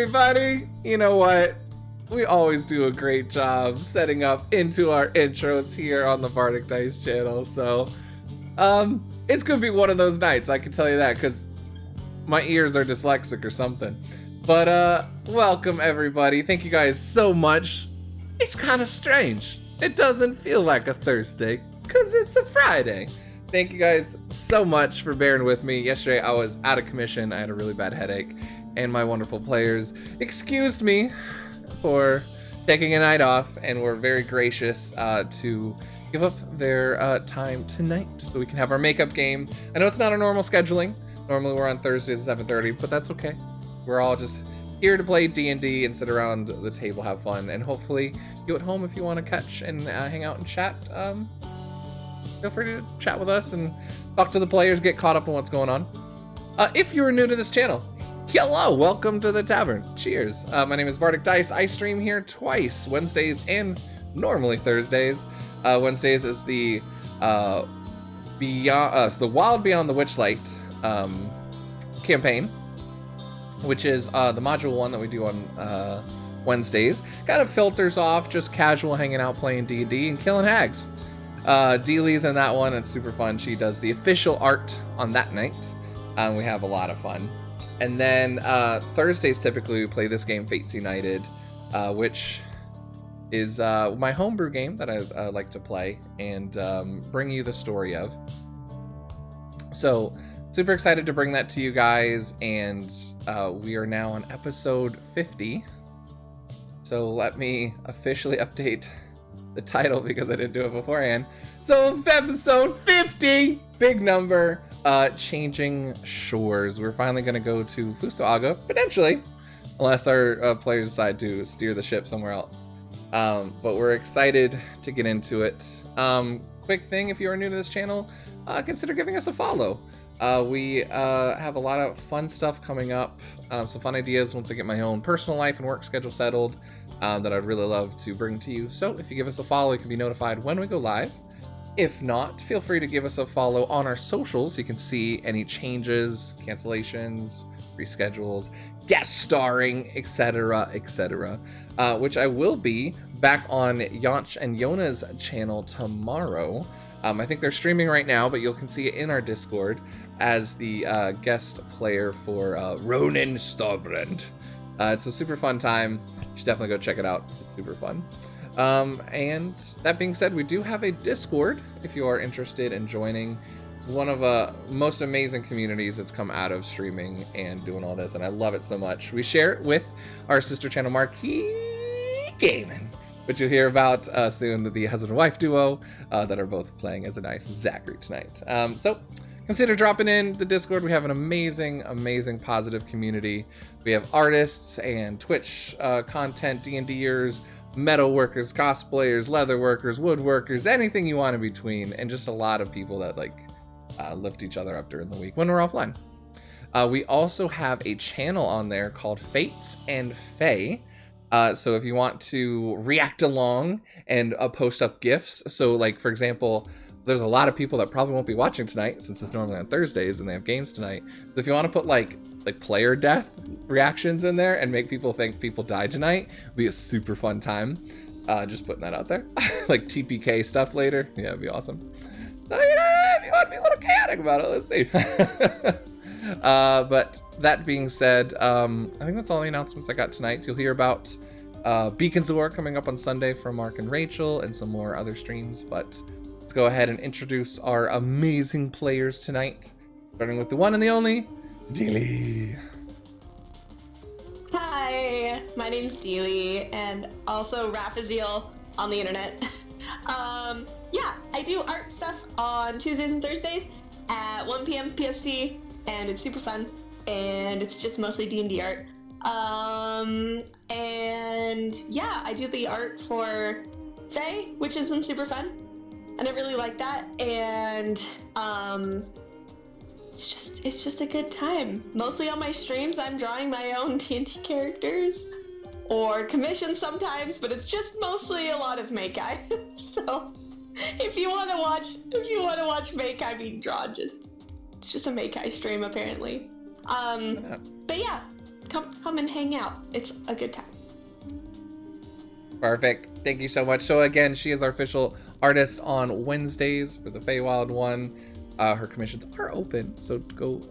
everybody. You know what? We always do a great job setting up into our intros here on the Bardicdice channel. So, it's gonna be one of those nights, I can tell you that, because my ears are dyslexic or something. But, welcome everybody. Thank you guys so much. It's kind of strange. It doesn't feel like a Thursday, because it's a Friday. Thank you guys so much for bearing with me. Yesterday I was out of commission. I had a really bad headache, and my wonderful players excused me for taking a night off, and were very gracious to give up their time tonight so we can have our makeup game. I know it's not our normal scheduling. Normally we're on Thursdays at 7:30, but that's okay. We're all just here to play D&D and sit around the table, have fun, and hopefully you at home, if you want to catch and hang out and chat, feel free to chat with us and talk to the players, get caught up on what's going on. If you're new to this channel, hello, welcome to the tavern. Cheers. My name is Bardicdice. I stream here twice, Wednesdays and normally Thursdays. Wednesdays is the the Wild Beyond the Witchlight campaign, which is the module one that we do on Wednesdays. Kind of filters off just casual hanging out, playing D&D and killing hags. Deely's in that one. It's super fun. She does the official art on that night. We have a lot of fun. And then Thursdays, typically we play this game, Fates United, which is my homebrew game that I like to play and bring you the story of. So super excited to bring that to you guys, and we are now on episode 50. So let me officially update the title because I didn't do it beforehand. So episode 50, big number, changing shores. We're finally going to go to Fusoaga, potentially, unless our players decide to steer the ship somewhere else. But we're excited to get into it. Quick thing, if you are new to this channel, consider giving us a follow. We have a lot of fun stuff coming up, some fun ideas once I get my own personal life and work schedule settled, that I'd really love to bring to you. So if you give us a follow, you can be notified when we go live. If not, feel free to give us a follow on our socials so you can see any changes, cancellations, reschedules, guest starring, etc., etc. Which I will be back on Yanch and Yona's channel tomorrow. I think they're streaming right now, but you can see it in our Discord as the guest player for Ronin Starbrand. It's a super fun time. You should definitely go check it out. It's super fun. And that being said, we do have a Discord if you are interested in joining. It's one of the most amazing communities that's come out of streaming and doing all this, and I love it so much. We share it with our sister channel, Marquee Gaming, which you'll hear about soon, the husband and wife duo that are both playing as a nice Zachary tonight. So consider dropping in the Discord. We have an amazing, amazing, positive community. We have artists and Twitch content, D&Ders, metal workers, cosplayers, leather workers, woodworkers, anything you want in between, and just a lot of people that lift each other up during the week when we're offline. We also have a channel on there called Fates and Fae. So if you want to react along and post up gifts, so like for example, there's a lot of people that probably won't be watching tonight since it's normally on Thursdays and they have games tonight. So if you want to put like player death reactions in there and make people think people died tonight, it'd be a super fun time. Just putting that out there. Like TPK stuff later. Yeah, it'd be awesome. So, if you want to be a little chaotic about it, let's see. But that being said, I think that's all the announcements I got tonight. You'll hear about Beacons of War coming up on Sunday from Mark and Rachel and some more other streams, but let's go ahead and introduce our amazing players tonight, starting with the one and the only Deely. Hi, my name's Deely, and also Raphaziel on the internet. Yeah, I do art stuff on Tuesdays and Thursdays at 1 p.m. PST, and it's super fun, and it's just mostly D&D art. And yeah, I do the art for Faye, which has been super fun, and I really like that, and it's just a good time. Mostly on my streams, I'm drawing my own D&D characters, or commissions sometimes, but it's just mostly a lot of Meikai. So if you want to watch Meikai being drawn, it's just a Meikai stream apparently. But yeah, come and hang out. It's a good time. Perfect. Thank you so much. So again, she is our official artist on Wednesdays for the Feywild one. Her commissions are open, so go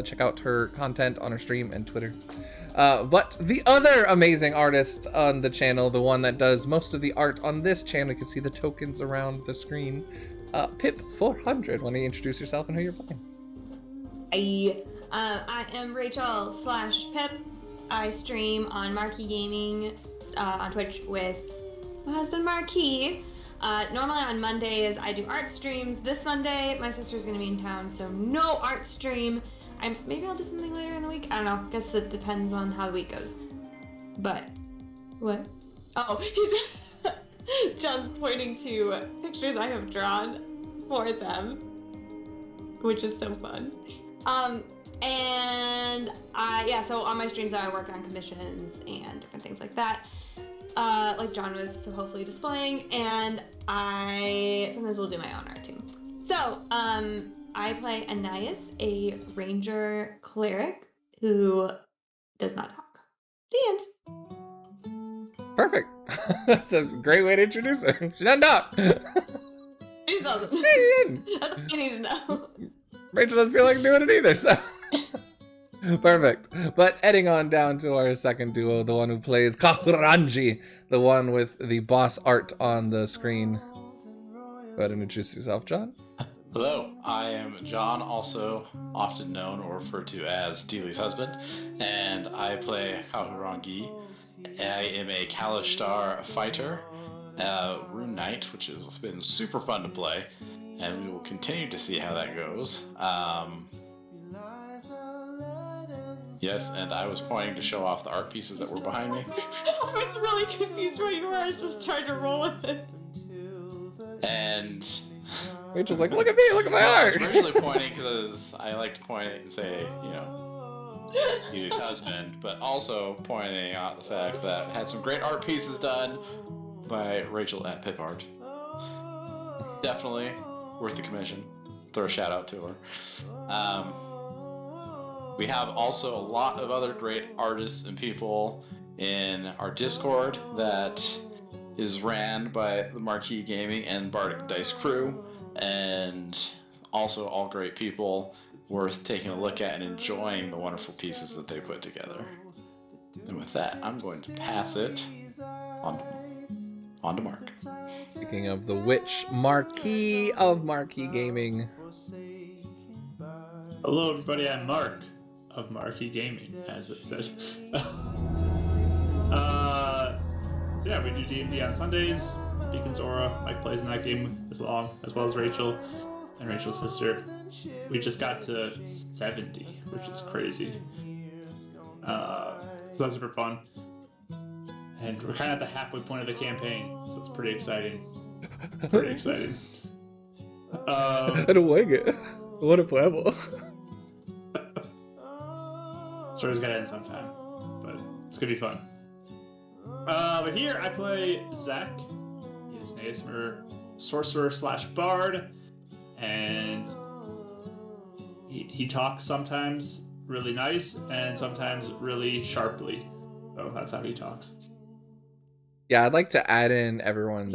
check out her content on her stream and Twitter. But the other amazing artist on the channel, the one that does most of the art on this channel, you can see the tokens around the screen. Pip400, want to introduce yourself and who you're playing? I am Rachel/Pip. I stream on Marquee Gaming on Twitch with my husband Marquee. Normally on Mondays I do art streams. This Monday my sister's gonna be in town, so no art stream. Maybe I'll do something later in the week. I don't know. Guess it depends on how the week goes. But what? Oh, he's John's pointing to pictures I have drawn for them, which is so fun. So on my streams I work on commissions and different things like that. Like John was so hopefully displaying, and I sometimes will do my own art too. So, I play Anais, a ranger cleric who does not talk. The end. Perfect. That's a great way to introduce her. She doesn't talk. She doesn't. Hey, you didn't. That's what you need to know. Rachel doesn't feel like doing it either, so. Perfect. But heading on down to our second duo, the one who plays Kahuranji, the one with the boss art on the screen. Go ahead and introduce yourself, John. Hello, I am John, also often known or referred to as Deely's husband, and I play Kahurangi. I am a Kalishtar fighter, Rune Knight, which has been super fun to play, and we will continue to see how that goes. Yes, and I was pointing to show off the art pieces that were behind me. I was really confused where you were. I was just trying to roll with it. And Rachel's like, look at me, look at my art. I was originally pointing because I like to point and say, Deely's husband, but also pointing out the fact that I had some great art pieces done by Rachel at Pip Art. Definitely worth the commission. Throw a shout out to her. We have also a lot of other great artists and people in our Discord that is ran by the Marquee Gaming and Bardicdice crew, and also all great people worth taking a look at and enjoying the wonderful pieces that they put together. And with that, I'm going to pass it on to Mark. Speaking of the witch Marquee of Marquee Gaming. Hello everybody, I'm Mark of Marquee Gaming, as it says. So yeah, we do D&D on Sundays. Beacon's Aura, Mike plays in that game as well as Rachel and Rachel's sister. We just got to 70, which is crazy. So that's super fun. And we're kind of at the halfway point of the campaign, so it's pretty exciting. Pretty exciting. I don't like it. What a pueblo. Story's gotta end sometime, but it's gonna be fun. But here I play Zach. He is an ASMR sorcerer/bard, and he talks sometimes really nice and sometimes really sharply. So that's how he talks. Yeah, I'd like to add in everyone's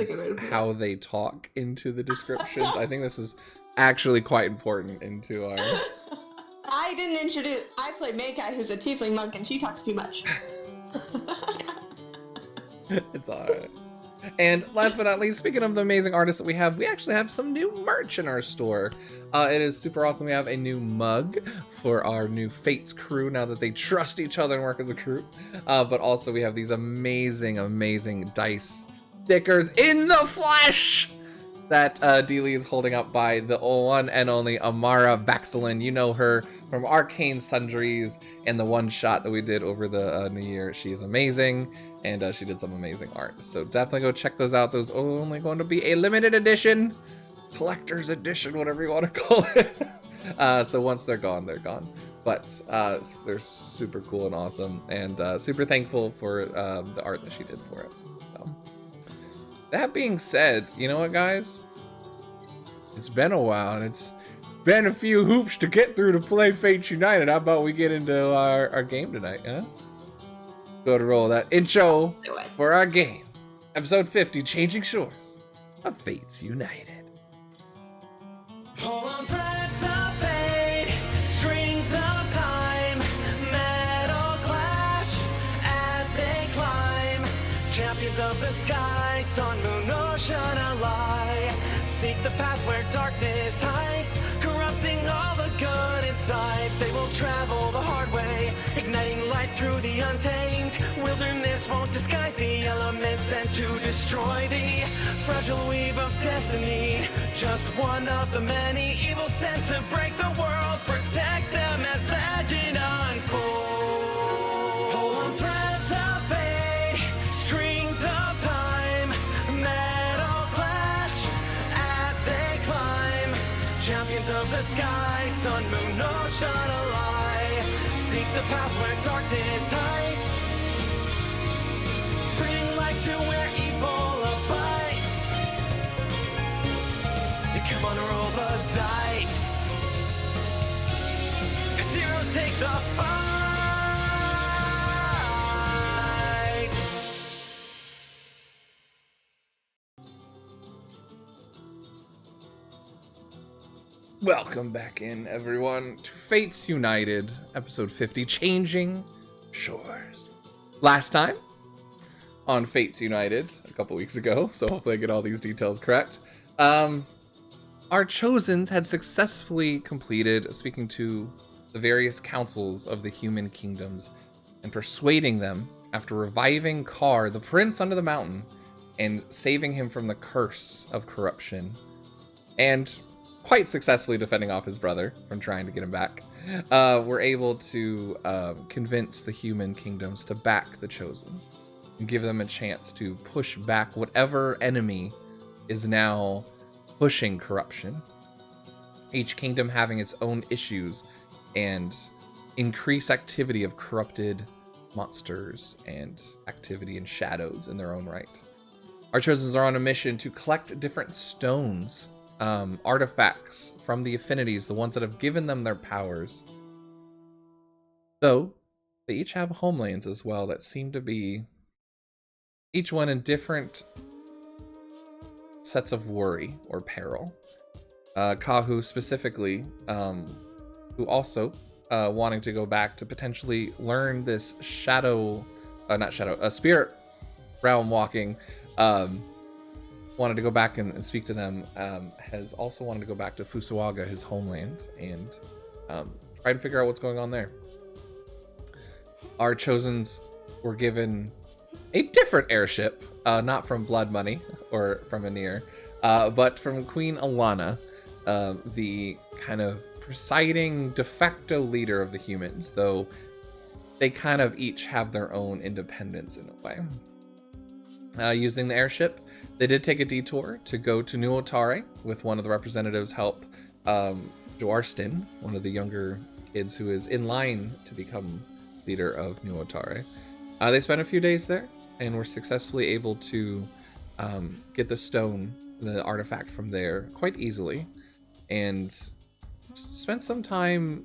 how they talk into the descriptions. I think this is actually quite important into our... I didn't introduce... I play Meikai, who's a tiefling monk, and she talks too much. It's alright. And last but not least, speaking of the amazing artists that we actually have some new merch in our store. It is super awesome. We have a new mug for our new Fates crew now that they trust each other and work as a crew. But also we have these amazing, amazing dice stickers in the flesh that Deely is holding up by the one and only Amara Baxelin. You know her from Arcane Sundries and the one shot that we did over the New Year. She's amazing, and she did some amazing art. So definitely go check those out. Those are only going to be a limited edition, collector's edition, whatever you want to call it. So once they're gone, they're gone. But they're super cool and awesome, and super thankful for the art that she did for it. So. That being said, you know what, guys? It's been a while, and it's been a few hoops to get through to play Fates United. How about we get into our game tonight, huh? Go to roll that intro Do it. for our game. Episode 50, Changing Shores of Fates United. Pull on threads of fate, strings of time, metal clash as they climb. Champions of the sky, sun, moon, ocean, ally. Seek the path where darkness hides, corrupting all the good inside. They will travel the hard way, igniting light through the untamed. Wilderness won't disguise the elements sent to destroy the fragile weave of destiny. Just one of the many evils sent to break the world. Protect them as legend unfolds. Pull on threads of fate, strings of time, metal clash as they climb. Champions of the sky, sun, moon, ocean, ally. Seek the path where darkness hides. Bring light to where evil abides. Come on, roll the dice. As heroes take the fight. Welcome back in, everyone, to Fates United, episode 50, Changing Shores. Last time on Fates United, a couple weeks ago, so hopefully I get all these details correct. Our Chosens had successfully completed speaking to the various councils of the human kingdoms and persuading them, after reviving Kar, the prince under the mountain, and saving him from the curse of corruption, and quite successfully defending off his brother from trying to get him back, were able to convince the human kingdoms to back the Chosens and give them a chance to push back whatever enemy is now pushing corruption. Each kingdom having its own issues and increased activity of corrupted monsters and activity and shadows in their own right. Our Chosens are on a mission to collect different stones, artifacts from the affinities, the ones that have given them their powers. Though they each have homelands as well that seem to be each one in different sets of worry or peril. Kahu specifically, who also wanting to go back to potentially learn this spirit realm walking, wanted to go back and speak to them, has also wanted to go back to Fusuaga, his homeland, and try to figure out what's going on there. Our Chosens were given a different airship, not from Blood Money or from Anir, but from Queen Alana, the kind of presiding de facto leader of the humans, though they kind of each have their own independence in a way. Using the airship, they did take a detour to go to New Otare with one of the representatives help Joarstin, one of the younger kids who is in line to become leader of New Otare. They spent a few days there and were successfully able to get the stone, the artifact from there quite easily, and spent some time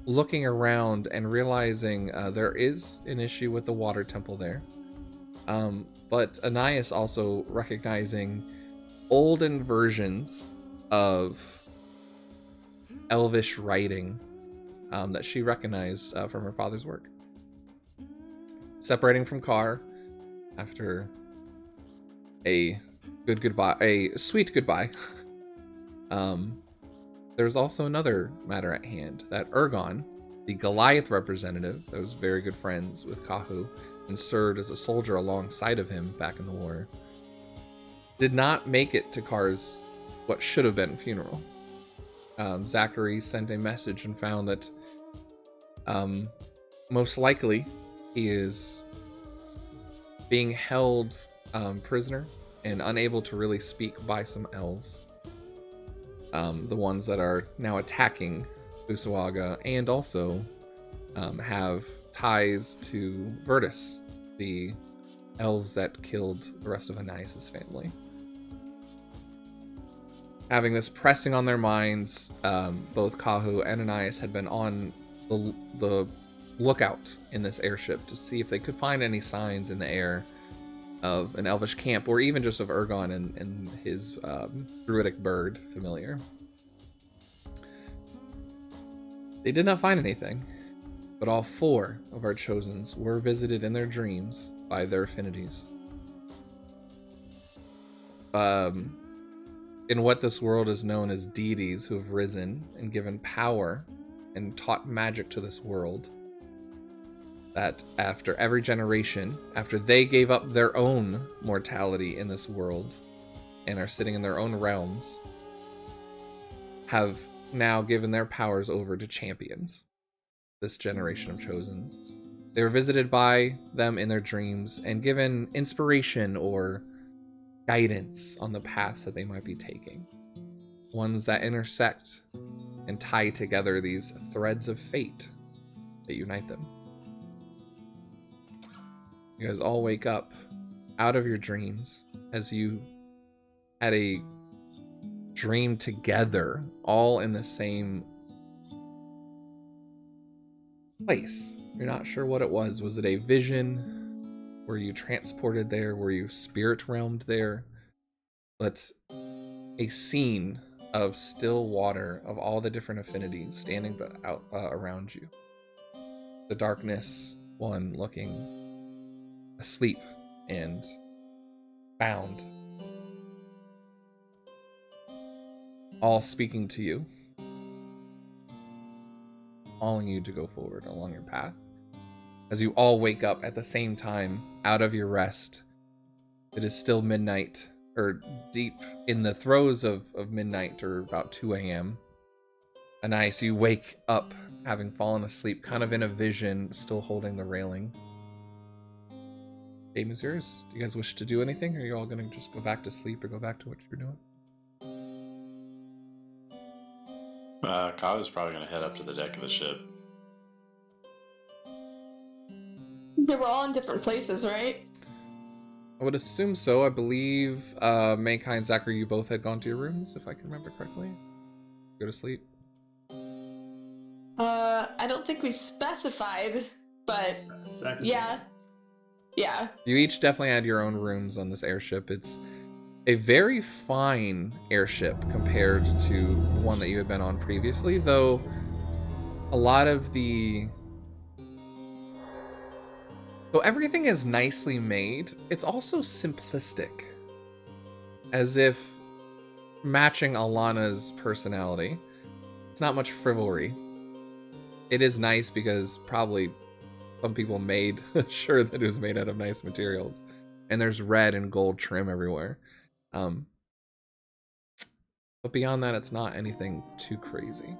looking around and realizing there is an issue with the water temple there. But Anais also recognizing olden versions of Elvish writing that she recognized from her father's work. Separating from Kar after a sweet goodbye. There's also another matter at hand, that Ergon, the Goliath representative that was very good friends with Kahu and served as a soldier alongside of him back in the war, did not make it to Kar's what should have been funeral. Zachary sent a message and found that most likely he is being held prisoner and unable to really speak by some elves. The ones that are now attacking Fusuaga and also have ties to Verdus, the elves that killed the rest of Anais' family. having this pressing on their minds, both Kahu and Anais had been on the lookout in this airship to see if they could find any signs in the air of an elvish camp, or even just of Ergon and his druidic bird familiar. They did not find anything, but all 4 of our chosens were visited in their dreams by their affinities. In what this world is known as deities who have risen and given power and taught magic to this world, that after every generation, after they gave up their own mortality in this world and are sitting in their own realms, have now given their powers over to champions, this generation of chosens. They were visited by them in their dreams and given inspiration or guidance on the paths that they might be taking. Ones that intersect and tie together these threads of fate that unite them. You guys all wake up out of your dreams as you had a dream together, all in the same place. You're not sure what it was. Was it a vision? Were you transported there? Were you spirit realmed there? But a scene of still water of all the different affinities standing out around you. The darkness one looking asleep and bound. All speaking to you, calling you to go forward along your path. As you all wake up at the same time out of your rest, it is still midnight, or deep in the throes of midnight, or about 2 a.m. Anais, you wake up having fallen asleep, kind of in a vision, still holding the railing. Game is yours. Do you guys wish to do anything, or are you all going to just go back to sleep or go back to what you're doing? Kahu's probably going to head up to the deck of the ship. They were all in different places, right? I would assume so. I believe Maykai and Zachary, you both had gone to your rooms, if I can remember correctly. Go to sleep. I don't think we specified, but Exactly. yeah. Yeah. You each definitely had your own rooms on this airship. It's a very fine airship compared to the one that you had been on previously, though a lot of the... Though everything is nicely made, it's also simplistic. As if matching Alana's personality. It's not much frivolry. It is nice because probably some people made sure that it was made out of nice materials. And there's red and gold trim everywhere. But beyond that, it's not anything too crazy.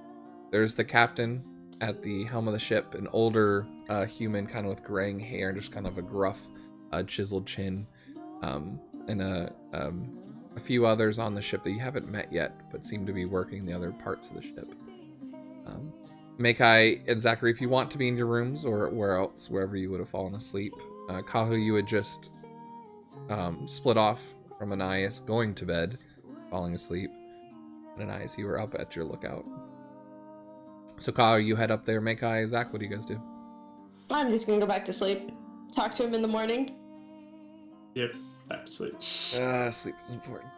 There's the captain at the helm of the ship, an older human kind of with graying hair and just kind of a gruff, chiseled chin. And a few others on the ship that you haven't met yet, but seem to be working the other parts of the ship. Maykai and Zachary, if you want to be in your rooms or wherever you would have fallen asleep. Kahu, you had just split off from Anais, going to bed, falling asleep. And Anais, you were up at your lookout. So Kahu, you head up there. Maykai, Zach, what do you guys do? I'm just gonna go back to sleep. Talk to him in the morning. Yep, back to sleep. Sleep is important.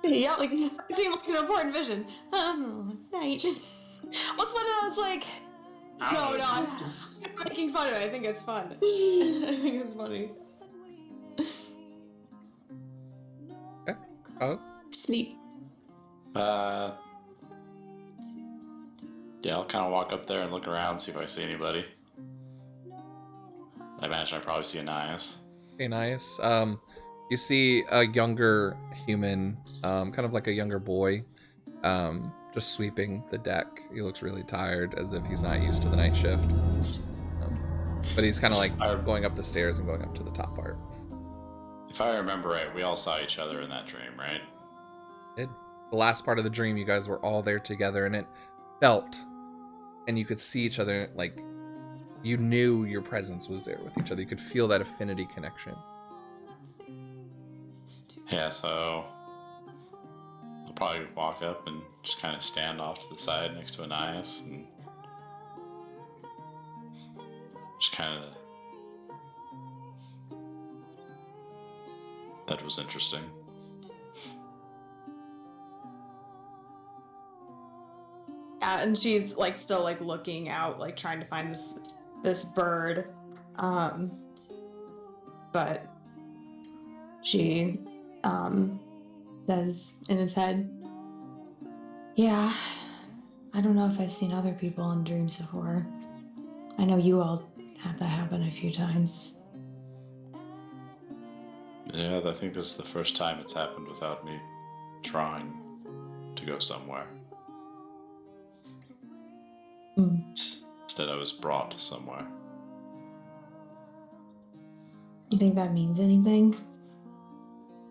Yeah, like, it seemed like an important vision. Night. What's one of those, like... No, I'm making fun of it. I think it's fun. I think it's funny. Okay. Oh. Sleep. Yeah, I'll kind of walk up there and look around, see if I see anybody. I imagine I probably see Anais. Okay, nice. You see a younger human, kind of like a younger boy, just sweeping the deck. He looks really tired, as if he's not used to the night shift. But he's kind of like going up the stairs and going up to the top part. If I remember right, we all saw each other in that dream, right? The last part of the dream, you guys were all there together, and it felt, and you could see each other, like, you knew your presence was there with each other. You could feel that affinity connection. Yeah, so probably walk up and just kind of stand off to the side next to Anais and just kind of... That was interesting. Yeah, and she's like still like looking out, like trying to find this bird. But she says in his head, "Yeah, I don't know if I've seen other people in dreams before. I know you all had that happen a few times." Yeah, I think this is the first time it's happened without me trying to go somewhere. Instead, I was brought somewhere. You think that means anything?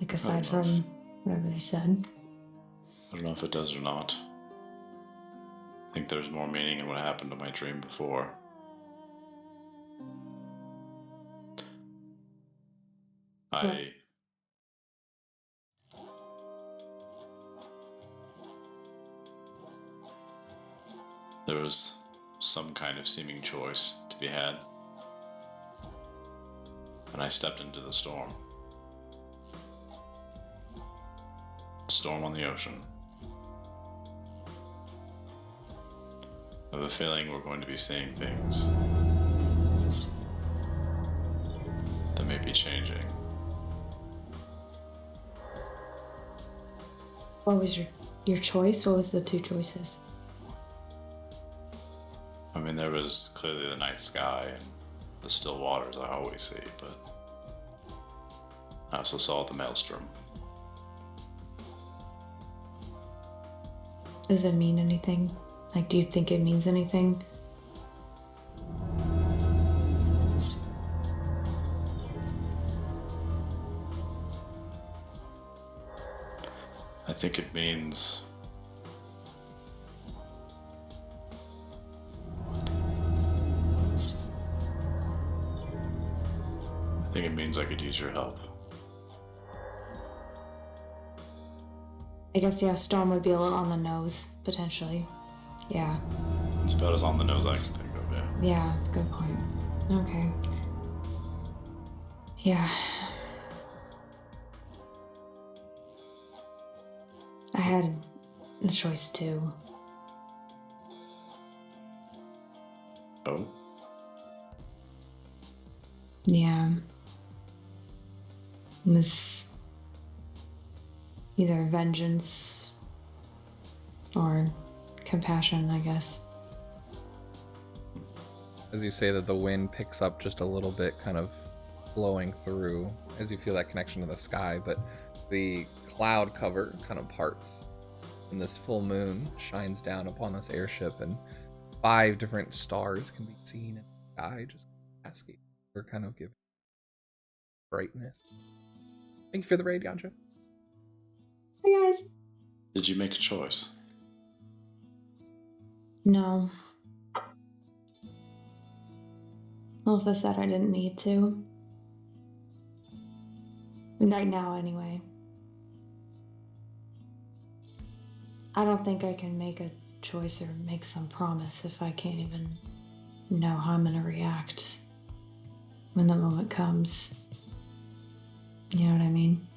Like aside know from whatever they said? I don't know if it does or not. I think there's more meaning in what happened to my dream before. There was some kind of seeming choice to be had, and I stepped into the storm. Storm on the ocean. I have a feeling we're going to be seeing things that may be changing. What was your choice? What was the two choices? I mean, there was clearly the night sky and the still waters I always see, but I also saw the maelstrom. Does it mean anything? Like, do you think it means anything? I think it means I could use your help. I guess, yeah, Storm would be a little on the nose, potentially. Yeah. It's about as on the nose I can think of, yeah. Yeah, good point. Okay. Yeah. I had a choice too. Oh? Yeah. It was either vengeance or compassion, I guess. As you say that, the wind picks up just a little bit, kind of blowing through as you feel that connection to the sky, but the cloud cover kind of parts, and this full moon shines down upon this airship, and 5 different stars can be seen in the sky, just cascade. We're kind of giving brightness. Thank you for the raid, Ganja. Hey guys. Did you make a choice? No. Melissa said I didn't need to. Right now, anyway. I don't think I can make a choice or make some promise if I can't even know how I'm gonna react when the moment comes. You know what I mean?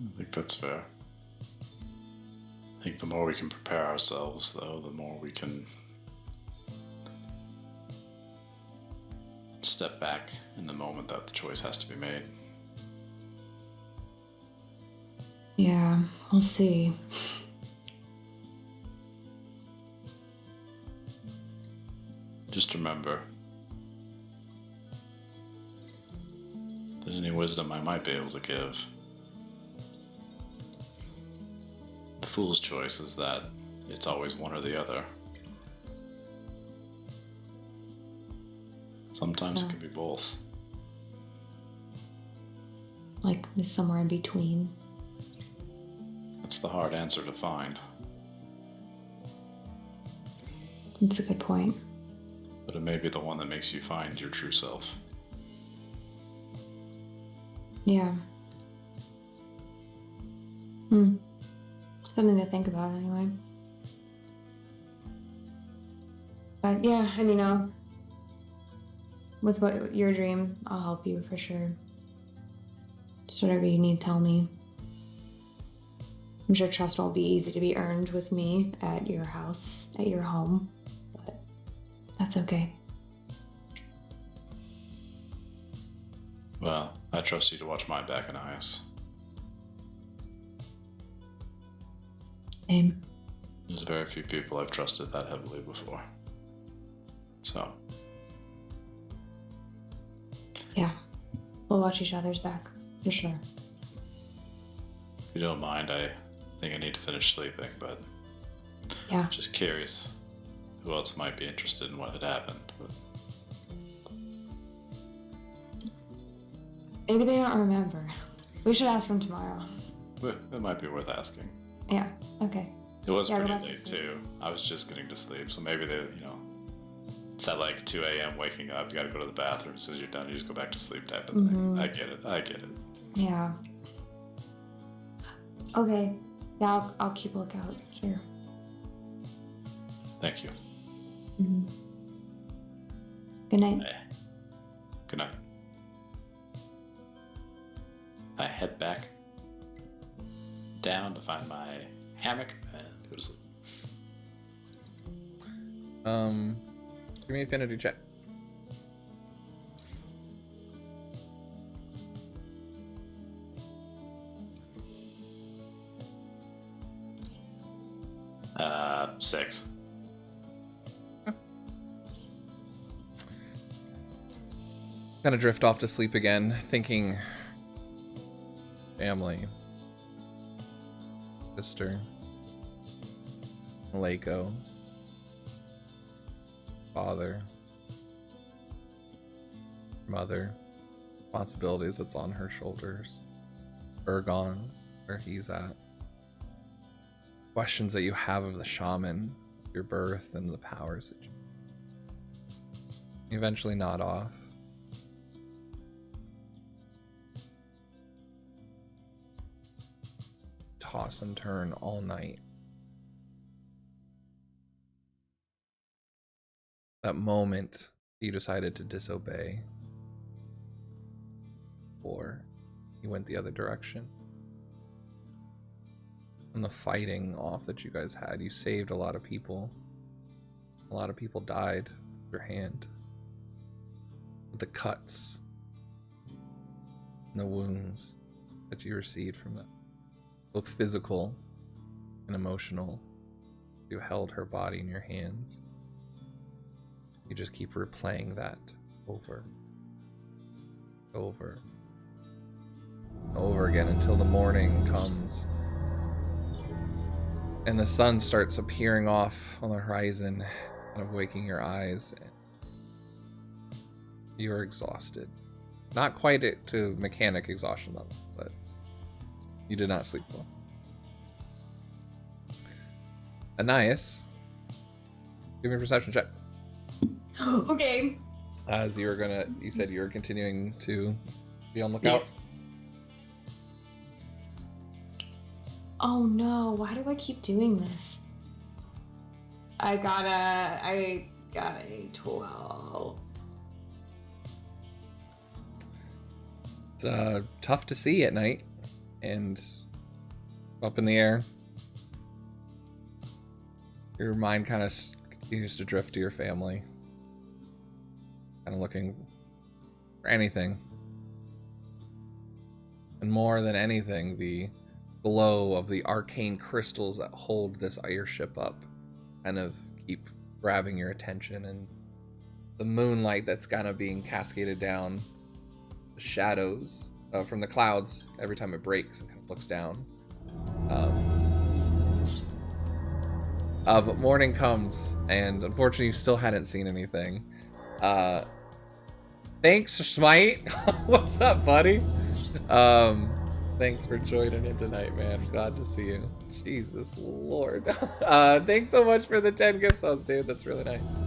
I think that's fair. I think the more we can prepare ourselves, though, the more we can step back in the moment that the choice has to be made. Yeah, we'll see. Just remember that any wisdom I might be able to give, the fool's choice is that it's always one or the other. Sometimes it can be both. Like somewhere in between. That's the hard answer to find. That's a good point. But it may be the one that makes you find your true self. Yeah. Something to think about anyway. But yeah, I mean, with what your dream, I'll help you for sure. Just whatever you need, tell me. I'm sure trust won't be easy to be earned with me at your house, at your home, but that's okay. Well, I trust you to watch my back and eyes. Same. There's very few people I've trusted that heavily before. So. Yeah. We'll watch each other's back, for sure. If you don't mind, I think I need to finish sleeping, but Yeah. just curious who else might be interested in what had happened. But Maybe they don't remember. We should ask them tomorrow. it might be worth asking. Yeah, okay. It was Yeah, go pretty back to late sleep. too. I was just getting to sleep, so maybe they, it's at like 2 a.m. waking up. You gotta go to the bathroom. As soon as you're done, you just go back to sleep type of thing. Mhm. I get it. Yeah. Okay. Yeah, I'll keep a lookout. Sure. Thank you. Mhm. Good night. Good night. I head back down to find my hammock and go to sleep. Give me affinity check. Six. Gonna drift off to sleep again, thinking family, sister, Maleko, father, mother, responsibilities that's on her shoulders, Ergon, where he's at, questions that you have of the shaman, your birth, and the powers that you eventually nod off. Toss and turn all night. That moment you decided to disobey, or you went the other direction. And the fighting off that you guys had, you saved a lot of people. A lot of people died with your hand. With the cuts and the wounds that you received from that, both physical and emotional. You held her body in your hands. You just keep replaying that over again until the morning comes and the sun starts appearing off on the horizon, kind of waking your eyes. You are exhausted. Not quite to mechanic exhaustion level, but you did not sleep well. Anais, give me a perception check. Okay. As you said you were continuing to be on lookout. Yes. Oh no, why do I keep doing this? I got a 12. It's tough to see at night and up in the air. Your mind kind of continues to drift to your family. Kind of looking for anything. And more than anything, the glow of the arcane crystals that hold this airship up kind of keep grabbing your attention, and the moonlight that's kind of being cascaded down the shadows from the clouds every time it breaks and kind of looks down. But morning comes, and unfortunately you still hadn't seen anything. Thanks, Smite. What's up, buddy? Thanks for joining in tonight, man. Glad to see you. Jesus Lord. Thanks so much for the 10 gift subs, dude. That's really nice.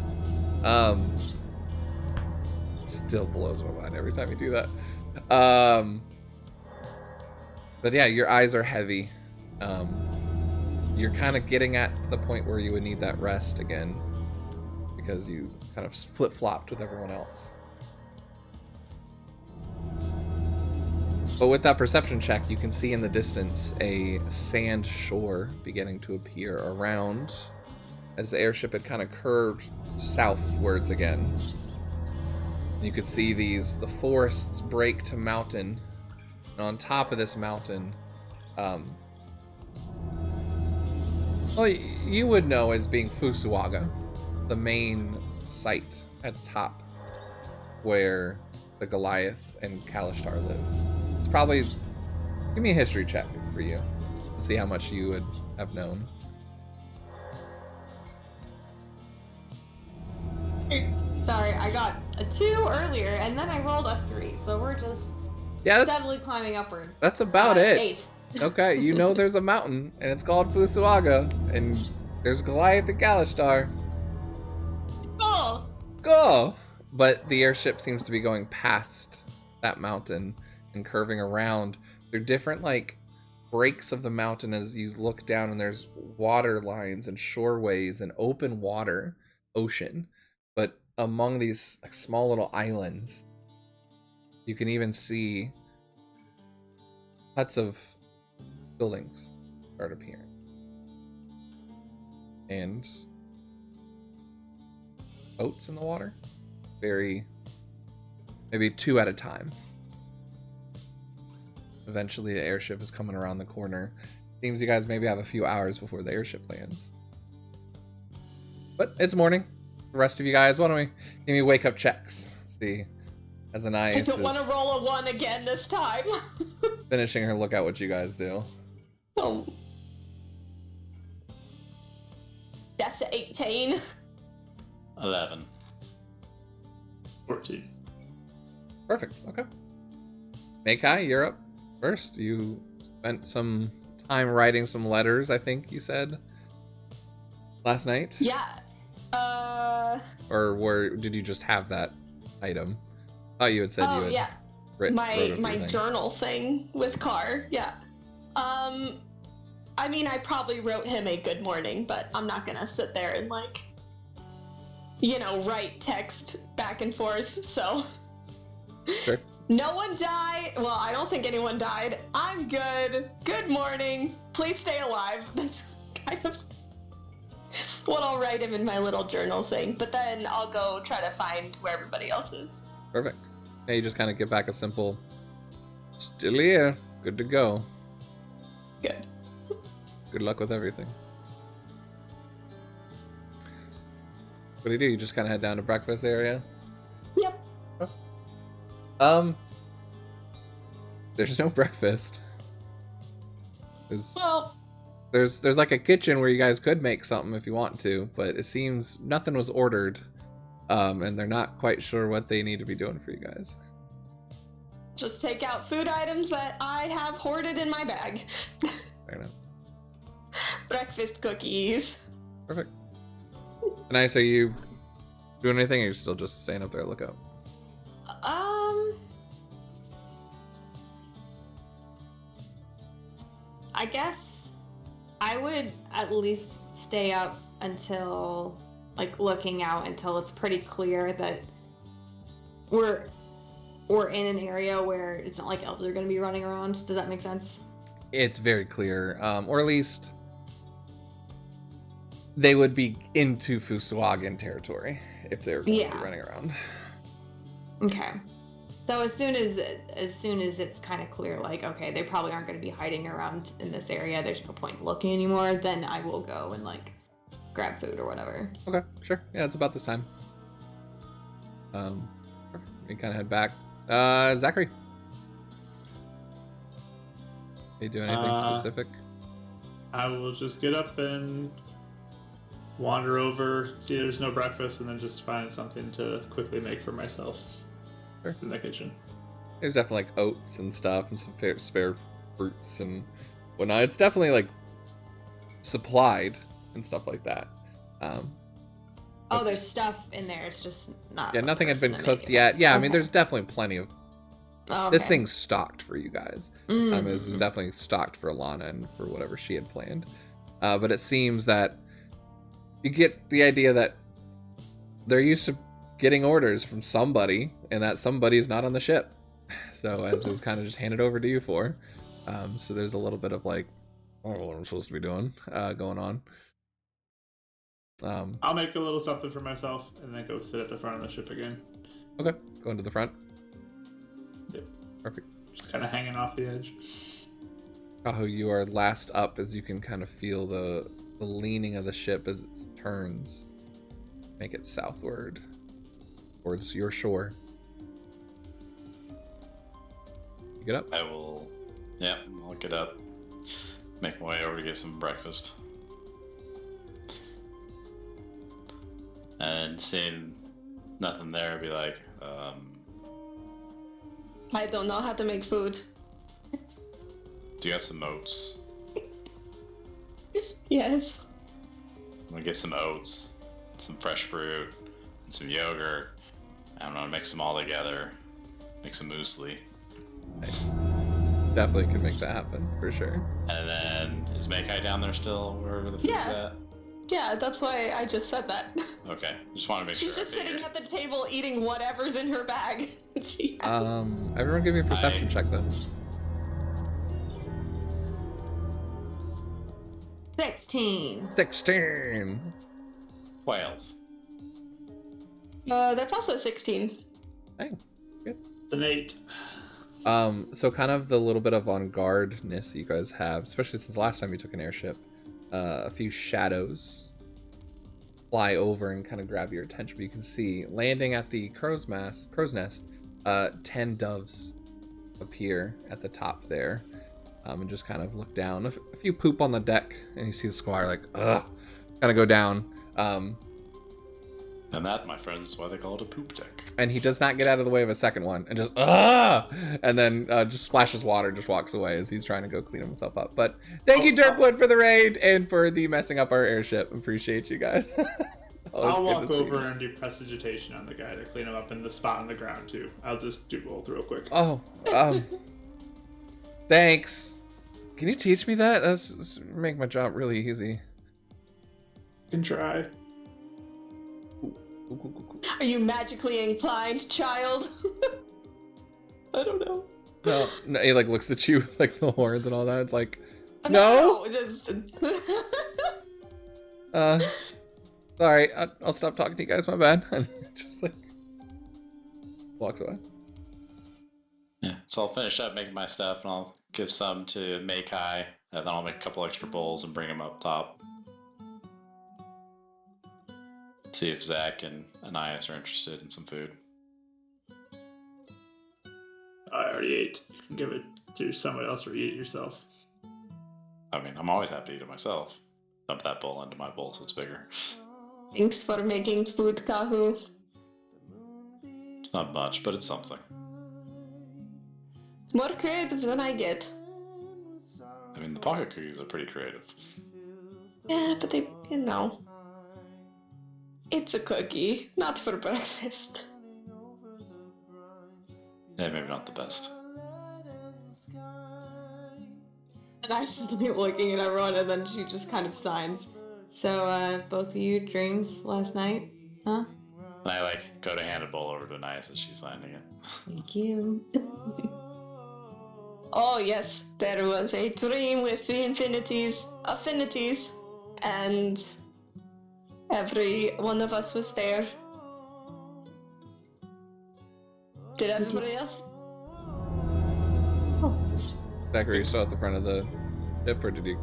Still blows my mind every time you do that. But yeah, your eyes are heavy. you're kind of getting at the point where you would need that rest again, because you kind of flip-flopped with everyone else. But with that perception check, you can see in the distance a sand shore beginning to appear around as the airship had kind of curved southwards again. You could see the forests break to mountain, and on top of this mountain, well, you would know as being Fusuaga, the main site at the top where the Goliath and Kalishtar live. It's probably, give me a history check for you to see how much you would have known. Sorry, I got a 2 earlier, and then I rolled a 3, so we're just steadily climbing upward. That's about it. 8. Okay, you know there's a mountain, and it's called Fusuaga, and there's Goliath and Kalishtar. Cool! Go! But the airship seems to be going past that mountain and curving around. There are different, like, breaks of the mountain as you look down, and there's water lines and shoreways and open water, ocean. But among these like, small little islands, you can even see huts of buildings start appearing. And boats in the water. Maybe 2 at a time. Eventually the airship is coming around the corner. Seems you guys maybe have a few hours before the airship lands. But it's morning. The rest of you guys, why don't we give me wake up checks? Let's see. As an ice I don't want to roll a 1 again this time. finishing her look at what you guys do. Oh. That's 18. 11. 14. Perfect. Okay. Meikai, you're up first. You spent some time writing some letters, I think you said, last night. Yeah. Or did you just have that item? I thought you had said you had wrote my things. journal thing with Carr. Yeah. I mean, I probably wrote him a good morning, but I'm not gonna sit there and like, write text back and forth. So. Sure. No one died. Well, I don't think anyone died. I'm good. Good morning. Please stay alive. That's kind of what I'll write him in my little journal thing. But then I'll go try to find where everybody else is. Perfect. Now you just kind of give back a simple, still here, good to go. Good. Good luck with everything. What do? You just kind of head down to breakfast area? Yep. There's no breakfast. Well, There's like a kitchen where you guys could make something if you want to, but it seems nothing was ordered, and they're not quite sure what they need to be doing for you guys. just take out food items that I have hoarded in my bag. Fair enough. Breakfast cookies. Perfect. Nice. Are you doing anything, or are you still just staying up there to look out? I guess I would at least stay up until, like, looking out until it's pretty clear that we're in an area where it's not like elves are going to be running around. Does that make sense? It's very clear, or at least they would be into Fusuagan territory if they were going to be running around. Okay. So as soon as it's kind of clear, like, okay, they probably aren't going to be hiding around in this area, there's no point in looking anymore, then I will go and, like, grab food or whatever. Okay, sure. Yeah, it's about this time. We kind of head back. Zachary, are you doing anything specific? I will just get up and wander over, see there's no breakfast, and then just find something to quickly make for myself. Sure. In the kitchen. There's definitely like oats and stuff and some spare fruits and whatnot. It's definitely like supplied and stuff like that. There's stuff in there. It's just not. Yeah, nothing had been cooked yet. Yeah, okay. I mean, there's definitely plenty of. Okay. This thing's stocked for you guys. This was definitely stocked for Alana and for whatever she had planned. But it seems that you get the idea that they're used to getting orders from somebody, and that somebody is not on the ship. So as is kind of just handed over to you for. So there's a little bit of like, I don't know what I'm supposed to be doing going on. I'll make a little something for myself and then go sit at the front of the ship again. Okay, going to the front. Yep. Perfect. Just kind of hanging off the edge. Kahu, you are last up as you can kind of feel the leaning of the ship as it turns. Make it southward towards your shore. You get up? I will. Yeah, I'll get up. Make my way over to get some breakfast. And seeing nothing there, I'd be like, I don't know how to make food. do you have some oats? Yes. I'm gonna get some oats, some fresh fruit, and some yogurt. I'm gonna mix them all together. Make some muesli. Nice. Definitely can make that happen, for sure. And then, is Meikai down there still, wherever the food's at? Yeah, that's why I just said that. Okay, just want to make She's sure. just sitting at the table eating whatever's in her bag. She has. Everyone give me a perception check then. 16. 16! 12. That's also 16. Dang, good. It's an 8. So kind of the little bit of on guardness you guys have, especially since last time you took an airship, a few shadows fly over and kind of grab your attention. But you can see landing at the crow's nest, 10 doves appear at the top there, and just kind of look down. A few poop on the deck, and you see the squire like, ugh, kind of go down. And that, my friends, is why they call it a poop deck. And he does not get out of the way of a second one, and just and then just splashes water, just walks away as he's trying to go clean himself up. But thank you, Dirkwood, for the raid and for the messing up our airship. Appreciate you guys. I'll walk over and do prestidigitation on the guy to clean him up in the spot on the ground too. I'll just do both real quick. Oh, thanks. Can you teach me that? That's make my job really easy. Can try. Are you magically inclined, child? I don't know. No, he like looks at you like the horns and all that. It's like, no. Sorry, I'll stop talking to you guys. My bad. And just like walks away. Yeah, so I'll finish up making my stuff, and I'll give some to Meikai, and then I'll make a couple extra bowls and bring them up top. See if Zach and Anais are interested in some food. I already ate. You can give it to somebody else or eat it yourself. I mean, I'm always happy to eat it myself. Dump that bowl into my bowl so it's bigger. Thanks for making food, Kahu. It's not much, but it's something. More creative than I get. I mean, the pocket cookies are pretty creative. Yeah, but they, it's a cookie, not for breakfast. Yeah, maybe not the best. And I was just looking at everyone, and then she just kind of signs. So, both of you dreams last night, huh? And I go to hand a bowl over to Anais as she's signing it. Thank you. Oh yes, there was a dream with the affinities, and every one of us was there. Did everybody else? Zachary, are you still at the front of the ship, or did you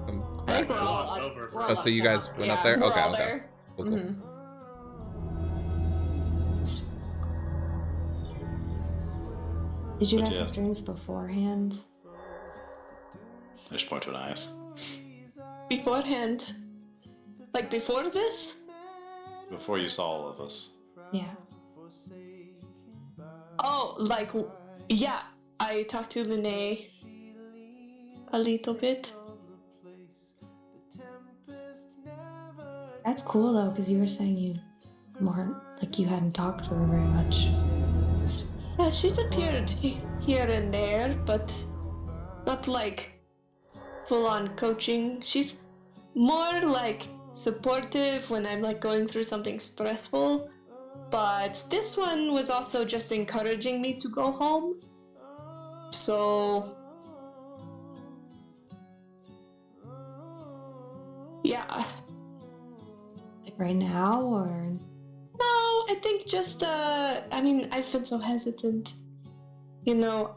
come I back? think we're all walked over we're all Oh, so you guys top. went Yeah, up there? we're Okay, all okay. there. Cool, cool. Mhm. Did you But guys yes. have dreams beforehand? I just point to Anais. Beforehand. Like before this? Before you saw all of us. Yeah. Oh, yeah, I talked to Lene a little bit. That's cool though, because you were saying you hadn't talked to her very much. Yeah, she's appeared here and there, but not full-on coaching. She's more like supportive when I'm like going through something stressful. But this one was also just encouraging me to go home. So yeah. Like right now, or No, I think just I mean, I've been so hesitant. You know,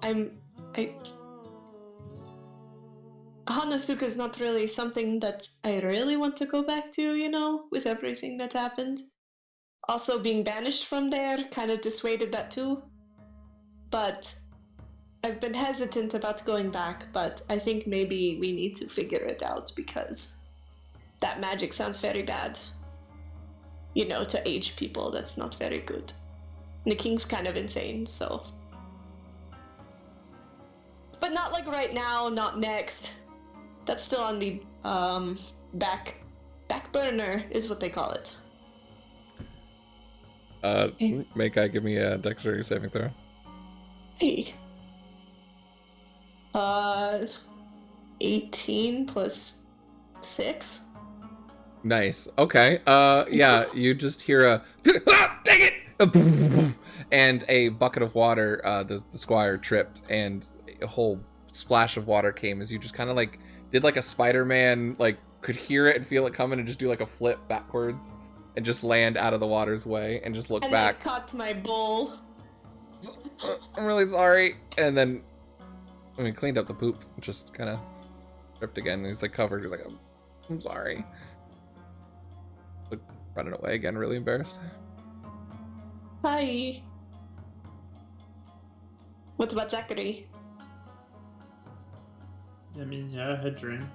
Hanazuka is not really something that I really want to go back to, you know, with everything that happened. Also, being banished from there kind of dissuaded that too. But I've been hesitant about going back, but I think maybe we need to figure it out because that magic sounds very bad. You know, to age people, that's not very good. And the king's kind of insane, so. But not like right now, not next. That's still on the back burner is what they call it. Make give me a dexterity saving throw. Hey. 18 plus 6. Nice. Okay. Yeah, you just hear a ah, dang it, and a bucket of water. The squire tripped, and a whole splash of water came as you just kind of like did like a Spider-Man, like could hear it and feel it coming, and just do like a flip backwards, and just land out of the water's way, and just look And back. I caught my bowl. I'm really sorry. And then, I mean, cleaned up the poop, just kind of tripped again. And he's like covered. He's like, I'm sorry. Like, running away again, really embarrassed. Hi. What about Zachary? I mean, yeah, I had a dream.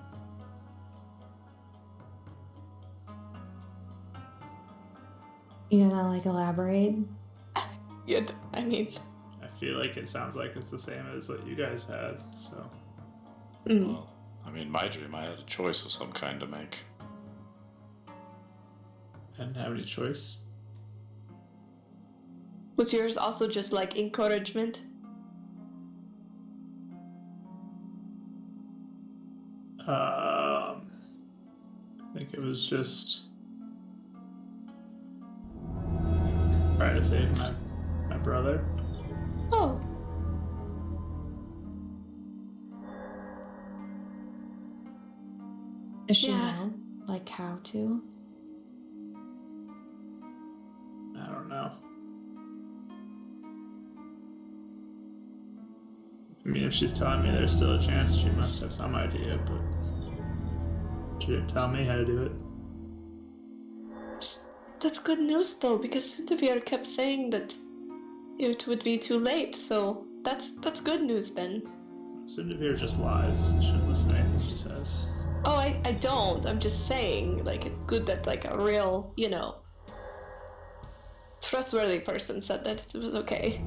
you gonna like elaborate? Yeah, I mean. I feel like it sounds like it's the same as what you guys had, so. Well, I mean, my dream, I had a choice of some kind to make. I didn't have any choice. Was yours also just like encouragement? I think it was just try to save my brother. Oh. Does she Yeah. know like how to? I don't know. I mean, if she's telling me there's still a chance, she must have some idea, but she didn't tell me how to do it. That's good news though, because Sudavir kept saying that it would be too late, so that's good news then. Sundavir just lies. You shouldn't listen to anything he says. Oh, I don't. I'm just saying, like, it's good that, like, a real, you know, trustworthy person said that it was okay.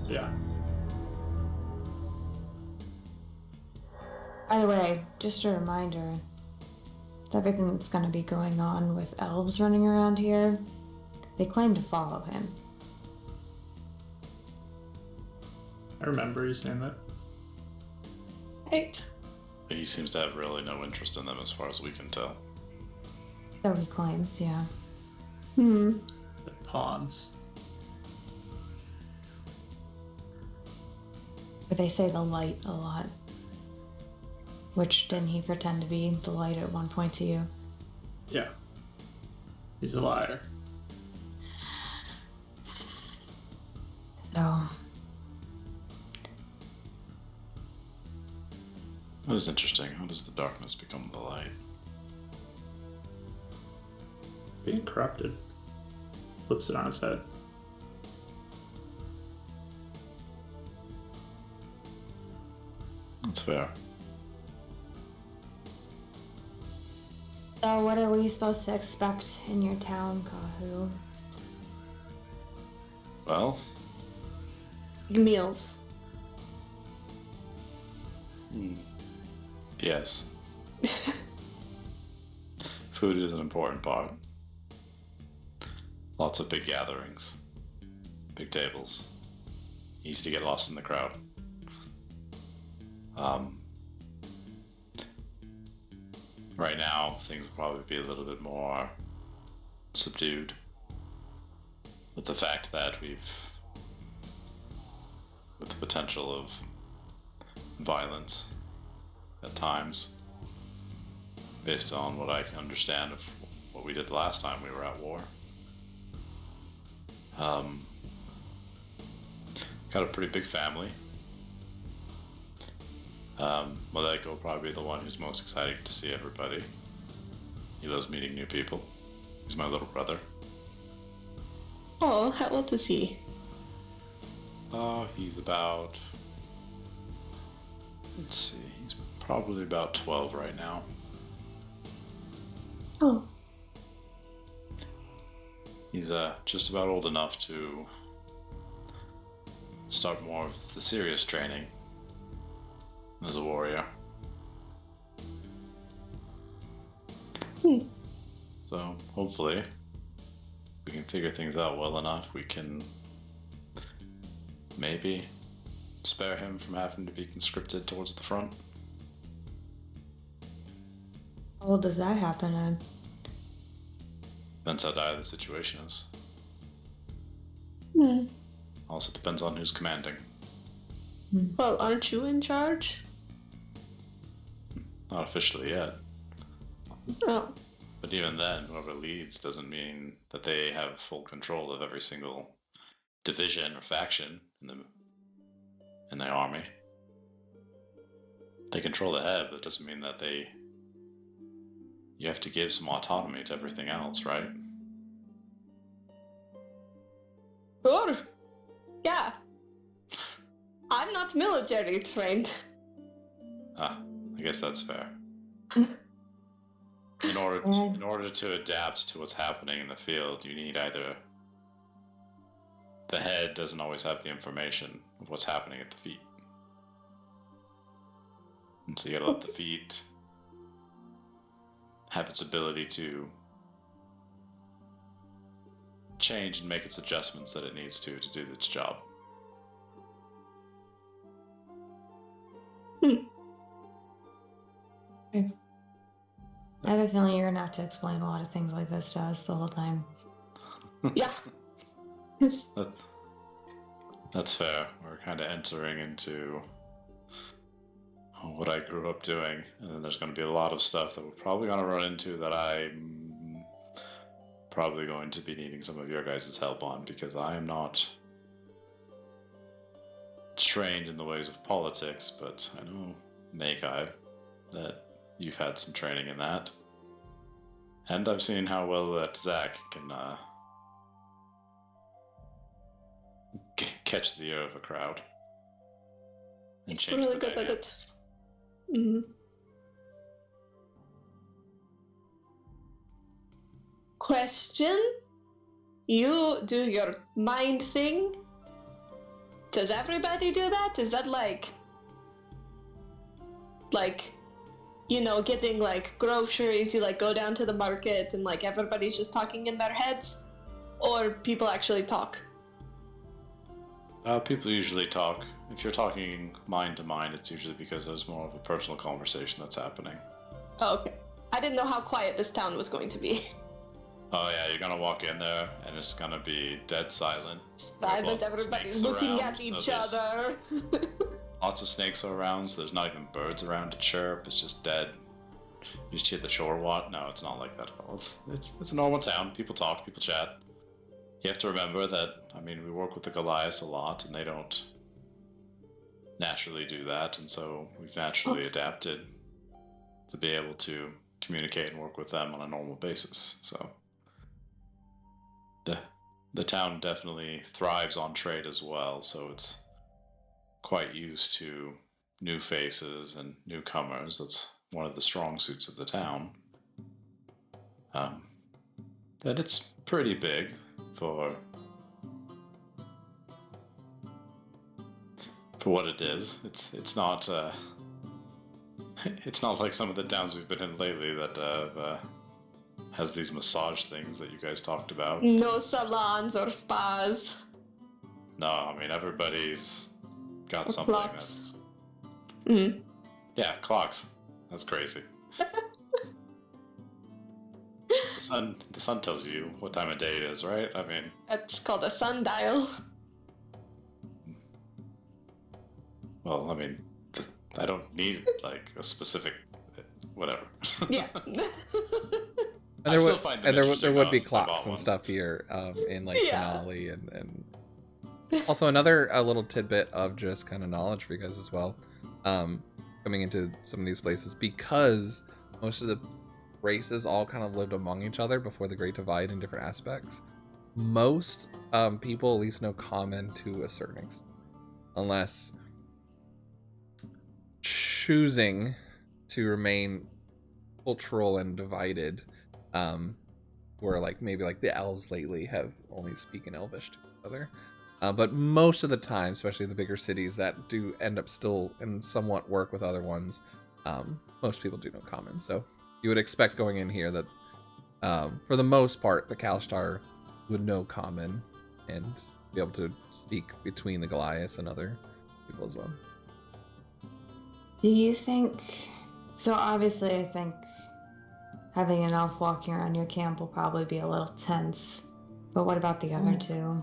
Yeah. By the way, just a reminder, with everything that's gonna be going on with elves running around here, they claim to follow him. I remember you saying that. Right. He seems to have really no interest in them as far as we can tell. So he claims, yeah. Hmm. The pawns. But they say the light a lot. Which, didn't he pretend to be the light at one point to you? Yeah. He's a liar. So, That is interesting. How does the darkness become the light? Being corrupted. Flips it on its head. That's fair. so what are we supposed to expect in your town, Kahu? Well, Meals. yes. Food is an important part. Lots of big gatherings. Big tables. Easy to get lost in the crowd. right now things will probably be a little bit more subdued. With the fact that with the potential of violence at times, based on what I understand of what we did the last time we were at war. Got a pretty big family. Maleko will probably be the one who's most excited to see everybody. He loves meeting new people. He's my little brother. Oh, how old is he? He's about... Let's see, he's probably about 12 right now. Oh. He's just about old enough to start more of the serious training as a warrior. So hopefully we can figure things out well enough. We can maybe spare him from having to be conscripted towards the front. How old does that happen at? Depends how dire the situation is. Hmm. Also depends on who's commanding. Well, aren't you in charge? Not officially yet. Oh. But even then, whoever leads doesn't mean that they have full control of every single division or faction in the army. They control the head, but it doesn't mean that you have to give some autonomy to everything else, right? Sure. Yeah. I'm not military trained. I guess that's fair. In order to adapt to what's happening in the field, you need either... The head doesn't always have the information of what's happening at the feet. And so you gotta let the feet have its ability to change and make its adjustments that it needs to do its job. I have a feeling you're gonna have to explain a lot of things like this to us the whole time. Yeah. That's fair. We're kind of entering into what I grew up doing, and then there's going to be a lot of stuff that we're probably going to run into that I'm probably going to be needing some of your guys' help on, because I am not trained in the ways of politics, but I know, Makai, that you've had some training in that. And I've seen how well that Zach can catch the ear of a crowd. And He's change really the good at dynamics. it. Mm. Question? You do your mind thing? Does everybody do that? Is that like, you know, getting like groceries, you like go down to the market and like everybody's just talking in their heads? Or people actually talk? People usually talk. If you're talking mind to mind, it's usually because there's more of a personal conversation that's happening. Oh, okay. I didn't know how quiet this town was going to be. Oh yeah, you're gonna walk in there and it's gonna be dead silent. Silent, everybody looking at each other. Lots of snakes are around, so there's not even birds around to chirp. It's just dead. You just hear the shore walk. No, it's not like that at all. It's a normal town. People talk, people chat. You have to remember that, I mean, we work with the Goliaths a lot, and they don't naturally do that, and so we've naturally adapted to be able to communicate and work with them on a normal basis. So the town definitely thrives on trade as well, so it's quite used to new faces and newcomers. That's one of the strong suits of the town. And it's pretty big for what it is. It's not it's not like some of the towns we've been in lately that has these massage things that you guys talked about. No salons or spas. No, I mean everybody's got Or something. clocks. Mm. Yeah, clocks. That's crazy. the sun tells you what time of day it is, right? I mean, That's called a sundial. well, I mean, I don't need like a specific whatever. Yeah. And I there still would, find them and there interesting, would though, be since I clocks bought and one. stuff here in like Yeah. finale and also another little tidbit of just kind of knowledge for you guys as well. Coming into some of these places, because most of the races all kind of lived among each other before the Great Divide in different aspects. Most people at least know common to a certain extent, unless choosing to remain cultural and divided, where like maybe like the elves lately have only speaking Elvish to each other. But most of the time, especially the bigger cities that do end up still and somewhat work with other ones, most people do know common. So you would expect going in here that, for the most part, the Kalstar would know common and be able to speak between the Goliaths and other people as well. Do you think... So obviously I think having an elf walking around your camp will probably be a little tense. But what about the other two?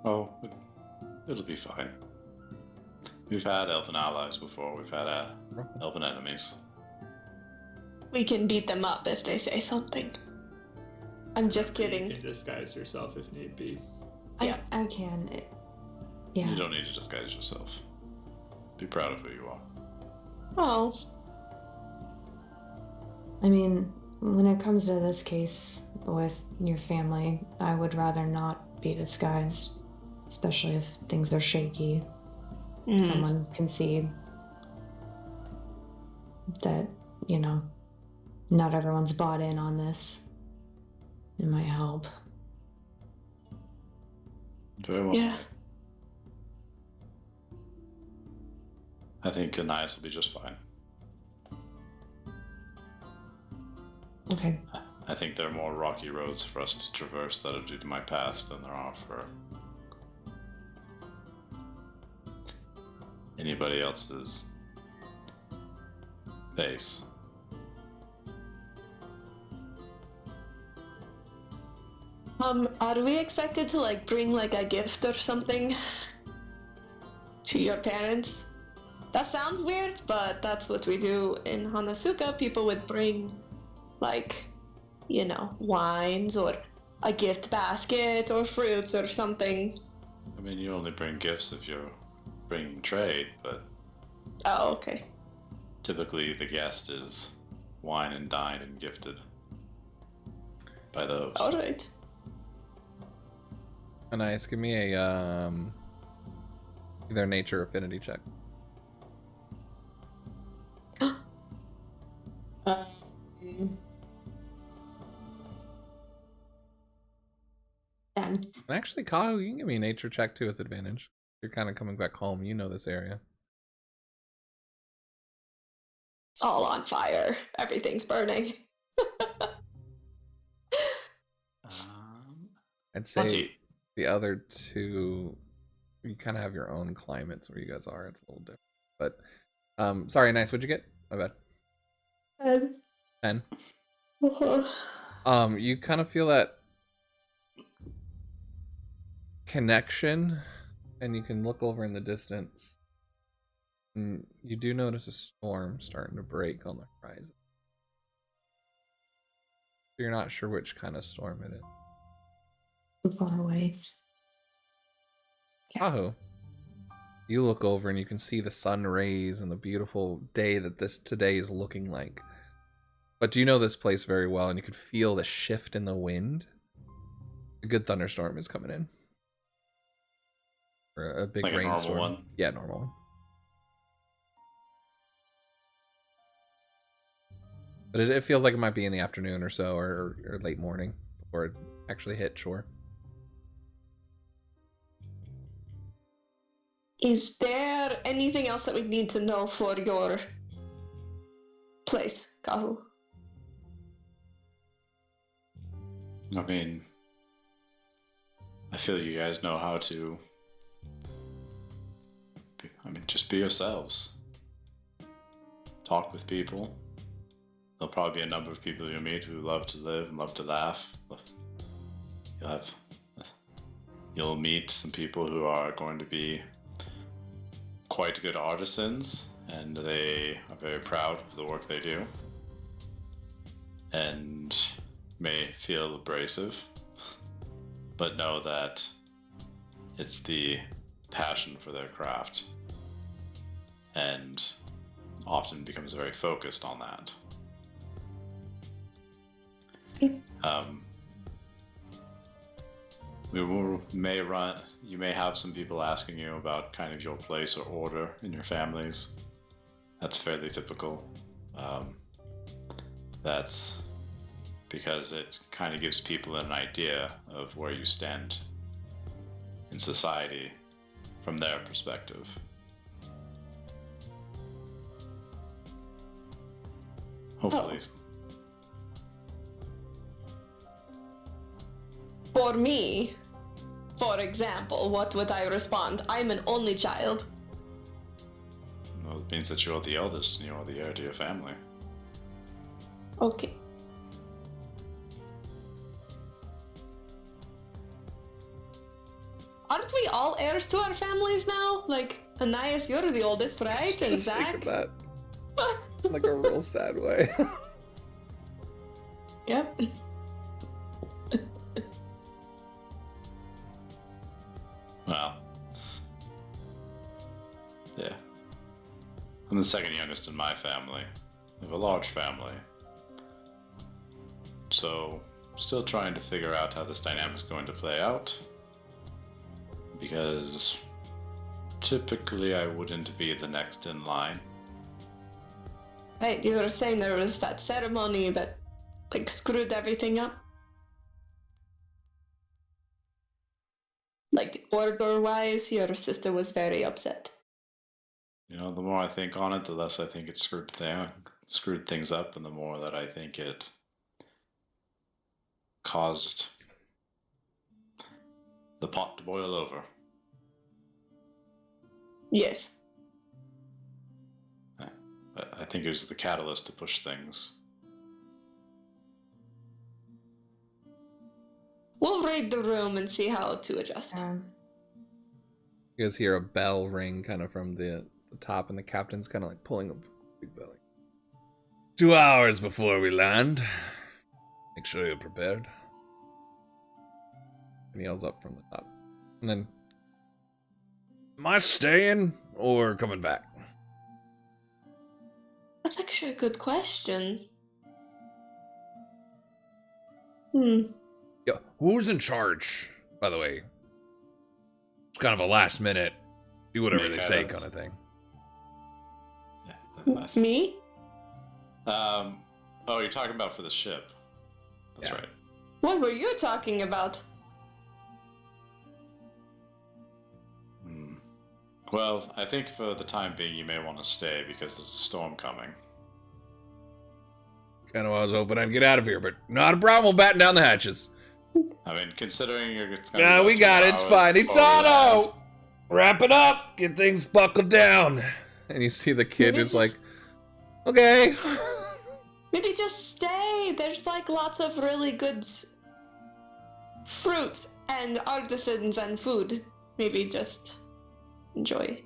Oh, it'll be fine. We've had elven allies before. We've had elven enemies. We can beat them up if they say something. I'm just You kidding. can disguise yourself if need be. Yeah. I can. Yeah. You don't need to disguise yourself. Be proud of who you are. Oh. I mean, when it comes to this case with your family, I would rather not be disguised. Especially if things are shaky. Someone can see that, you know, not everyone's bought in on this. It might help. Very well. Yeah. I think Anais will be just fine. Okay. I think there are more rocky roads for us to traverse that are due to my past than there are for anybody else's base. Are we expected to like bring like a gift or something to your parents? That sounds weird, but that's what we do in Hanasuka. People would bring like, you know, wines or a gift basket or fruits or something. I mean, you only bring gifts if you're bringing trade, but Oh, okay. typically the guest is wine and dined and gifted by those. All right. Nice. Give me a either nature or affinity check. Then. And actually, Kyle, you can give me a nature check too with advantage. You're kind of coming back home. You know this area. It's all on fire. Everything's burning. I'd say 20. the other two, you kind of have your own climates where you guys are. It's a little different. But, sorry, Nice. What'd you get? My bad. 10. You kind of feel that connection, and you can look over in the distance. And you do notice a storm starting to break on the horizon. You're not sure which kind of storm it is. Too far away. Tahoe. You look over and you can see the sun rays and the beautiful day that this today is looking like. But do you know this place very well, and you can feel the shift in the wind? A good thunderstorm is coming in. Or a big Like a normal rainstorm. one? Yeah, normal one. But it feels like it might be in the afternoon or so, or late morning before it actually hit shore. Is there anything else that we need to know for your place, Kahu? I mean, I feel you guys know how to. Just be yourselves. talk with people. There'll probably be a number of people you'll meet who love to live and love to laugh. You'll meet some people who are going to be quite good artisans, and they are very proud of the work they do, and may feel abrasive, but know that it's the passion for their craft, and often becomes very focused on that. You may have some people asking you about kind of your place or order in your families. That's fairly typical. That's because it kind of gives people an idea of where you stand in society from their perspective. Hopefully. For me, for example, what would I respond? I'm an only child. Well, it means that you're the eldest and you're the heir to your family. Okay. Aren't we all heirs to our families now? Like, Anais, you're the oldest, right? And Just Zach? think of that. Like a real sad way. Yep. Well, yeah. I'm the second youngest in my family. I have a large family. So, still trying to figure out how this dynamic is going to play out. Because typically I wouldn't be the next in line. Right, you were saying there was that ceremony that, like, screwed everything up? Like, order-wise, your sister was very upset. You know, the more I think on it, the less I think it screwed things up, and the more that I think it caused the pot to boil over. Yes. I think it was the catalyst to push things. We'll raid the room and see how to adjust. You guys hear a bell ring kind of from the top, and the captain's kind of like pulling a big bell. 2 hours before we land. Make sure you're prepared. And he yells up from the top. And then, am I staying or coming back? That's actually a good question. Hmm. Yo, who's in charge, by the way? It's kind of a last minute, do whatever they say kind of thing. Yeah. Me? Oh, you're talking about for the ship. That's right. What were you talking about? Well, I think for the time being you may want to stay because there's a storm coming. Kind of I was hoping I'd get out of here, but not a problem. We'll batten down the hatches. I mean, considering it's gonna Yeah, be we got it. It's fine. Itano! Wrap it up. Get things buckled down. And you see the kid Maybe is just- like, okay. Maybe just stay. There's like lots of really good fruits and artisans and food. Maybe just enjoy.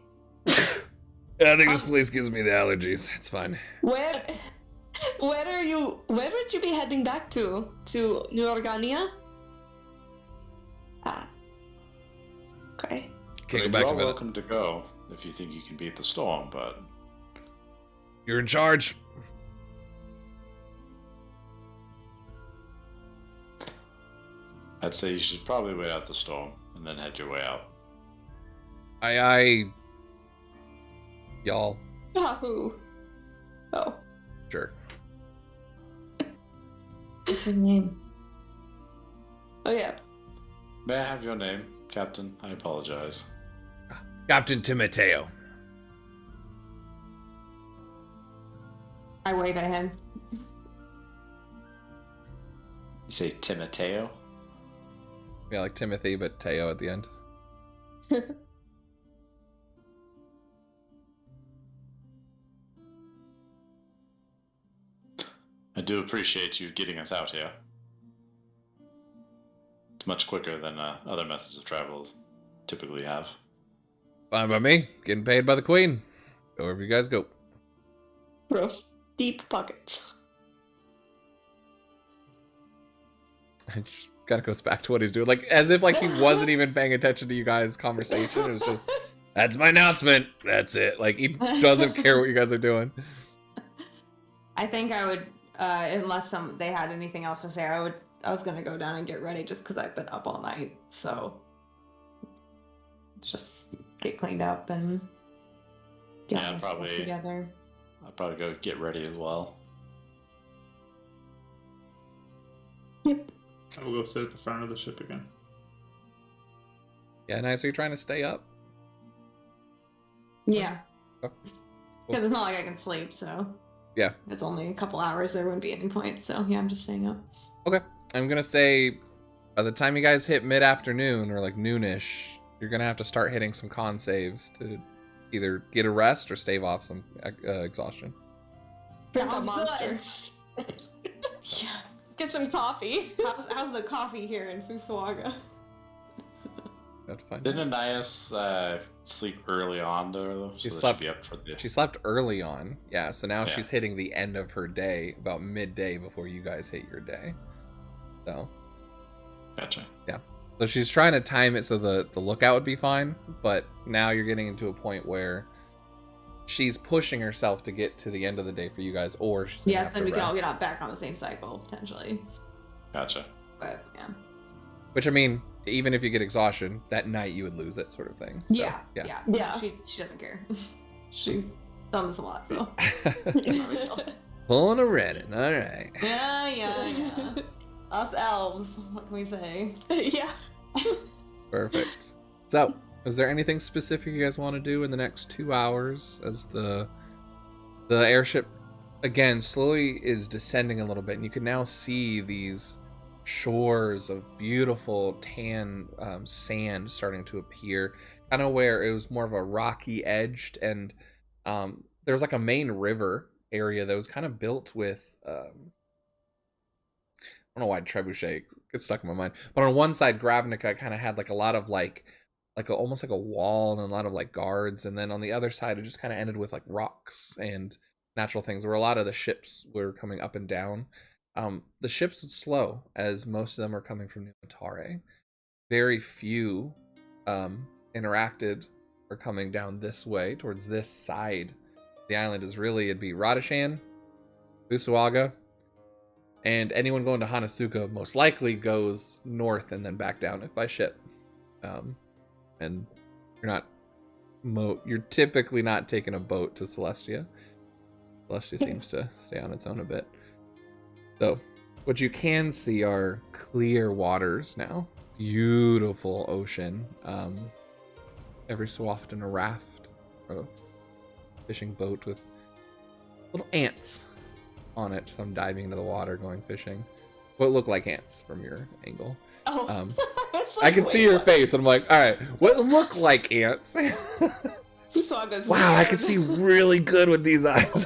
I think this place gives me the allergies. It's fine. Where would you be heading back to? To New Organia? Ah. Okay. Can't go You're back to all bed. welcome to go if you think you can beat the storm, but You're in charge. I'd say you should probably wait out the storm and then head your way out. Aye. Y'all. Yahoo. Oh. Sure. What's his name? Oh yeah. May I have your name, Captain? I apologize. Captain Timoteo. I wave at him. You say Timoteo? Yeah, like Timothy, but Teo at the end. I do appreciate you getting us out here. It's much quicker than other methods of travel typically have. Fine by me. Getting paid by the queen. Go wherever you guys go. Bro, deep pockets. It just kind of goes back to what he's doing. Like, as if like he wasn't even paying attention to you guys' conversation. It was just, that's my announcement. That's it. Like, he doesn't care what you guys are doing. I think I would, unless they had anything else to say, I was gonna go down and get ready just because I've been up all night. So just get cleaned up and get my stuff together. I'll probably go get ready as well. Yep. I will go sit at the front of the ship again. Yeah, nice. Are you trying to stay up? Yeah. Oh. Because it's not like I can sleep, so. Yeah. If it's only a couple hours, there wouldn't be any point. So yeah, I'm just staying up. Okay. I'm going to say by the time you guys hit mid-afternoon or like noonish, you're going to have to start hitting some con saves to either get a rest or stave off some exhaustion. Drink a Sounds monster. Yeah. Get some coffee. How's the coffee here in Fusawaga? Have to find Didn't out. Anais sleep early on though? She So slept- she'd be up for the... She slept early on. Yeah, so now Yeah. she's hitting the end of her day, about midday before you guys hit your day. So, Gotcha. so she's trying to time it so the lookout would be fine, but now you're getting into a point where she's pushing herself to get to the end of the day for you guys, or she's gonna Yes, have then to we can all rest. get out back on the same cycle, potentially. Gotcha. But yeah. Which, I mean, even if you get exhaustion, that night you would lose it, sort of thing. So, Yeah. Yeah. She doesn't care. She's done this a lot, so. Pulling a Reddit, alright. Yeah. Us elves, what can we say? Yeah. Perfect. So, is there anything specific you guys want to do in the next 2 hours as the airship, again, slowly is descending a little bit, and you can now see these shores of beautiful tan sand starting to appear, kind of where it was more of a rocky edged, and there was like a main river area that was kind of built with I don't know why trebuchet gets stuck in my mind, but on one side Gravnica kind of had like a lot of like almost like a wall and a lot of like guards, and then on the other side it just kind of ended with like rocks and natural things where a lot of the ships were coming up and down. The ships would slow as most of them are coming from New Atare. Very few interacted or coming down this way towards this side. The island is really, it'd be Radishan, Fusawaga, and anyone going to Hanasuka most likely goes north and then back down if by ship. And you're typically not taking a boat to Celestia. Celestia seems to stay on its own a bit. So, what you can see are clear waters now. Beautiful ocean. Every so often a raft of fishing boat with little ants on it. Some diving into the water, going fishing. What look like ants from your angle. Oh. I can see your face, and I'm like, all right, what look like ants? Fusawaga's Wow, I weird. can see really good with these eyes.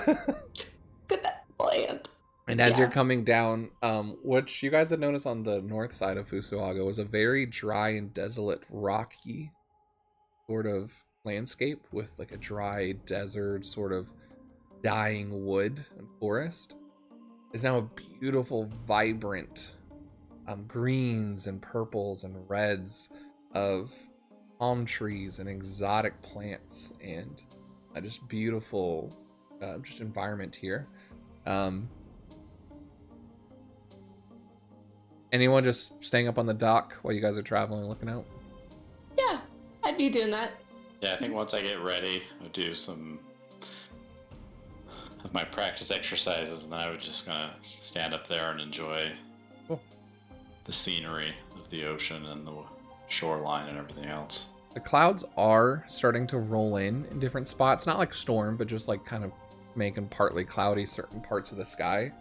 Get that land. And as Yeah. you're coming down, which you guys had noticed on the north side of Fusawaga was a very dry and desolate, rocky sort of landscape with like a dry desert, sort of dying wood and forest, is now a beautiful, vibrant greens and purples and reds of palm trees and exotic plants and just beautiful just environment here. Anyone just staying up on the dock while you guys are traveling and looking out? Yeah, I'd be doing that. Yeah, I think once I get ready, I'll do some of my practice exercises, and then I was just gonna stand up there and enjoy Cool. the scenery of the ocean and the shoreline and everything else. The clouds are starting to roll in different spots, not like storm, but just like kind of making partly cloudy certain parts of the sky.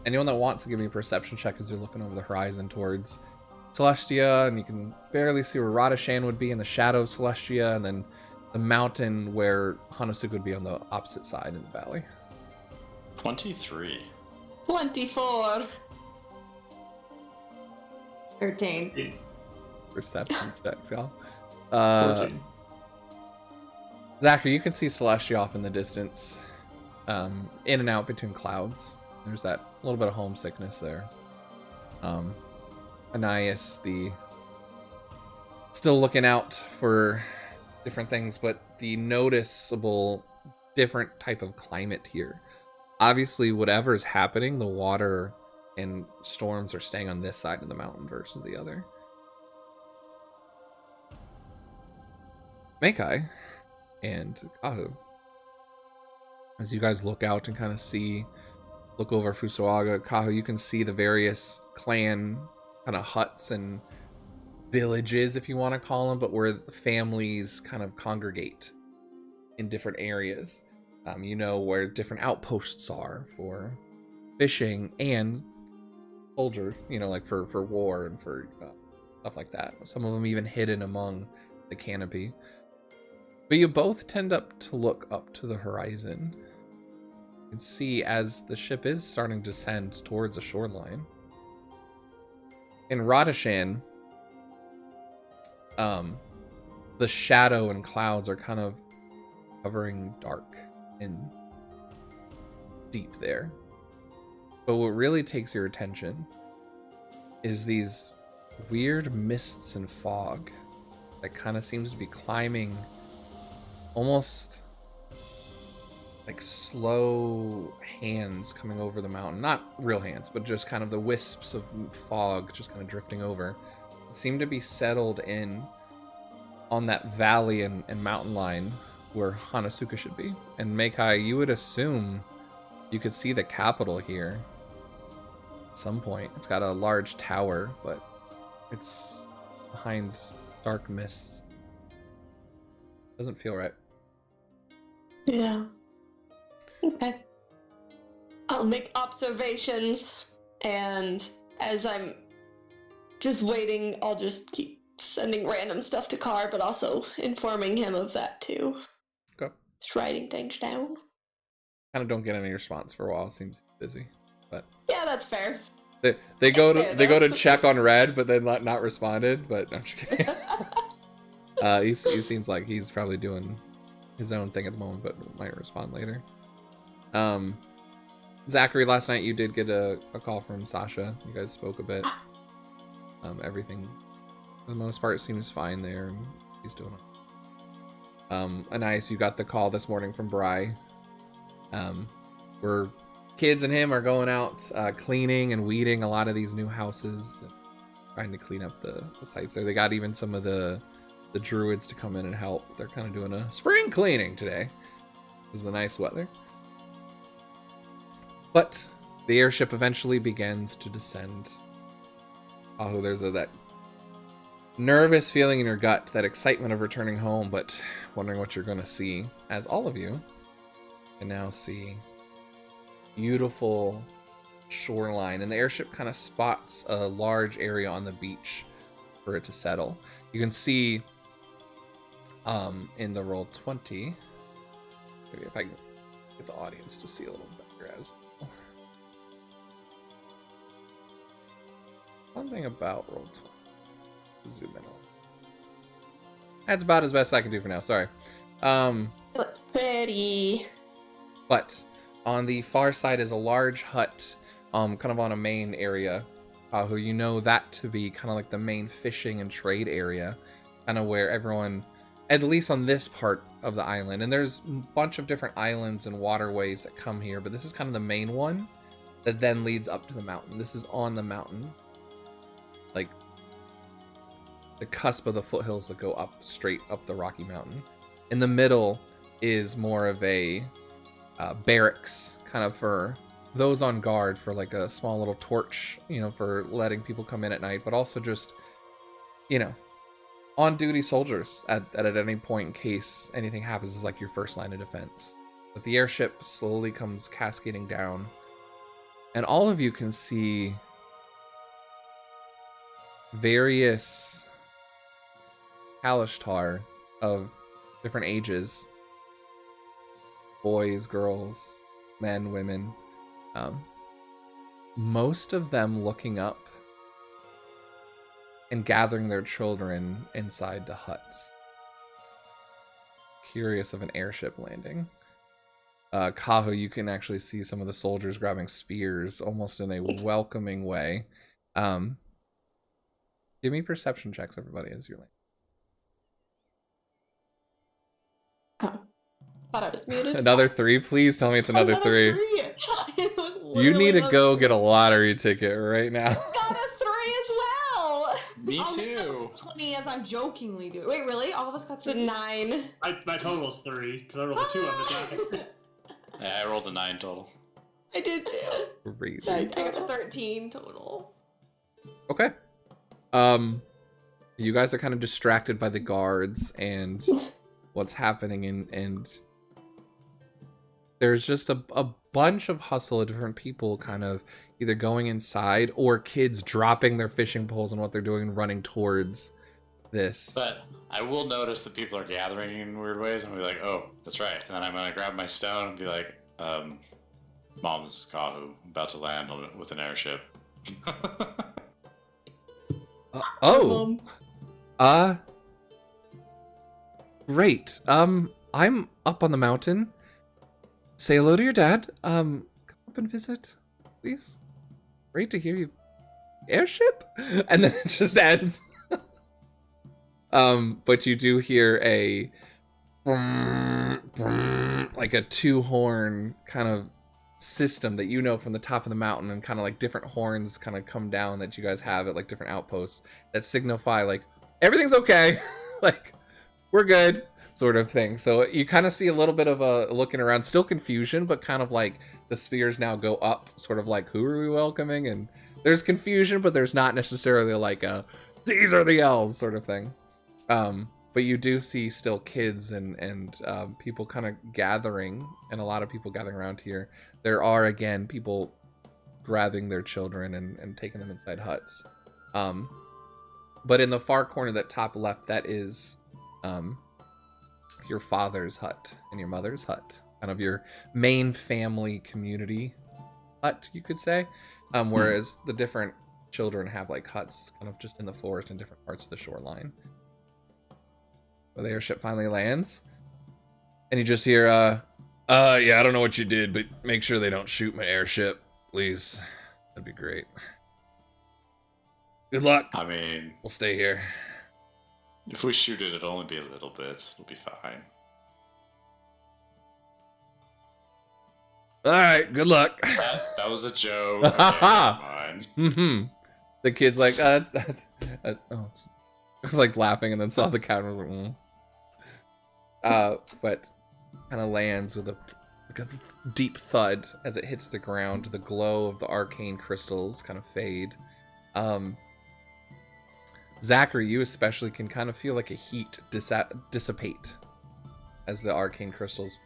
Anyone that wants to give me a perception check as you're looking over the horizon towards Celestia, and you can barely see where Radishan would be in the shadow of Celestia, and then the mountain where Hanasuka would be on the opposite side in the valley. 23. 24. 13. Perception checks, y'all. 14. Zachary, you can see Celestia off in the distance, in and out between clouds. There's that little bit of homesickness there. Anais, still looking out for different things, but the noticeable different type of climate here. Obviously, whatever is happening, the water and storms are staying on this side of the mountain versus the other. Makai and Kahu, as you guys look out and kind of look over Fusoaga, Kahu, you can see the various clan kind of huts and villages, if you want to call them, but where the families kind of congregate in different areas. You know where different outposts are for fishing and soldier, you know, like for war and for stuff like that. Some of them even hidden among the canopy. But you both tend to look up to the horizon. You can see as the ship is starting to descend towards the shoreline. In Radishan, the shadow and clouds are kind of covering dark and deep there. But what really takes your attention is these weird mists and fog that kind of seems to be climbing almost like slow hands coming over the mountain. Not real hands, but just kind of the wisps of fog just kind of drifting over. It seemed to be settled in on that valley and mountain line where Hanasuka should be. And Makai, you would assume you could see the capital here at some point. It's got a large tower, but it's behind dark mists. Doesn't feel right. Yeah. Okay. I'll make observations, and as I'm just waiting, I'll just keep sending random stuff to Carr, but also informing him of that too. Okay. Just writing things down. Kind of don't get any response for a while. Seems busy, but yeah, that's fair. They go to check on Red, but then not responded. But I'm just kidding. He seems like he's probably doing his own thing at the moment, but might respond later. Zachary, last night you did get a call from Sasha. You guys spoke a bit. Everything, for the most part, seems fine there, and he's doing it. Anais, you got the call this morning from Bry. Where kids and him are going out cleaning and weeding a lot of these new houses, trying to clean up the sites there. They got even some of the druids to come in and help. They're kind of doing a spring cleaning today. This is the nice weather. But the airship eventually begins to descend. Oh, there's that nervous feeling in your gut, that excitement of returning home, but wondering what you're going to see, as all of you can now see beautiful shoreline, and the airship kind of spots a large area on the beach for it to settle. You can see in the roll 20, maybe if I can get the audience to see a little better as well. One thing about roll 20, zoom in on. That's about as best I can do for now, sorry. Looks pretty. But on the far side is a large hut, kind of on a main area. Who you know that to be kind of like the main fishing and trade area, kind of where everyone, at least on this part of the island, and there's a bunch of different islands and waterways that come here, but this is kind of the main one that then leads up to the mountain. This is on the mountain, like the cusp of the foothills that go up straight up the Rocky Mountain. In the middle is more of a barracks, kind of for those on guard, for like a small little torch, you know, for letting people come in at night, but also just, you know, on duty soldiers at any point in case anything happens, is like your first line of defense. But the airship slowly comes cascading down, and all of you can see various Kalishtar of different ages, boys, girls, men, women, most of them looking up and gathering their children inside the huts. Curious of an airship landing. Kahu, you can actually see some of the soldiers grabbing spears almost in a welcoming way. Give me perception checks, everybody, as you land. Oh, thought I was muted. Another 3? Please tell me it's another 3. It was You need to literally go get a lottery ticket right now. Got a 3 as well. Me I'll get too. 20 as I'm jokingly doing. Wait, really? All of us got It's a 3? 9. My total's 3 because I rolled a 2 on the die. Yeah, I rolled a 9 total. I did too. Great. I got 13 total. Okay. You guys are kind of distracted by the guards and what's happening, and there's just a bunch of hustle of different people kind of either going inside or kids dropping their fishing poles and what they're doing and running towards this. But I will notice that people are gathering in weird ways, and I'll be like, oh, that's right. And then I'm going to grab my stone and be like, Mom's Kahu, about to land with an airship. Great. I'm up on the mountain. Say hello to your dad. Come up and visit, please. Great to hear you. Airship? And then it just ends. But you do hear a like a 2-horn kind of system that you know from the top of the mountain, and kind of like different horns kind of come down that you guys have at like different outposts that signify like everything's okay. Like we're good sort of thing. So you kind of see a little bit of a looking around, still confusion, but kind of like the spears now go up, sort of like, who are we welcoming? And there's confusion, but there's not necessarily like a these are the elves sort of thing. But you do see still kids and people kind of gathering, and a lot of people gathering around here. There are, again, people grabbing their children and taking them inside huts. But in the far corner, that top left, that is your father's hut and your mother's hut. Kind of your main family community hut, you could say. Whereas the different children have like huts kind of just in the forest in different parts of the shoreline. So the airship finally lands, and you just hear, yeah, I don't know what you did, but make sure they don't shoot my airship, please. That'd be great. Good luck. I mean, We'll stay here. if we shoot it, it'll only be a little bit. It'll be fine. All right, good luck. That was a joke. Okay, never mind. Mm-hmm. The kid's like, oh, it's like laughing, and then saw the camera. Like, but kind of lands with a deep thud as it hits the ground. The glow of the arcane crystals kind of fade. Zachary, you especially can kind of feel like a heat dissipate as the arcane crystals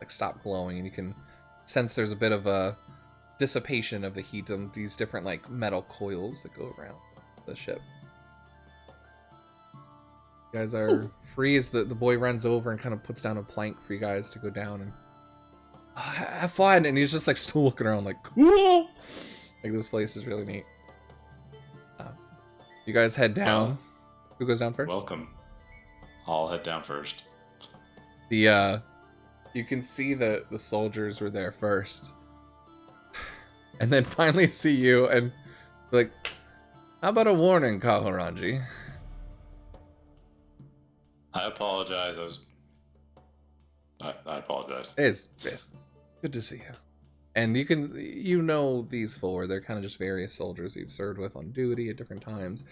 like stop glowing, and you can sense there's a bit of a dissipation of the heat on these different like metal coils that go around the ship. You guys are free as the boy runs over and kind of puts down a plank for you guys to go down and have fun. And he's just like still looking around like, cool. Like this place is really neat. You guys head down. Who goes down first? Welcome. I'll head down first. You can see the soldiers were there first. And then finally see you and like, how about a warning, Kahoranji? I apologize. I apologize. It's good to see you. And you know these four, they're kind of just various soldiers you've served with on duty at different times.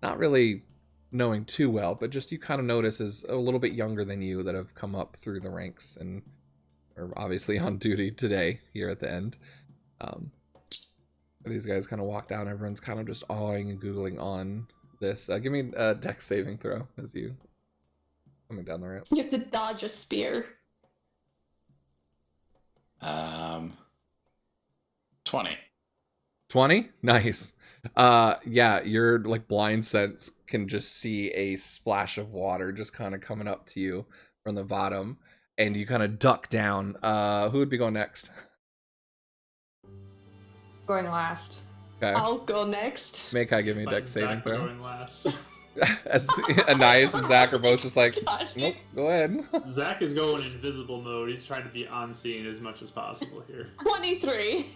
Not really knowing too well, but just you kind of notice as a little bit younger than you that have come up through the ranks and are obviously on duty today here at the end. These guys kind of walk down. Everyone's kind of just awing and googling on this. Give me a dex saving throw as you coming down the ramp. You have to dodge a spear. 20. 20? Nice. Yeah, your like blind sense can just see a splash of water just kind of coming up to you from the bottom, and you kind of duck down. Who would be going next? going last. Okay. I'll go next. Make I give me a But dex saving Zach throw. going last. As Anais and Zach are both just like, Dodge nope, me. go ahead. Zach is going invisible mode. He's trying to be unseen as much as possible here. 23.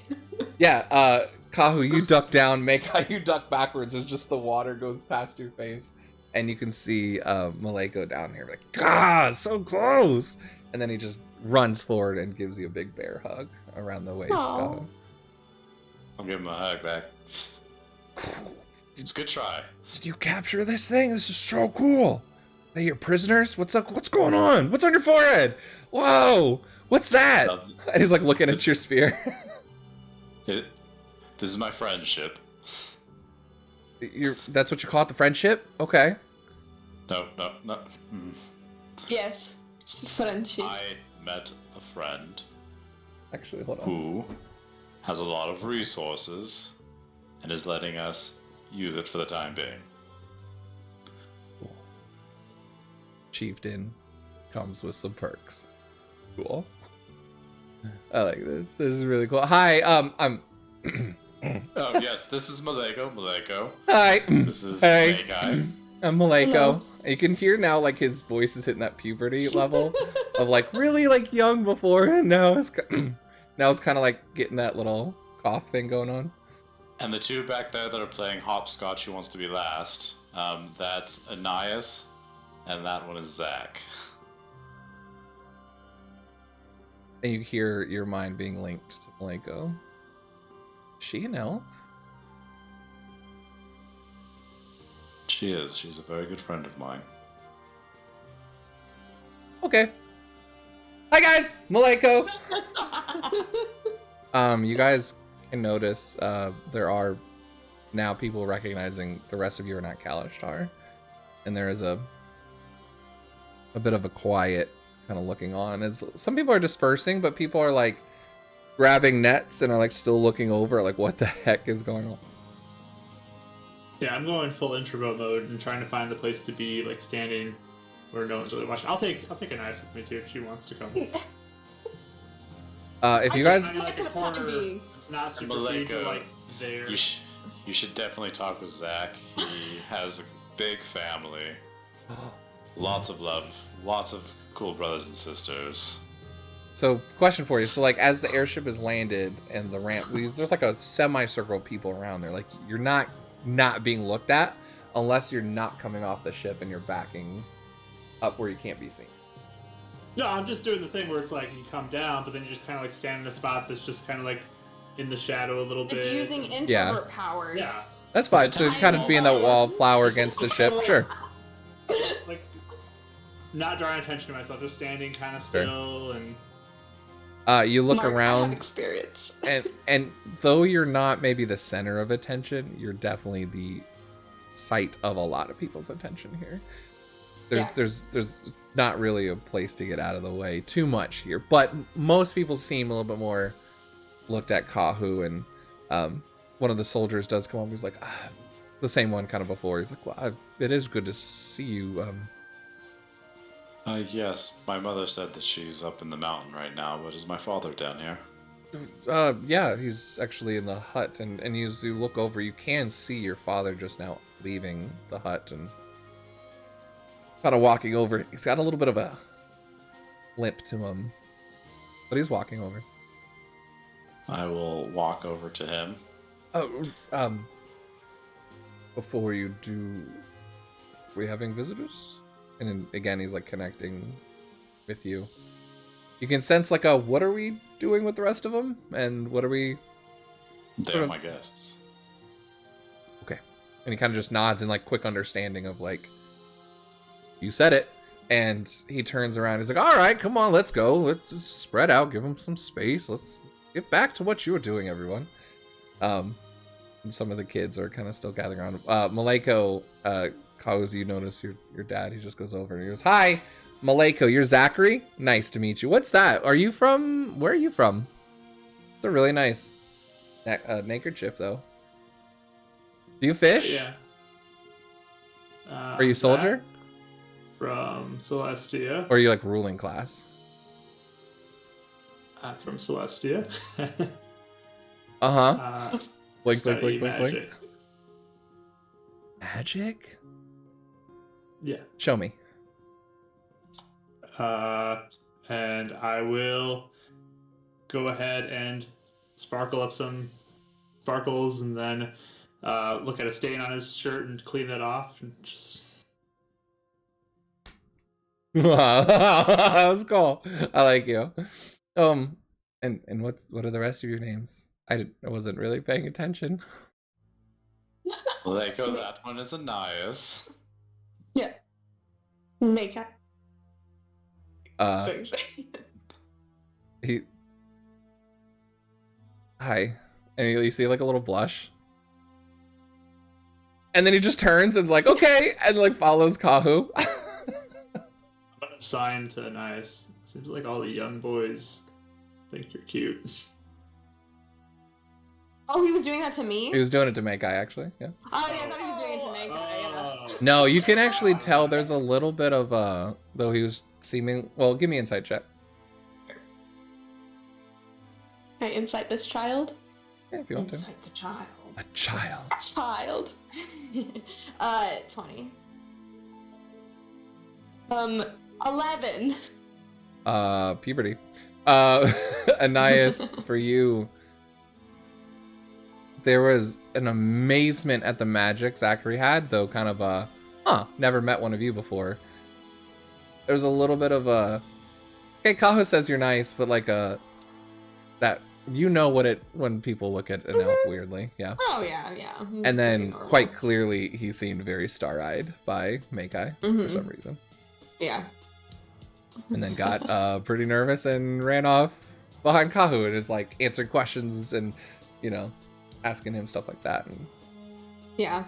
Yeah, Kahu, you duck down. Make you duck backwards as just the water goes past your face. And you can see Maleko down here like, God, so close. And then he just runs forward and gives you a big bear hug around the waist. Aw. Kahu. I'll give him a hug back. It's a good try. Did you capture this thing? This is so cool. They your prisoners? What's up? What's going on? What's on your forehead? Whoa! What's that? And he's like looking at your spear. This is my friendship. That's what you call it, the friendship? Okay. No. Yes, it's friendship. I met a friend Actually, hold on. who has a lot of resources and is letting us use it for the time being. Chieftain comes with some perks. Cool. I like this. This is really cool. Hi, I'm Oh yes, this is Maleko. Hi. This is Hey. Makai. I'm Maleko. Hello. You can hear now like his voice is hitting that puberty level of like really like young before, and now it's kind of like getting that little cough thing going on. And the two back there that are playing hopscotch who wants to be last, that's Anais, and that one is Zach. And you hear your mind being linked to Maleko. Is she an elf? She is. She's a very good friend of mine. Okay. Hi guys, Maleko. You guys can notice there are now people recognizing the rest of you are not Kalishtar, and there is a bit of a quiet kind of looking on as some people are dispersing, but people are like grabbing nets and are like still looking over like what the heck is going on. Yeah, I'm going full introvert mode and trying to find the place to be, like standing where no one's really watching. I'll take a nice with me too if she wants to come. If you guys, Find, like a For the time corner, being. it's not super Maleko, safe, like there. You should definitely talk with Zach. He has a big family. Lots of love. Lots of cool brothers and sisters. so question for you. So like as the airship is landed and the ramp, there's like a semicircle of people around there. Like you're not being looked at unless you're not coming off the ship and you're backing up where you can't be seen. No, I'm just doing the thing where it's like you come down, but then you just kind of like stand in a spot that's just kind of like in the shadow a little bit. It's using introvert Yeah. powers. Yeah. That's fine. So you kind of being that wallflower against the ship, sure. Like, not drawing attention to myself, just standing kind of Sure. still and. You look Mark, I have around, experience. and though you're not maybe the center of attention, you're definitely the site of a lot of people's attention here. There's not really a place to get out of the way too much here, but most people seem a little bit more looked at Kahu, and one of the soldiers does come up. He's like, the same one kind of before. He's like, well, it is good to see you. Yes, my mother said that she's up in the mountain right now, but is my father down here? Yeah, he's actually in the hut, and as you look over, you can see your father just now leaving the hut and kind of walking over. He's got a little bit of a limp to him, but he's walking over. I will walk over to him. Oh, before you do, are we having visitors? And then, again, he's like connecting with you. You can sense like what are we doing with the rest of them? And what are we... They're my guests. Okay. And he kind of just nods in like quick understanding of like, you said it. And he turns around. He's like, all right, come on, let's go. Let's just spread out. Give them some space. Let's get back to what you were doing, everyone. And some of the kids are kind of still gathering around. Maleko, Kauz, you notice your dad. He just goes over and he goes, hi, Maleko, you're Zachary? Nice to meet you. What's that? Where are you from? It's a really nice neckerchief, though. Do you fish? Yeah. Are you a soldier? Zach from Celestia. Or are you like ruling class? I'm from Celestia. Blink, study blink, blink, blink, blink. magic. Magic? Yeah. Show me. And I will go ahead and sparkle up some sparkles, and then look at a stain on his shirt and clean that off, and just. That was cool. I like you. And what are the rest of your names? I wasn't really paying attention. Lego, that one is Anais. Yeah. Makeup. He. Hi, and you see like a little blush, and then he just turns and like okay, and like follows Kahu. I'm gonna sign to Anais. Seems like all the young boys think you're cute. Oh, he was doing that to me? He was doing it to Makai, actually. Yeah. Oh, yeah, I thought he was doing it to Makai, yeah. No, you can actually tell there's a little bit of though he was seeming. Well, give me insight check. Can I insight this child? Yeah, if you want to. Inside the child. A child. Child. 20. 11. Puberty. Anais, for you, there was an amazement at the magic Zachary had, though kind of never met one of you before. There's a little bit of okay, Kaho says you're nice, but like that you know what it when people look at an elf weirdly, yeah. Oh yeah, yeah. And then quite clearly he seemed very star-eyed by Makai for some reason. Yeah. And then got pretty nervous and ran off behind Kahu and is like answering questions and, you know, asking him stuff like that. And yeah.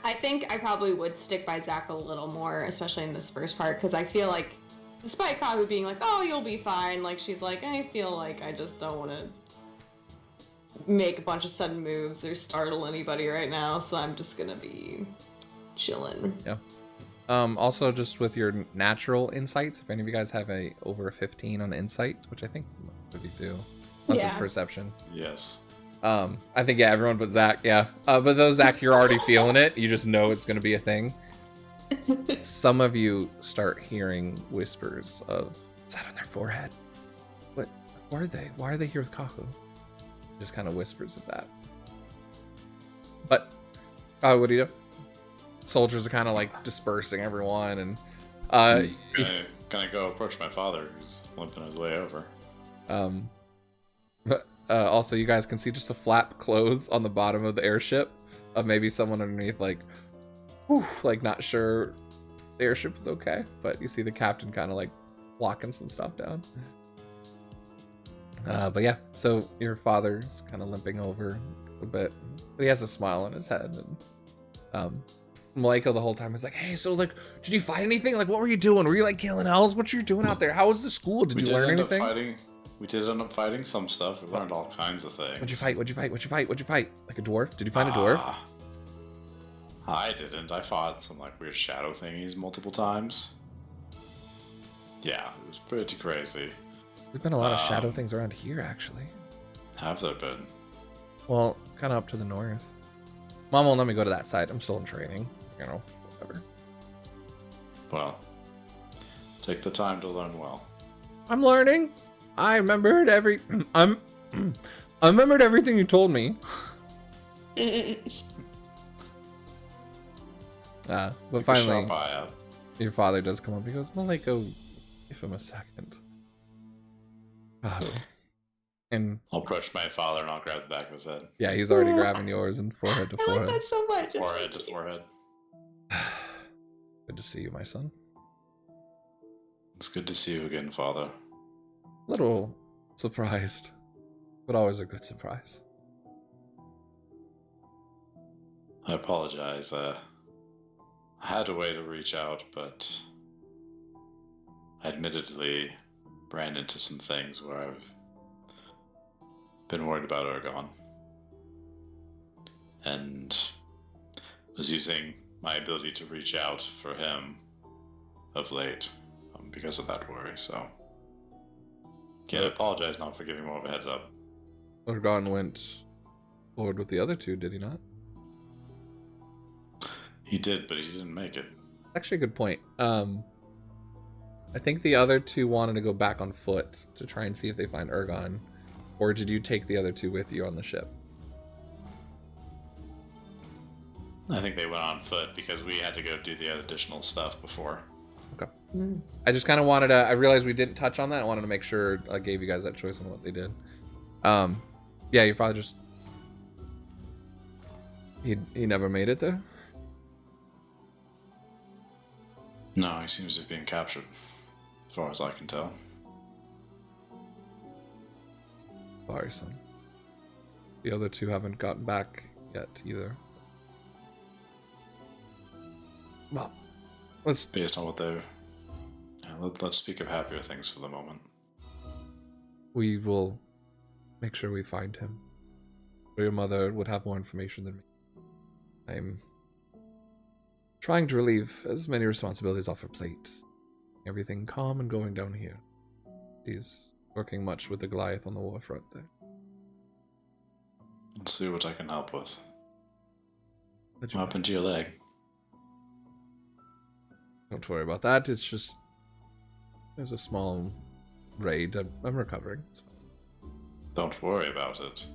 I think I probably would stick by Zach a little more, especially in this first part, because I feel like, despite Kahu being like, oh, you'll be fine, like, she's like, I feel like I just don't want to make a bunch of sudden moves or startle anybody right now, so I'm just gonna be chilling. Yeah. Also, just with your natural insights, if any of you guys have over a 15 on insight, which I think most of you do, unless it's perception. Yes. I think yeah, everyone but Zach, yeah. But though Zach, you're already feeling it. You just know it's gonna be a thing. Some of you start hearing whispers of, "Is that on their forehead? What are they? Why are they here with Kahu?" Just kind of whispers of that. But what do you do? Soldiers are kind of like dispersing everyone, and gonna go approach my father, who's limping his way over. Also, you guys can see just a flap close on the bottom of the airship of maybe someone underneath, like, whew, like not sure the airship is okay, but you see the captain kind of like locking some stuff down. But yeah, so your father's kind of limping over a bit, but he has a smile on his head, and Maleko the whole time is like, hey, so like, did you fight anything? Like, what were you doing? Were you like killing elves? What you doing out there? How was the school? Did you learn anything? We did end up fighting some stuff. We learned all kinds of things. What'd you fight? Like a dwarf? Did you find a dwarf? I didn't. I fought some like weird shadow thingies multiple times. Yeah, it was pretty crazy. There's been a lot of shadow things around here, actually. Have there been? Well, kind of up to the north. Mom won't let me go to that side. I'm still in training. You know, whatever. Well, take the time to learn well. I'm learning. I remembered I remembered everything you told me. But finally, your father does come up. He goes, Maleko, give him a second. And I'll approach my father and I'll grab the back of his head. Yeah, he's already grabbing yours and forehead to forehead. I like that so much. Forehead to forehead. Good to see you, my son. It's good to see you again, father. Little surprised, but always a good surprise. I apologize. I had a way to reach out, but I admittedly ran into some things where I've been worried about Ergon. And was using my ability to reach out for him of late because of that worry, so can't apologize not for giving more of a heads up. Ergon went forward with the other two, did he not? He did, but he didn't make it. Actually, a good point. I think the other two wanted to go back on foot to try and see if they find Ergon. Or did you take the other two with you on the ship? I think they went on foot because we had to go do the additional stuff before. Okay. I just kind of wanted to... I realized we didn't touch on that. I wanted to make sure I gave you guys that choice on what they did. Yeah, your father just... He never made it there? No, he seems to be being captured, as far as I can tell. Sorry, son. The other two haven't gotten back yet either. Well, based on what they've... Yeah, let's speak of happier things for the moment. We will make sure we find him. Or your mother would have more information than me. I'm trying to relieve as many responsibilities off her plate. Everything calm and going down here. She's working much with the Goliath on the war front there. Let's see what I can help with. What What happened to your leg? Don't worry about that. It's just... There's a small raid. I'm recovering. It's fine. Don't worry about it.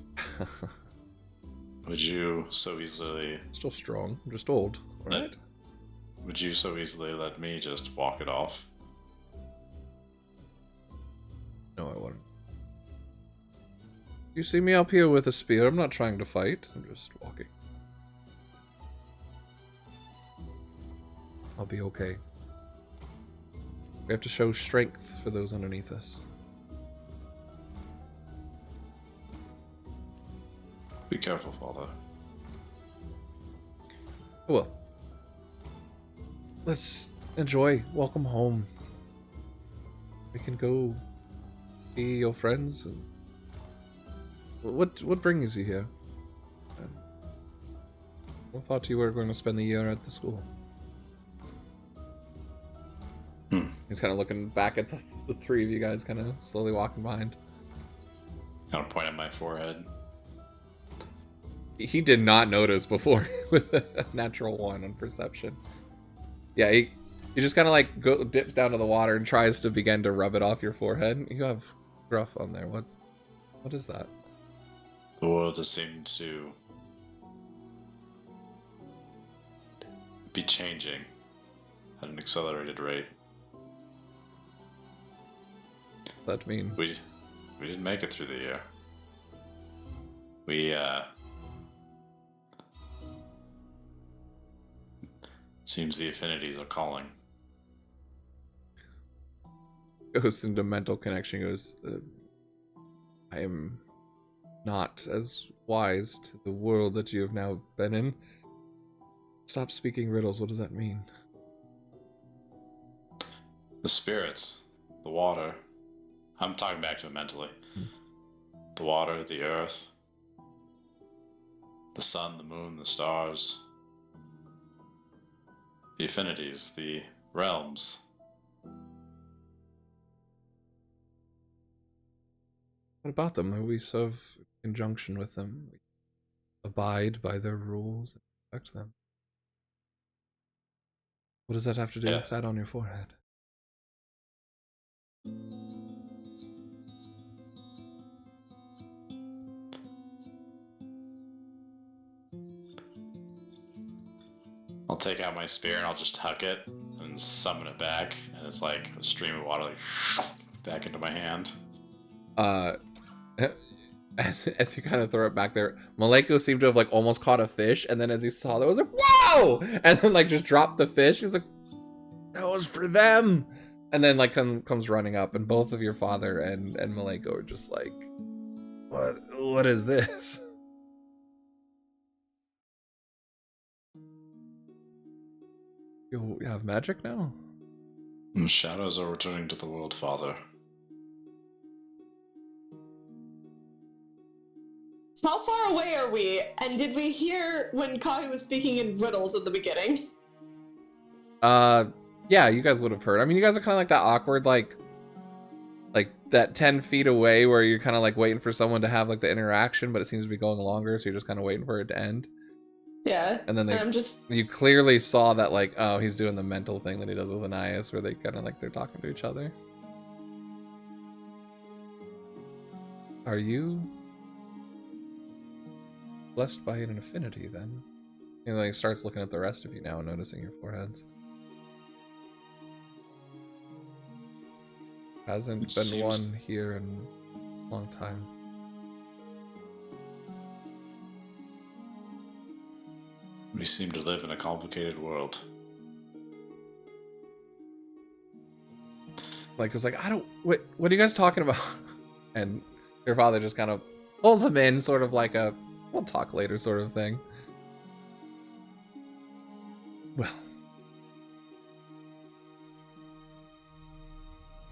Would you so easily... Still strong. I'm just old. Alright? Would you so easily let me just walk it off? No, I wouldn't. You see me up here with a spear. I'm not trying to fight. I'm just walking. I'll be okay. We have to show strength for those underneath us. Be careful, Father. Well, let's enjoy. Welcome home. We can go see your friends. And what brings you here? I thought you were going to spend the year at the school. He's kind of looking back at the three of you guys, kind of slowly walking behind. Kind of point at my forehead. He did not notice before with a natural 1 on perception. Yeah, he just kind of like dips down to the water and tries to begin to rub it off your forehead. You have gruff on there. What is that? The world just seemed to be changing at an accelerated rate. What does that mean? We didn't make it through the year. We seems the affinities are calling. Goes into mental connection. Goes, I am not as wise to the world that you have now been in. Stop speaking riddles. What does that mean? The spirits, the water. I'm talking back to it mentally. The water, the earth, the sun, the moon, the stars, the affinities, the realms. What about them? We serve in conjunction with them. We abide by their rules and respect them. What does that have to do with that on your forehead? I'll take out my spear and I'll just huck it and summon it back, and it's like a stream of water like back into my hand. As you kind of throw it back there, Maleko seemed to have like almost caught a fish, and then as he saw that, was like, "Whoa!" and then like just dropped the fish. He was like, "That was for them," and then like comes running up, and both of your father and Maleko are just like, "What is this?" You have magic now? The shadows are returning to the world, Father. How far away are we? And did we hear when Kai was speaking in riddles at the beginning? Yeah, you guys would have heard. I mean, you guys are kind of like that awkward, like, like that 10 feet away where you're kind of like waiting for someone to have like the interaction, but it seems to be going longer, so you're just kind of waiting for it to end. Yeah. And then I'm just you clearly saw that like, oh, he's doing the mental thing that he does with Anais, where they kind of like they're talking to each other. Are you blessed by an affinity then? And then he starts looking at the rest of you now and noticing your foreheads. Hasn't It been seems- one here in a long time. We seem to live in a complicated world. Like, it's like, I don't, what are you guys talking about? And your father just kind of pulls him in, sort of like a, we'll talk later sort of thing. Well.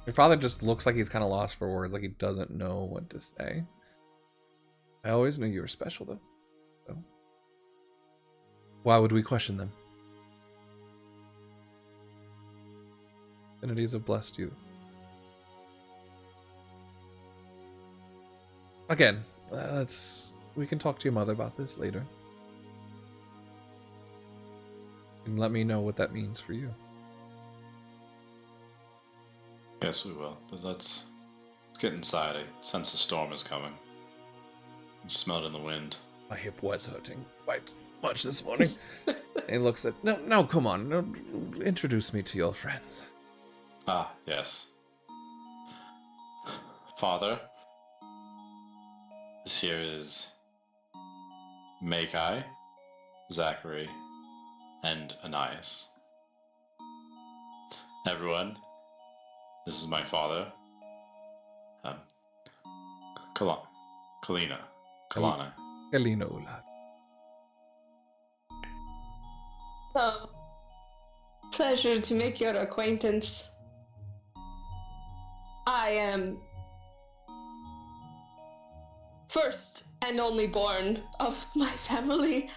Your father just looks like he's kind of lost for words, like he doesn't know what to say. I always knew you were special, though. So. Why would we question them? Affinities have blessed you. Again, we can talk to your mother about this later. And let me know what that means for you. Yes, we will. But let's get inside. I sense a storm is coming. I smell it in the wind. My hip was hurting quite much this morning. And he looks at, no, come on. No, introduce me to your friends. Ah, yes. Father, this here is Makai, Zachary, and Anais. Everyone, this is my father, Kalina. Kalina Ulad. so pleasure to make your acquaintance. I am first and only born of my family.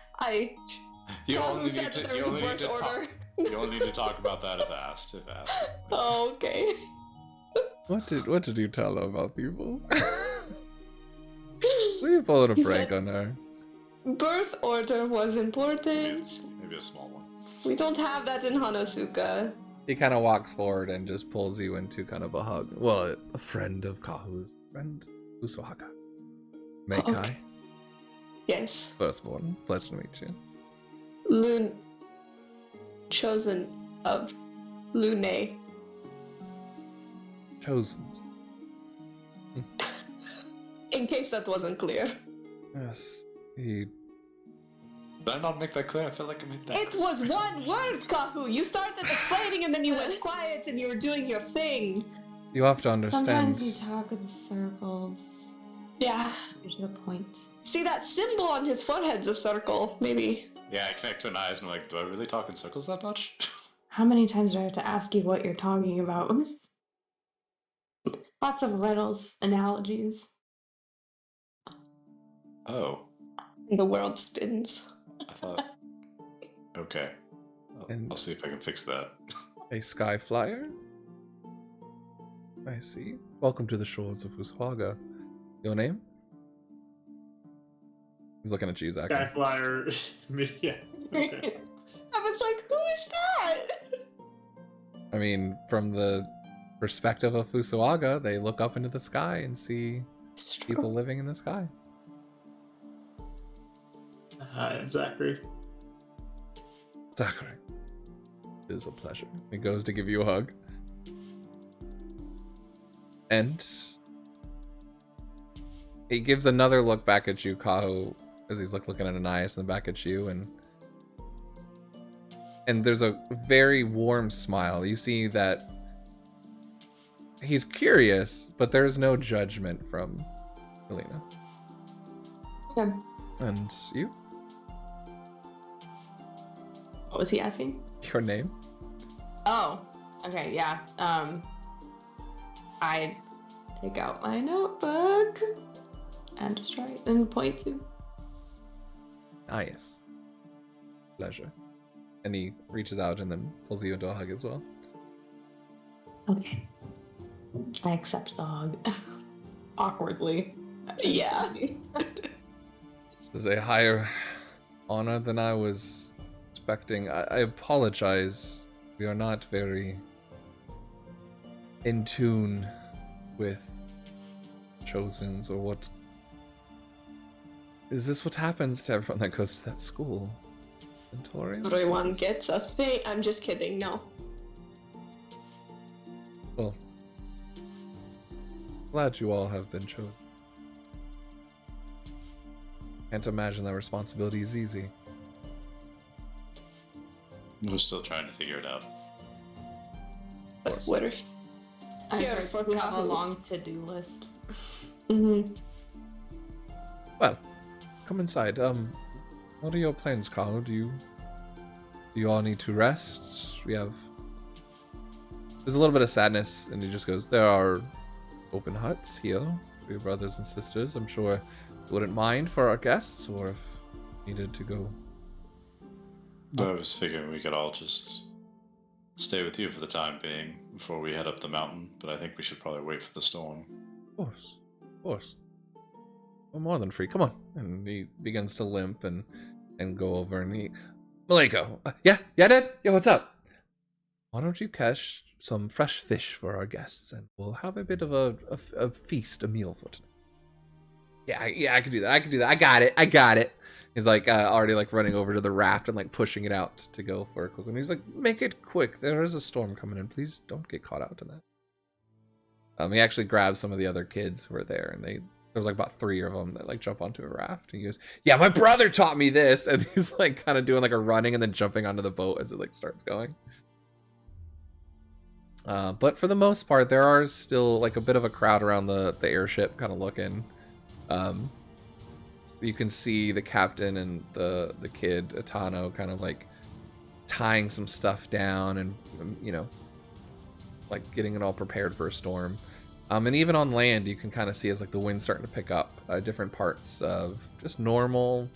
You Who only said need to, that there was you a only need birth to order? you only need to talk about that if asked. Oh, okay. What did you tell her about people? Were you pulling a He prank said- on her? Birth order was important. Maybe a small one. We don't have that in Hanosuka. He kind of walks forward and just pulls you into kind of a hug. Well, a friend of Kahu's, friend Usuhaka. Makai, Okay. Yes. firstborn. Pleasure to meet you. Lune. Chosen of Lune. Chosen. In case that wasn't clear. Yes, he. Did I not make that clear? I feel like I made that It was one word, Kahu! You started explaining and then you went quiet and you were doing your thing. You have to understand. Sometimes you talk in circles. Yeah. Get to the point. See, that symbol on his forehead's a circle. Maybe. Yeah, I connect to an eyes and I'm like, do I really talk in circles that much? How many times do I have to ask you what you're talking about? Lots of riddles, analogies. Oh, The world spins. I thought. Okay. And- I'll see if I can fix that. A sky flyer? I see. Welcome to the shores of Ushuaga. Your name? He's looking at you, Zach. Guy flyer. Yeah. Okay. I was like, who is that? I mean, from the perspective of Fusuaga, they look up into the sky and see It's true. people living in the sky. Hi, I'm Zachary. Zachary, it is a pleasure. He goes to give you a hug. And he gives another look back at you, Kaho, as he's looking at Anais and back at you, and there's a very warm smile. You see that he's curious, but there's no judgment from Helena. Okay. And you? What was he asking? Your name? Oh, okay, yeah. I take out my notebook and just write and point to. Nice. Pleasure. And he reaches out and then pulls you into a hug as well. Okay. I accept the hug. Awkwardly. Yeah. This is a higher honor than I was expecting. I apologize. We are not very in tune with Chosens or what. Is this what happens to everyone that goes to that school? Centaurians? Everyone gets a thing. I'm just kidding. No. Well, glad you all have been chosen. Can't imagine that responsibility is easy. We're still trying to figure it out. But what are I'm Here sorry, for we have a Kahu. long to-do list. Mm-hmm. Well, come inside. What are your plans, Carl? Do you all need to rest? There's a little bit of sadness, and he just goes, there are open huts here for your brothers and sisters. I'm sure you wouldn't mind for our guests, or if needed to go. I was figuring we could all just stay with you for the time being before we head up the mountain, but I think we should probably wait for the storm. Of course. We're more than free. Come on. And he begins to limp and go over and he... Maleko. Yeah, Dad? Yeah, what's up? Why don't you catch some fresh fish for our guests, and we'll have a bit of a feast, a meal for tonight. Yeah, I can do that. I got it. He's like already like running over to the raft and like pushing it out to go for a quick one. He's like, make it quick. There is a storm coming in. Please don't get caught out in that. He actually grabs some of the other kids who are there, and there's like about 3 of them that like jump onto a raft. He goes, yeah, my brother taught me this. And he's like kind of doing like a running and then jumping onto the boat as it like starts going. But for the most part, there are still like a bit of a crowd around the airship kind of looking. You can see the captain and the kid, Atano, kind of like tying some stuff down and, like getting it all prepared for a storm. And even on land, you can kind of see as like the wind's starting to pick up different parts of just normal,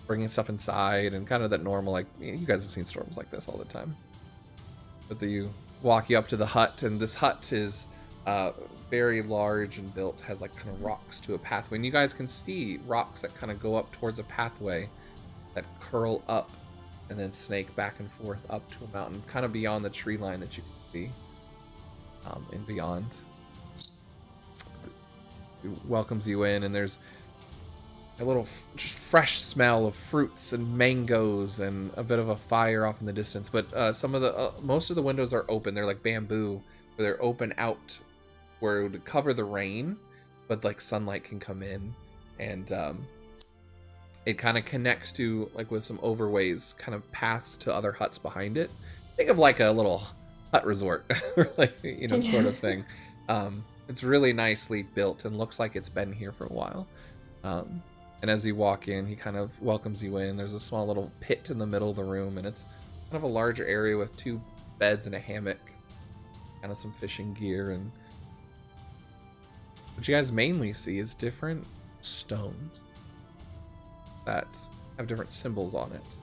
bringing stuff inside and kind of that normal, like, you guys have seen storms like this all the time. But you walk you up to the hut, and this hut is very large and built, has like kind of rocks to a pathway. And you guys can see rocks that kind of go up towards a pathway that curl up and then snake back and forth up to a mountain, kind of beyond the tree line that you can see. And beyond. It welcomes you in, and there's a little just fresh smell of fruits and mangoes and a bit of a fire off in the distance. But most of the windows are open. They're like bamboo, where they're open out where it would cover the rain, but like sunlight can come in, and it kind of connects to, like, with some overways, kind of paths to other huts behind it. Think of like a little hut resort, like, sort of thing. It's really nicely built and looks like it's been here for a while. And as you walk in, he kind of welcomes you in. There's a small little pit in the middle of the room, and it's kind of a larger area with 2 beds and a hammock, kind of some fishing gear. And what you guys mainly see is different stones that have different symbols on it.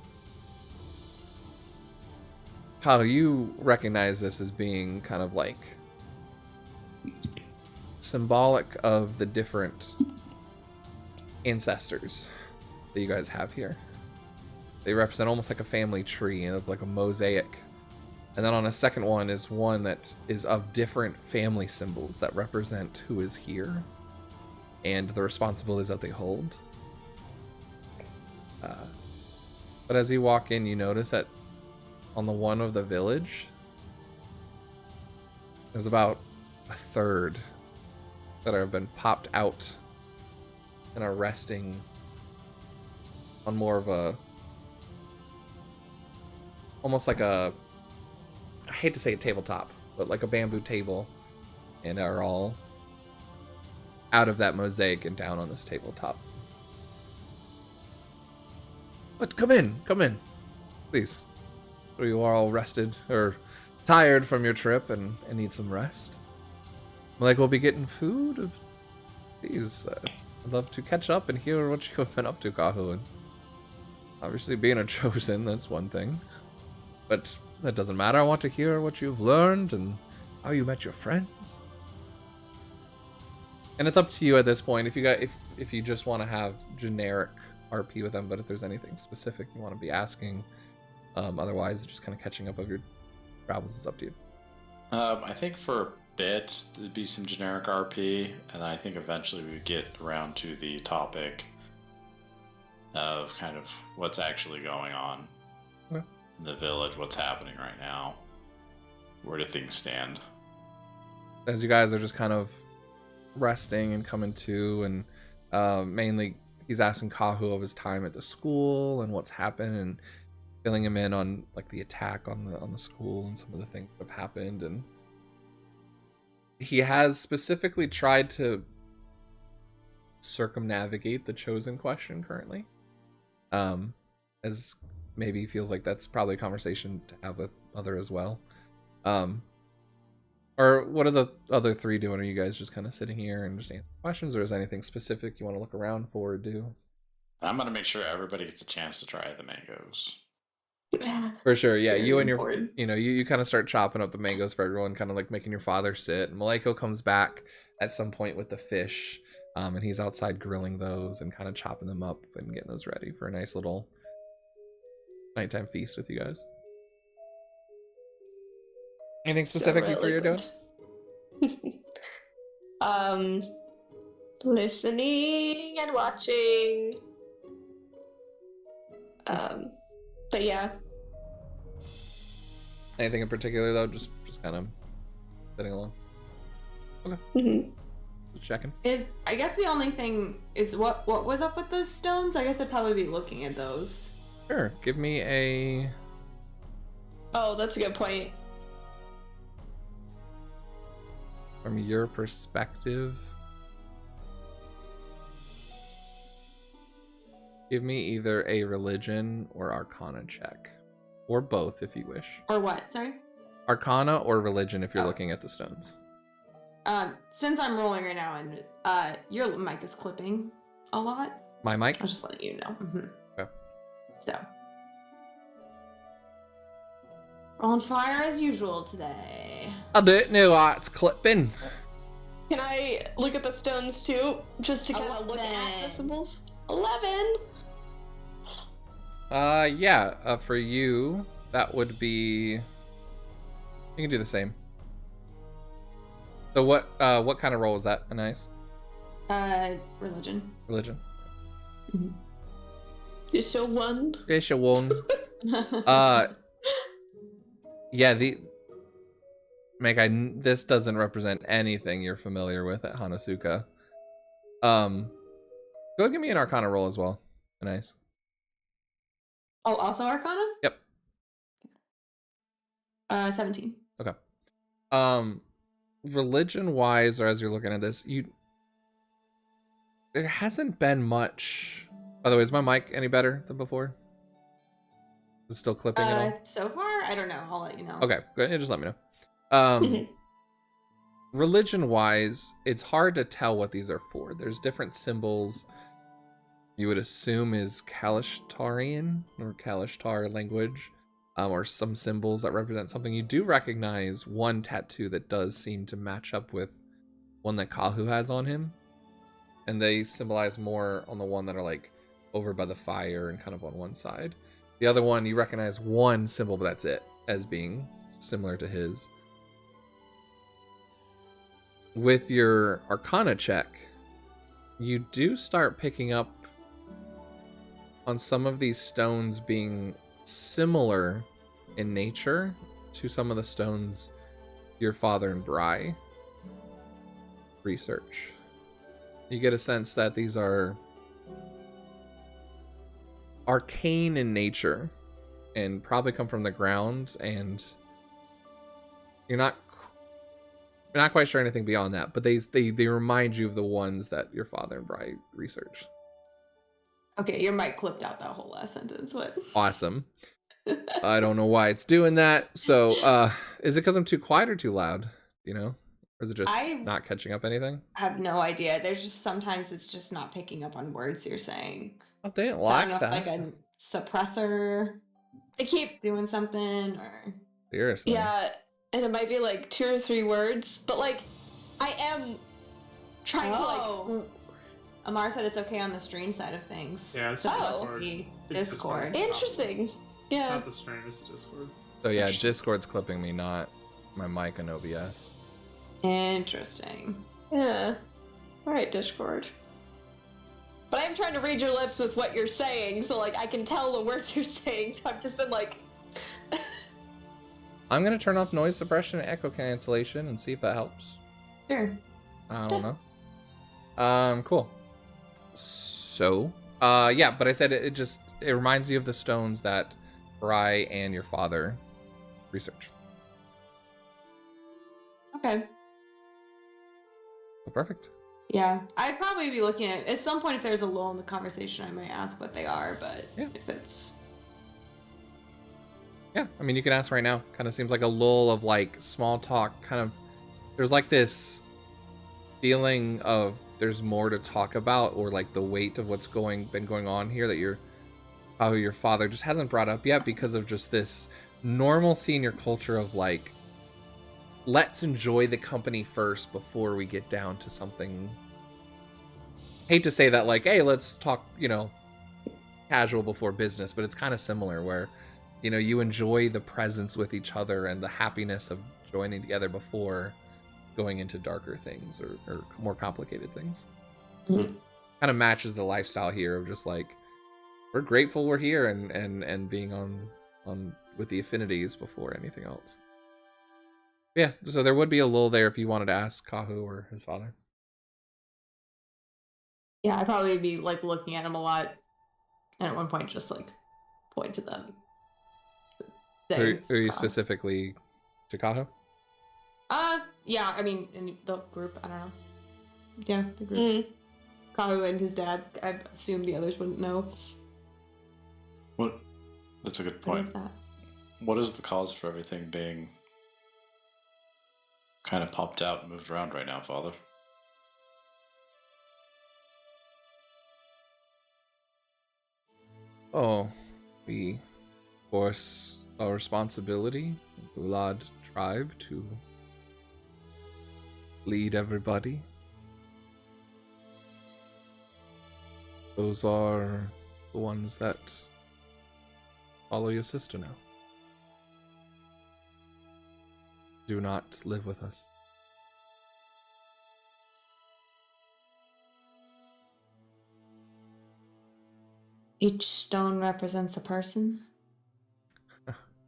Kyle, you recognize this as being kind of like symbolic of the different ancestors that you guys have here. They represent almost like a family tree, like a mosaic. And then on a second one is one that is of different family symbols that represent who is here and the responsibilities that they hold. But as you walk in, you notice that on the one of the village, there's about a third that have been popped out and are resting on more of a, almost like a, I hate to say a tabletop, but like a bamboo table, and are all out of that mosaic and down on this tabletop. But come in, please. You are all rested or tired from your trip and need some rest. Like, we'll be getting food. Please, I'd love to catch up and hear what you have been up to, Kahu. And obviously, being a chosen, that's one thing. But that doesn't matter. I want to hear what you've learned and how you met your friends. And it's up to you at this point if you just want to have generic RP with them, but if there's anything specific you want to be asking, otherwise just kind of catching up of your travels is up to you. I think for a bit there'd be some generic RP, and I think eventually we would get around to the topic of kind of what's actually going on in the village, what's happening right now, where do things stand. As you guys are just kind of resting and coming to, and mainly he's asking Kahu of his time at the school and what's happened, and filling him in on like the attack on the school and some of the things that have happened. And he has specifically tried to circumnavigate the chosen question currently, as maybe he feels like that's probably a conversation to have with Mother as well. Or what are the other three doing? Are you guys just kind of sitting here and just answering questions, or is anything specific you want to look around for or do? I'm going to make sure everybody gets a chance to try the mangoes. For sure, yeah. Very You and important. your, you kind of start chopping up the mangoes for everyone, kind of like making your father sit. Maleko comes back at some point with the fish, and he's outside grilling those and kind of chopping them up and getting those ready for a nice little nighttime feast with you guys. Anything specific So for you're doing? Listening and watching. But yeah. Anything in particular though? Just kind of sitting along. Okay. Mhm. Just checking. I guess the only thing is what was up with those stones? I guess I'd probably be looking at those. Sure. Give me a. Oh, that's a good point. From your perspective, give me either a religion or arcana check, or both if you wish. Or what? Sorry. Arcana or religion if you're looking at the stones. Since I'm rolling right now and your mic is clipping a lot, My mic? I'll just let you know. Okay. So, on fire as usual today. I didn't know it's clipping. Can I look at the stones too? Just to kind of look at 11. the symbols? 11! Yeah. For you, that would be. You can do the same. So what kind of roll is that? A nice Religion. religion. You're so one. Okay, sure one. Yeah, this doesn't represent anything you're familiar with at Hanazuka. Go give me an Arcana roll as well. Nice. Oh, also Arcana? Yep. 17. Okay. Religion wise, or as you're looking at this, there hasn't been much. By the way, is my mic any better than before? Is it still clipping at all? So far, I don't know. I'll let you know. Okay, go ahead and just let me know. Religion wise, it's hard to tell what these are for. There's different symbols you would assume is Kalishtarian or Kalishtar language, or some symbols that represent something. You do recognize one tattoo that does seem to match up with one that Kahu has on him, and they symbolize more on the one that are like over by the fire and kind of on one side. The other one, you recognize one symbol, but that's it, as being similar to his. With your Arcana check, you do start picking up on some of these stones being similar in nature to some of the stones your father and Bri research. You get a sense that these are arcane in nature and probably come from the ground, and you're not quite sure anything beyond that, but they remind you of the ones that your father and Bri researched. Okay, your mic clipped out that whole last sentence. What? Awesome. I don't know why it's doing that. So, is it because I'm too quiet or too loud? You know? Or is it just not catching up anything? I have no idea. There's just sometimes it's just not picking up on words you're saying. I didn't So like I don't know that. if like a suppressor I keep doing something or... Seriously. Yeah, and it might be like 2 or 3 words, but like I am trying to like. Amar said it's okay on the stream side of things. Yeah, it's so Discord. It's Discord. Interesting. It's Yeah. not the stream, it's the Discord. So yeah, Discord's clipping me, not my mic and OBS. Interesting. Yeah. All right, Discord. But I am trying to read your lips with what you're saying, so like I can tell the words you're saying. So I've just been like. I'm gonna turn off noise suppression and echo cancellation and see if that helps. Sure. I don't know. Cool. So, yeah, but I said it reminds you of the stones that Bry and your father researched. Okay. Well, perfect. Yeah, I'd probably be looking at some point if there's a lull in the conversation, I might ask what they are, but Yeah. if it's Yeah, I mean, you can ask right now. Kind of seems like a lull of like small talk. Kind of, there's like this feeling of there's more to talk about, or like the weight of what's been going on here that your father just hasn't brought up yet because of just this normalcy in your culture of like, let's enjoy the company first before we get down to something. Hate to say that, like, hey, let's talk, casual before business, but it's kind of similar where, you enjoy the presence with each other and the happiness of joining together before going into darker things or more complicated things. Mm-hmm. Kind of matches the lifestyle here of just like, we're grateful we're here and being on with the affinities before anything else. Yeah, so there would be a lull there if you wanted to ask Kahu or his father. Yeah, I'd probably be like looking at him a lot, and at one point just like point to them. Are you specifically to Kahu? Yeah, I mean in the group, I don't know. Yeah, the group. Mm. Kahu and his dad. I assume the others wouldn't know. What? That's a good What point. is that? What is the cause for everything being kind of popped out and moved around right now, Father? Oh, we force our responsibility, the Ulad tribe, to lead everybody. Those are the ones that follow your sister now. Do not live with us. Each stone represents a person.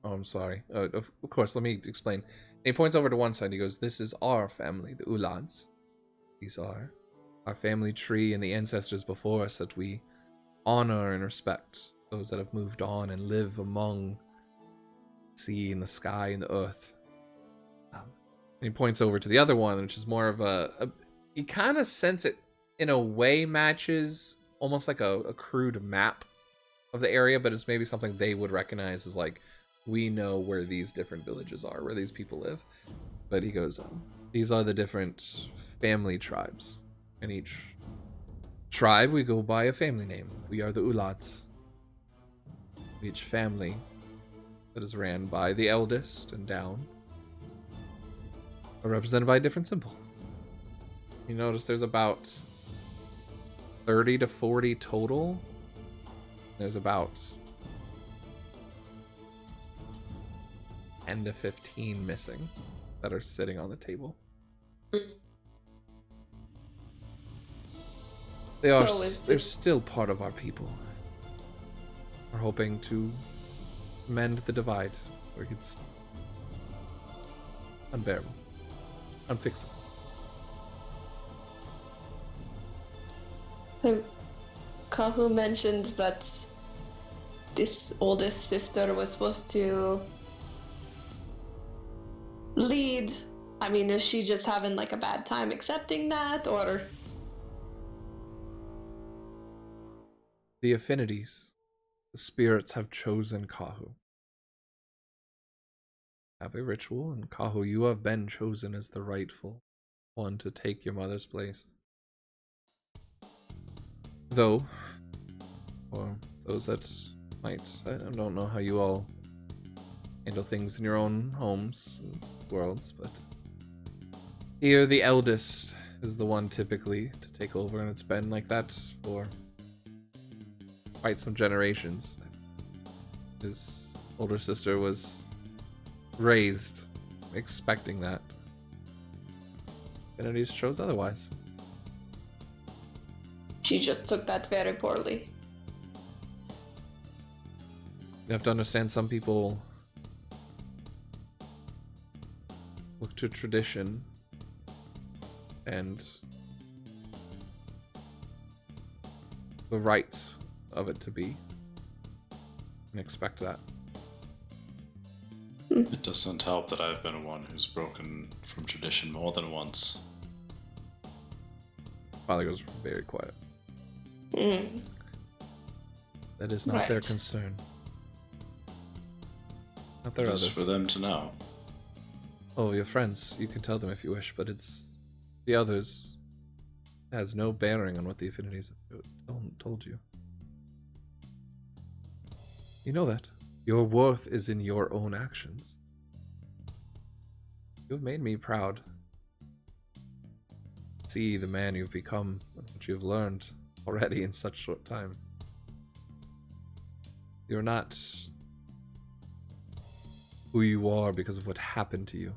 Oh, I'm sorry. Of course, let me explain. And he points over to one side. He goes, "This is our family, the Ulads. These are our family tree and the ancestors before us that we honor and respect. Those that have moved on and live among the sea and the sky and the earth." And he points over to the other one, which is more of you kind of sense it in a way matches almost like a crude map of the area, but it's maybe something they would recognize as like, we know where these different villages are, where these people live. But he goes, these are the different family tribes. In each tribe, we go by a family name. We are the Ulats. Each family that is ran by the eldest and down are represented by a different symbol. You notice there's about 30 to 40 total. There's about 10 to 15 missing that are sitting on the table. They're still part of our people. We're hoping to mend the divide where it's unbearable, unfixable. Kahu mentioned that this oldest sister was supposed to lead. I mean, is she just having like a bad time accepting that, or? The affinities, the spirits have chosen Kahu. Have a ritual, and Kahu, you have been chosen as the rightful one to take your mother's place. Though, for those that might, I don't know how you all handle things in your own homes and worlds, but here the eldest is the one typically to take over, and it's been like that for quite some generations. His older sister was raised expecting that. Affinities chose otherwise. She just took that very poorly. You have to understand, some people look to tradition and the rights of it to be, and expect that. It doesn't help that I've been one who's broken from tradition more than once. Father goes very quiet. Mm. That is not their Right. concern. Not their It's others. for them to know. Oh, your friends. You can tell them if you wish, but it's the others. It has no bearing on what the affinities have told you. You know that. Your worth is in your own actions. You have made me proud. See the man you've become and what you've learned already in such short time. You're not who you are because of what happened to you,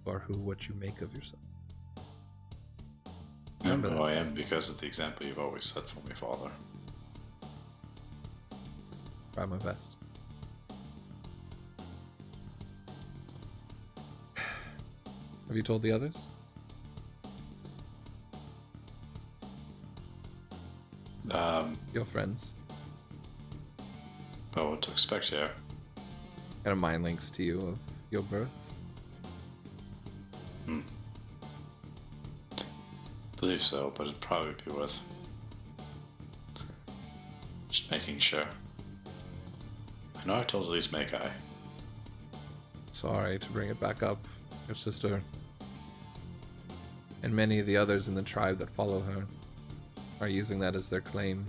or what you make of yourself. I'm Remember who that. I am because of the example you've always set for me, Father. Try my best. Have you told the others? Your friends? Well, what to expect here? Kind of mind links to you of your birth? Believe so, but it'd probably be worth just making sure. I know I told at least Makai. Sorry to bring it back up. Your sister and many of the others in the tribe that follow her are using that as their claim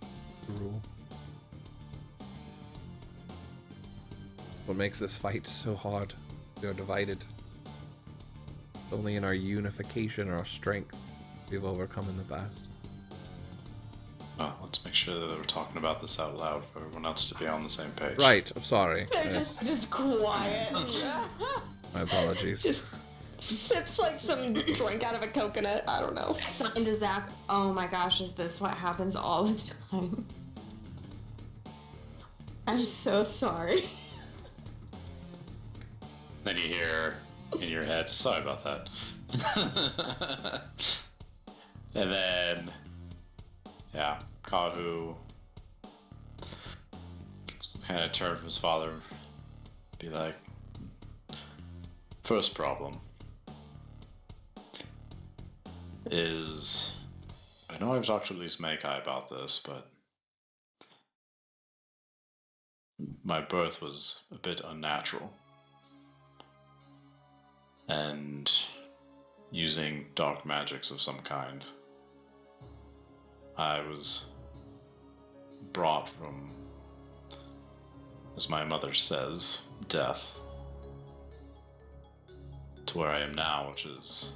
to rule. What makes this fight so hard? We are divided. Only in our unification and our strength we've overcome in the past. Well, let's make sure that we're talking about this out loud for everyone else to be on the same page. Right, I'm sorry. They're just quiet. My apologies. Just sips like some drink out of a coconut. I don't know. Sign to Zach. Oh my gosh, is this what happens all the time? I'm so sorry. Then you hear in your head, sorry about that. And then, yeah, Kahu kind of turned to his father, be like, first problem is, I know I've talked to at least Makai about this, but my birth was a bit unnatural. And using dark magics of some kind. I was brought from, as my mother says, death, to where I am now, which is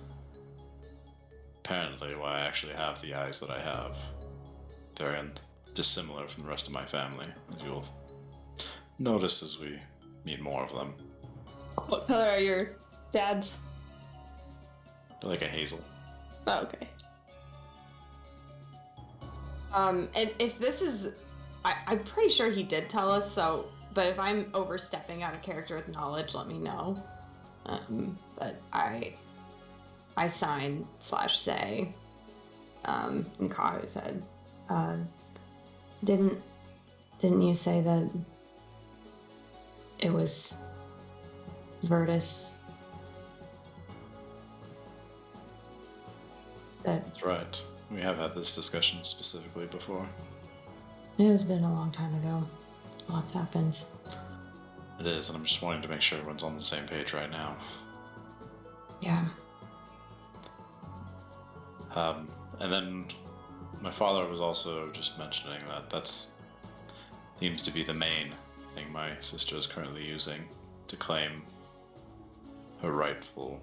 apparently why I actually have the eyes that I have. Very dissimilar from the rest of my family, as you'll notice as we meet more of them. What color are your dads? They're like a hazel. Oh, okay. And if this is, I'm pretty sure he did tell us, so, but if I'm overstepping out of character with knowledge, let me know. But I sign / say, in Kahu's head, Didn't you say that it was Virtus that That's right. We have had this discussion specifically before. it has been a long time ago. Lots happens. It is, and I'm just wanting to make sure everyone's on the same page right now. Yeah. And then my father was also just mentioning that that's seems to be the main thing my sister is currently using to claim her rightful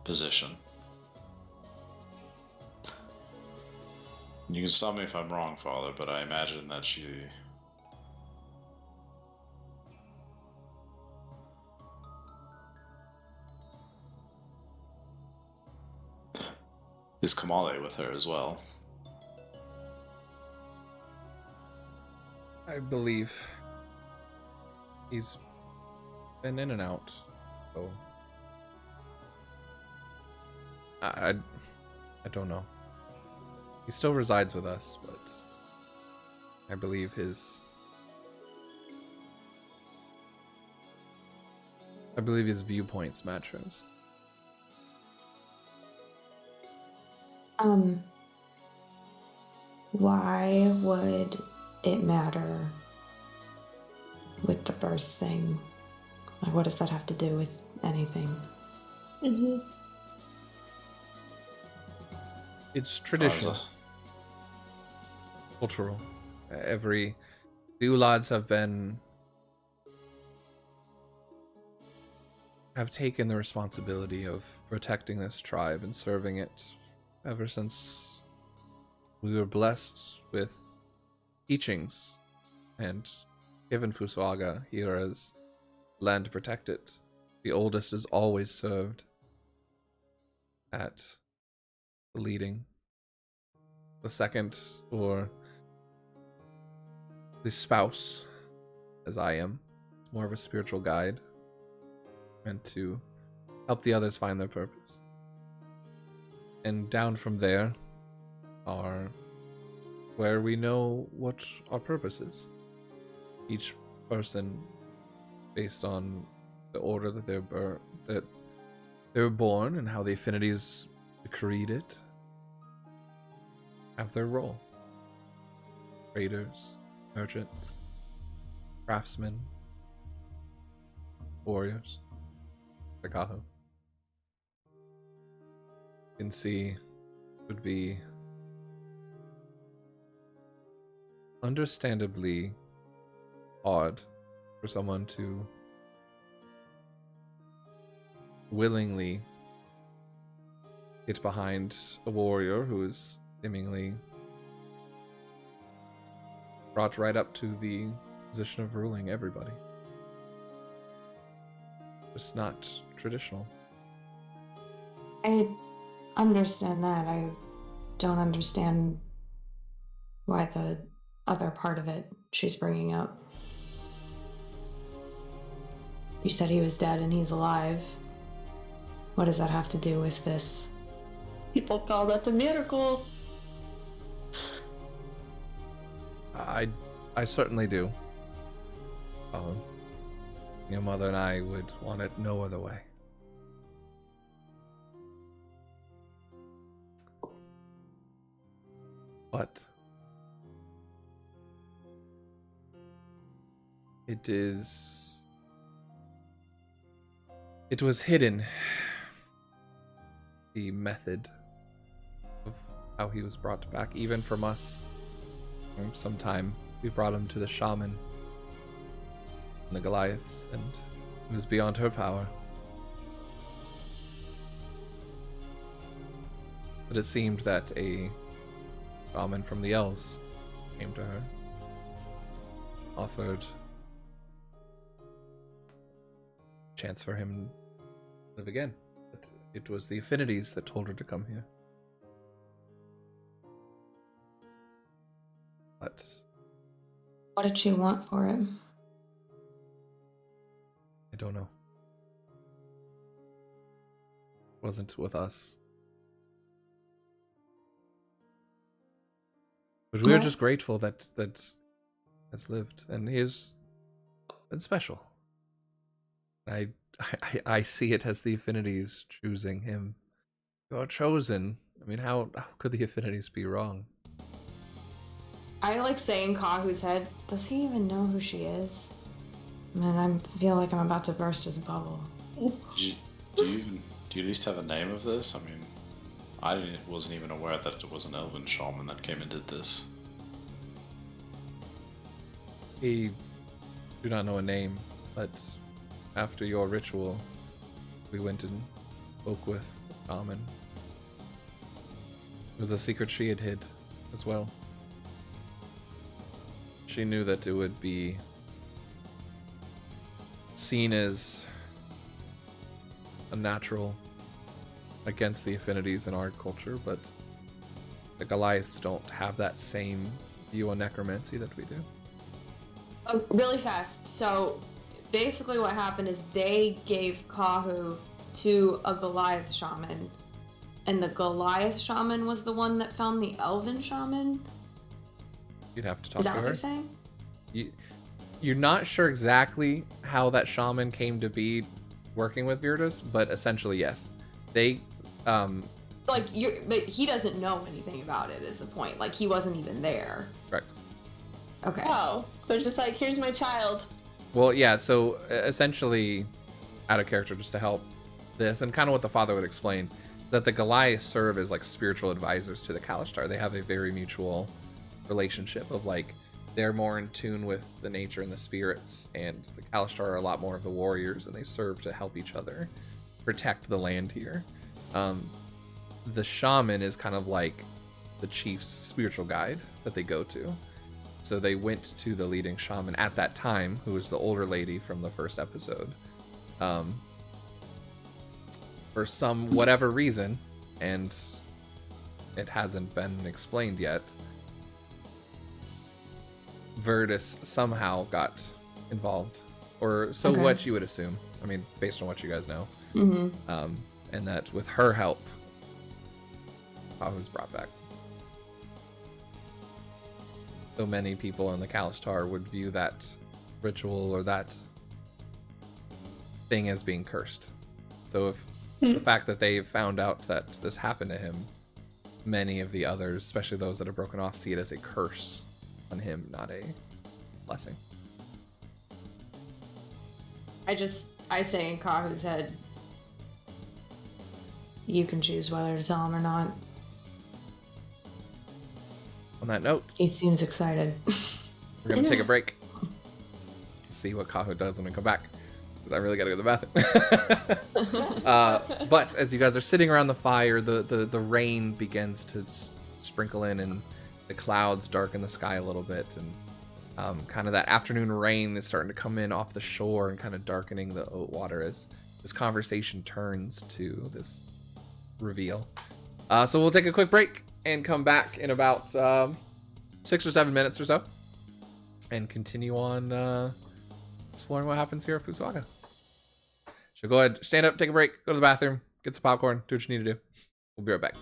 position. You can stop me if I'm wrong, Father, but I imagine that she... is Kamale with her as well? I believe he's been in and out, so I don't know. He still resides with us, but I believe his viewpoints match hers. Why would it matter with the birth thing? Like, what does that have to do with anything? It's traditional, cultural. Every Ulads have taken the responsibility of protecting this tribe and serving it ever since we were blessed with teachings and given Fusuaga here as land to protect it. The oldest is always served at the leading. The second, or the spouse, as I am, more of a spiritual guide, meant to help the others find their purpose. And down from there are where we know what our purpose is. Each person, based on the order that they're born and how the affinities decreed it, have their role. Traders, merchants, craftsmen, warriors, Sakaho. You can see it would be understandably odd for someone to willingly get behind a warrior who is seemingly brought right up to the position of ruling everybody. It's not traditional. I understand that. I don't understand why the other part of it she's bringing up. You said he was dead and he's alive. What does that have to do with this? People call that a miracle. I certainly do. Your mother and I would want it no other way. But it was hidden, the method of how he was brought back, even from us. Sometime we brought him to the shaman and the Goliaths, and it was beyond her power. But it seemed that a shaman from the elves came to her, offered a chance for him to live again. But it was the affinities that told her to come here. But What did she want for him? I don't know. Wasn't with us. But we are just grateful that has lived, and he has been special. I see it as the affinities choosing him. You are chosen. I mean, how could the affinities be wrong? I like saying Kahu's head. Does he even know who she is? Man, I feel like I'm about to burst his bubble. Do you at least have a name of this? I mean, I wasn't even aware that it was an elven shaman that came and did this. A Do not know a name, but after your ritual, we went and spoke with Shaman. It was a secret she had hid as well. She knew that it would be seen as unnatural against the affinities in our culture, but the Goliaths don't have that same view on necromancy that we do. Oh, really fast. So basically what happened is they gave Kahu to a Goliath shaman, and the Goliath shaman was the one that found the elven shaman. You'd have to talk Is that to what her. they're saying? You're not sure exactly how that shaman came to be working with Virtus, but essentially yes. They But he doesn't know anything about it is the point. Like, he wasn't even there. correct. Okay. Oh, they're just like, here's my child. Well, yeah, so essentially, out of character just to help this, and kind of what the father would explain, that the Goliaths serve as like spiritual advisors to the Kalashtar. They have a very mutual relationship of like, they're more in tune with the nature and the spirits, and the Kalashtar are a lot more of the warriors, and they serve to help each other protect the land here. The shaman is kind of like the chief's spiritual guide that they go to. So they went to the leading shaman at that time, who was the older lady from the first episode, for some whatever reason, and it hasn't been explained yet. Virtus somehow got involved, or so Okay. what you would assume. I mean, based on what you guys know, Mm-hmm. and that with her help, I was brought back. So many people in the Kalashtar would view that ritual or that thing as being cursed. So if the fact that they found out that this happened to him, many of the others, especially those that are broken off, see it as a curse on him, not a blessing. I say in Kahu's head, you can choose whether to tell him or not. On that note, He seems excited. we're going to take a break. See what Kahu does when we come back, because I really got to go to the bathroom. But as you guys are sitting around the fire, the rain begins to sprinkle in, and the clouds darken the sky a little bit, and kind of that afternoon rain is starting to come in off the shore and kind of darkening the water as this conversation turns to this reveal. So we'll take a quick break and come back in about 6 or 7 minutes or so, and continue on exploring what happens here at Fusaga. So go ahead, stand up, take a break, go to the bathroom, get some popcorn, do what you need to do. We'll be right back.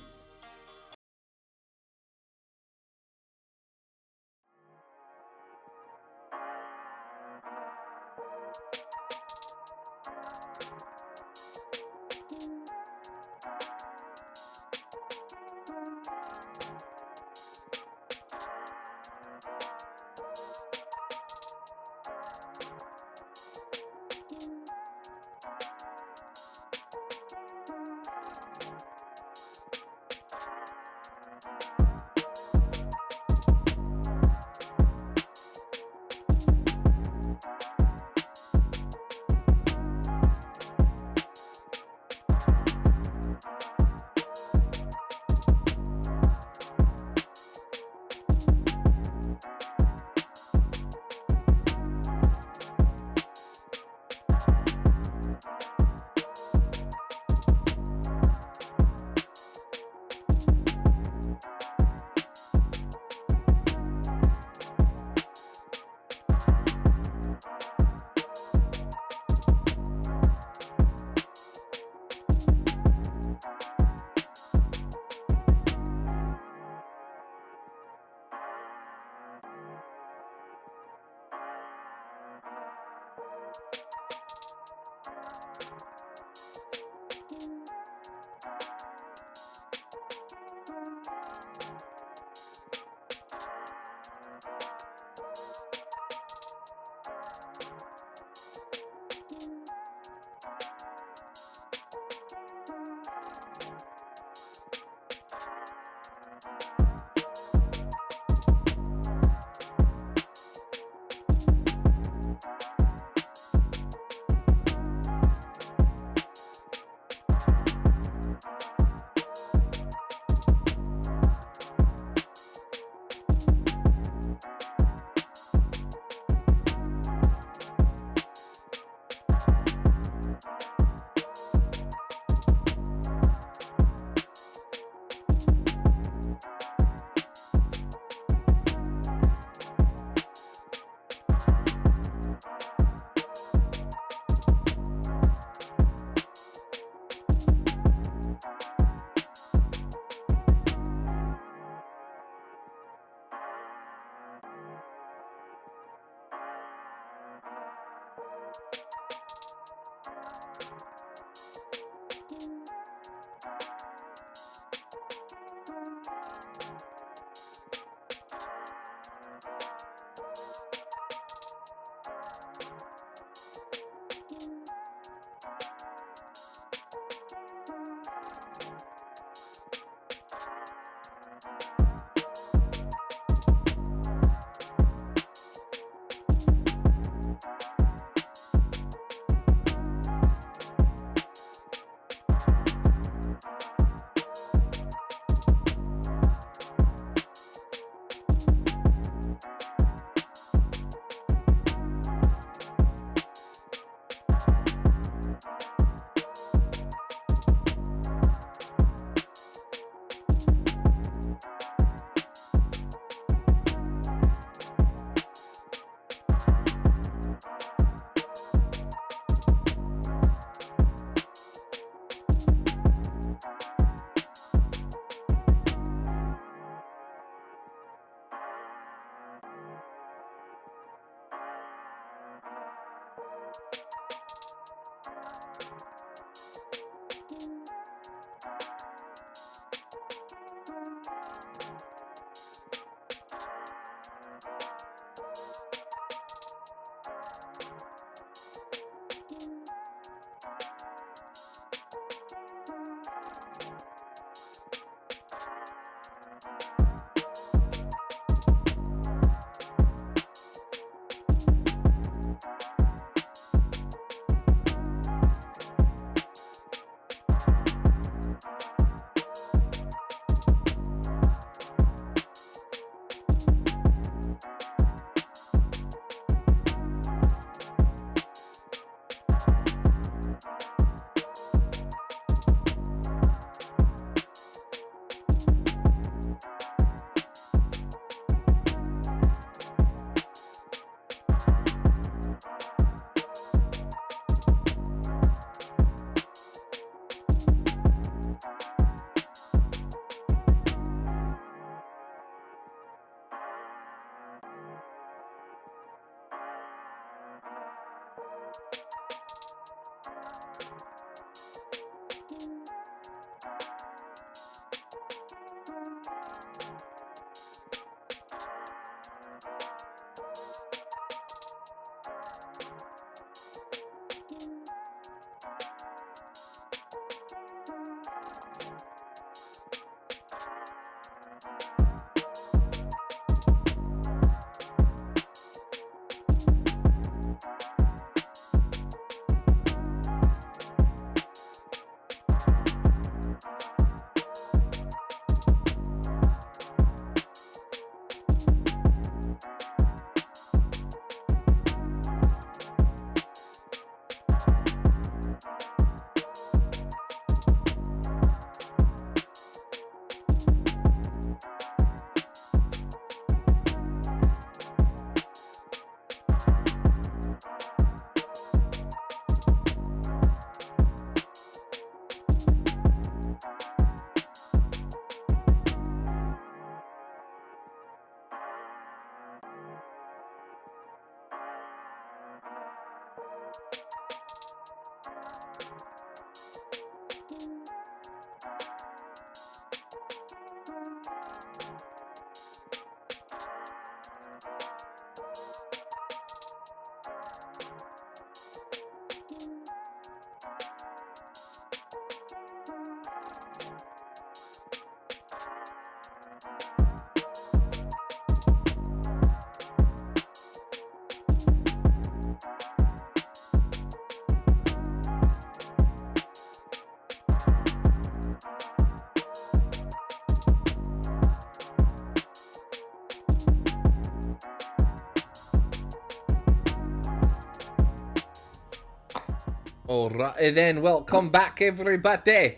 Alright then, welcome back everybody!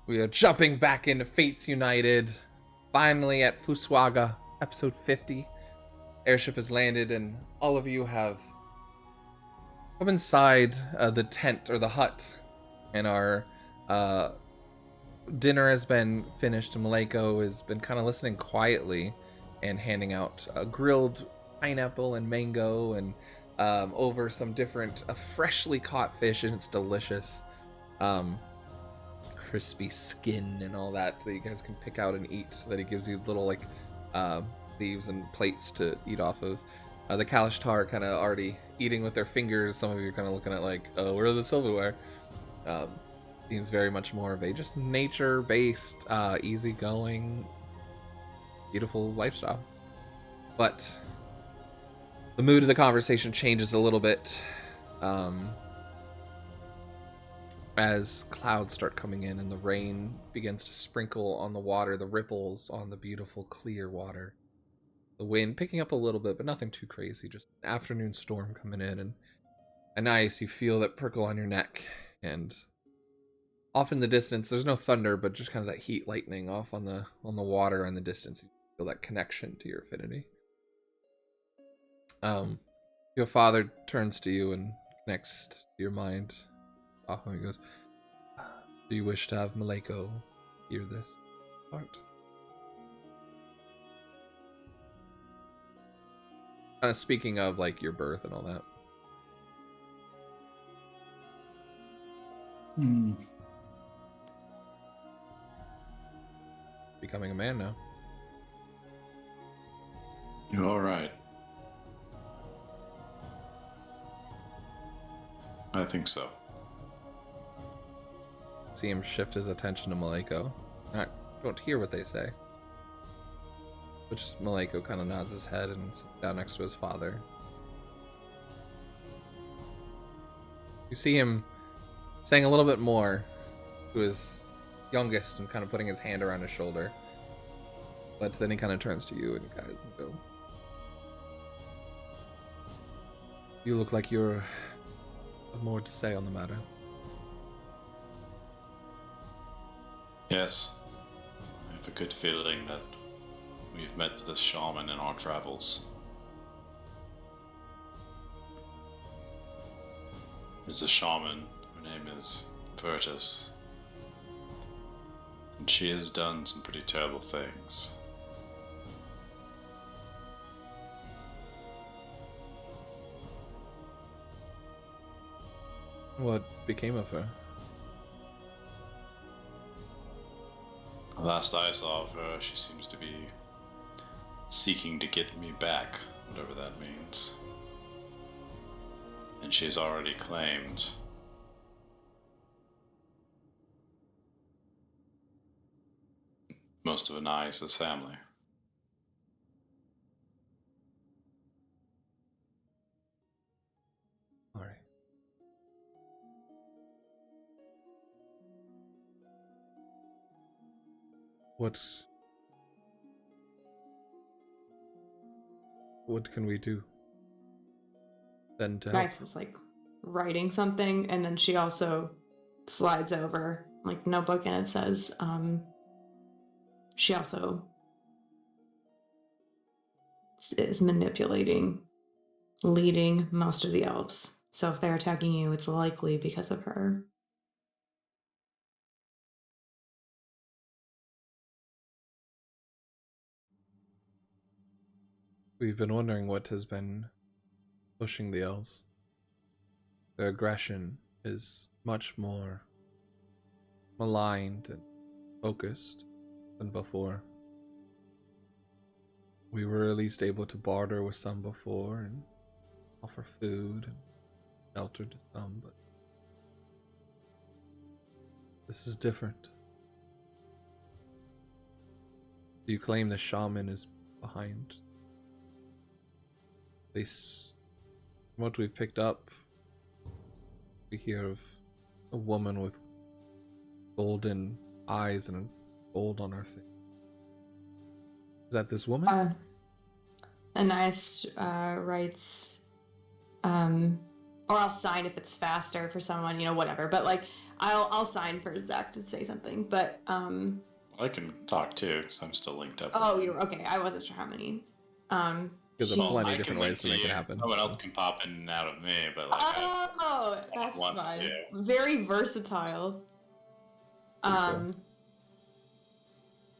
We are jumping back into Fates United, finally at Fuswaga, episode 50. Airship has landed and all of you have come inside the tent or the hut, and our dinner has been finished. Maleko has been kind of listening quietly and handing out grilled pineapple and mango and over some different freshly caught fish, and it's delicious. Crispy skin and all that you guys can pick out and eat, so that he gives you little like leaves and plates to eat off of. The Kalishtar kind of already eating with their fingers. Some of you are kind of looking at like, oh, where are the silverware? Seems very much more of a just nature-based, easygoing, beautiful lifestyle. But the mood of the conversation changes a little bit as clouds start coming in and the rain begins to sprinkle on the water, the ripples on the beautiful clear water. The wind picking up a little bit, but nothing too crazy. Just an afternoon storm coming in, and nice, you feel that prickle on your neck. And off in the distance, there's no thunder, but just kind of that heat lightning off on the water in the distance. You feel that connection to your affinity. Your father turns to you and connects to your mind. He goes, do you wish to have Maleko hear this part? Kind of speaking of like your birth and all that. Becoming a man now. You're all right. I think so. See him shift his attention to Maleko. I don't hear what they say. But just Maleko kind of nods his head and sits down next to his father. You see him saying a little bit more to his youngest and kind of putting his hand around his shoulder. But then he kind of turns to you and guys and go, you look like you're have more to say on the matter. Yes. I have a good feeling that we've met this shaman in our travels. There's a shaman, her name is Virtus. And she has done some pretty terrible things. What became of her? Last I saw of her, she seems to be seeking to get me back, whatever that means. And she's already claimed most of Anais' family. Alright. What can we do then to help? Nice is like writing something, and then she also slides over like notebook, and it says she also is manipulating, leading most of the elves. So if they're attacking you, it's likely because of her. We've been wondering what has been pushing the elves. Their aggression is much more maligned and focused than before. We were at least able to barter with some before and offer food and shelter to some, but this is different. Do you claim the shaman is behind? At least from what we've picked up, we hear of a woman with golden eyes and gold on her face. Is that this woman? Anais writes, or I'll sign if it's faster for someone, whatever. But like, I'll sign for Zach to say something. But I can talk too, because I'm still linked up. Oh, you're okay. I wasn't sure how many. There's plenty of different ways to make it happen. No one else can pop in and out of me, but like. That's fine. Yeah. Very versatile. Cool.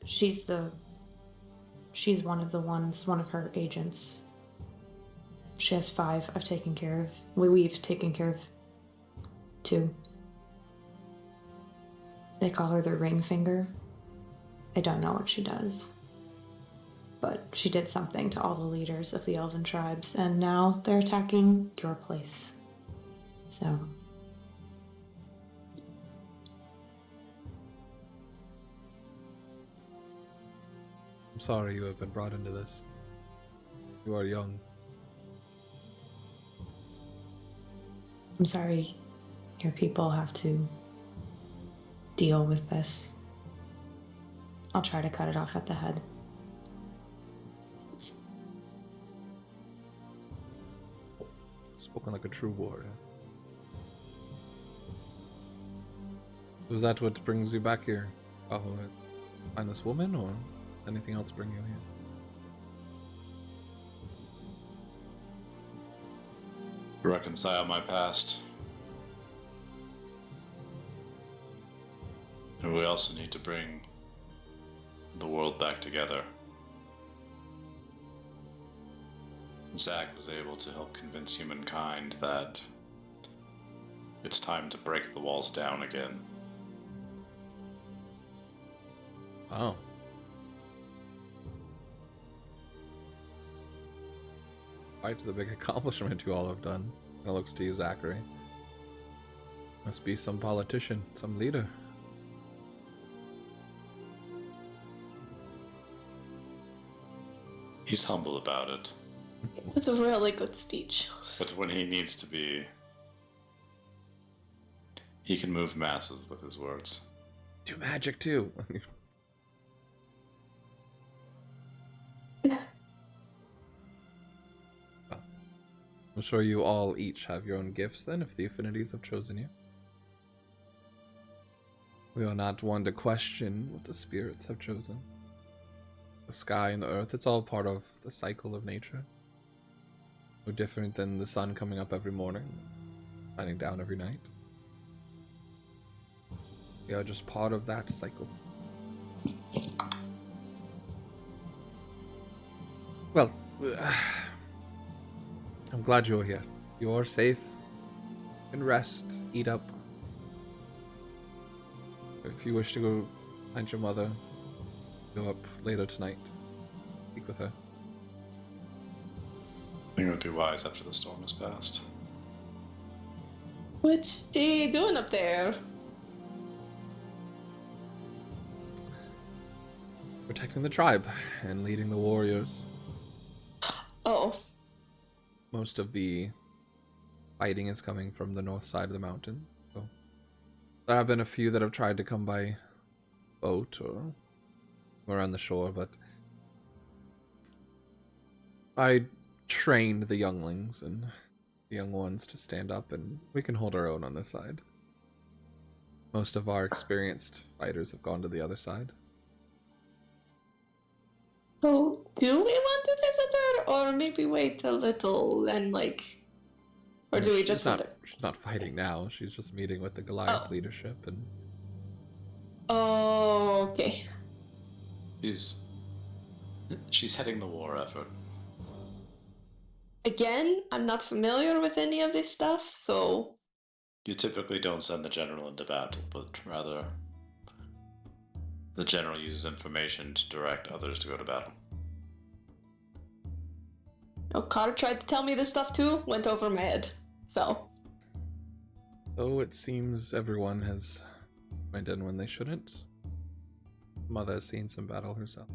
She's one of her agents. She has 5. I've taken care of. We've taken care of 2. They call her the ring finger. I don't know what she does. But she did something to all the leaders of the elven tribes, and now they're attacking your place. So. I'm sorry you have been brought into this. You are young. I'm sorry your people have to deal with this. I'll try to cut it off at the head. Spoken like a true warrior. Was that what brings you back here? Oh, is find this woman, or anything else bring you here? Reconcile my past. And we also need to bring the world back together. Zach was able to help convince humankind that it's time to break the walls down again. Oh. Quite the big accomplishment you all have done. And it looks to you, Zachary. Must be some politician, some leader. He's humble about it. It was a really good speech. But when he needs to be, he can move masses with his words. Do magic too. I'm sure you all each have your own gifts then, if the affinities have chosen you. We are not one to question what the spirits have chosen. The sky and the earth, it's all part of the cycle of nature. No different than the sun coming up every morning, shining down every night. We are just part of that cycle. Well, I'm glad you're here. You're safe. And rest, eat up. If you wish to go find your mother, go up later tonight. Speak with her. I think it would be wise after the storm has passed. What are you doing up there? Protecting the tribe and leading the warriors. Oh. Most of the fighting is coming from the north side of the mountain. So there have been a few that have tried to come by boat or around the shore, but I trained the younglings and the young ones to stand up, and we can hold our own on this side. Most of our experienced fighters have gone to the other side. So, do we want to visit her, or maybe wait a little and or do we She's just not, want to... she's not fighting now. She's just meeting with the Goliath leadership, and Oh, okay. She's heading the war effort. Again, I'm not familiar with any of this stuff, so... You typically don't send the general into battle, but rather the general uses information to direct others to go to battle. Carter tried to tell me this stuff too, went over my head, so... though it seems everyone has went in when they shouldn't. Mother has seen some battle herself.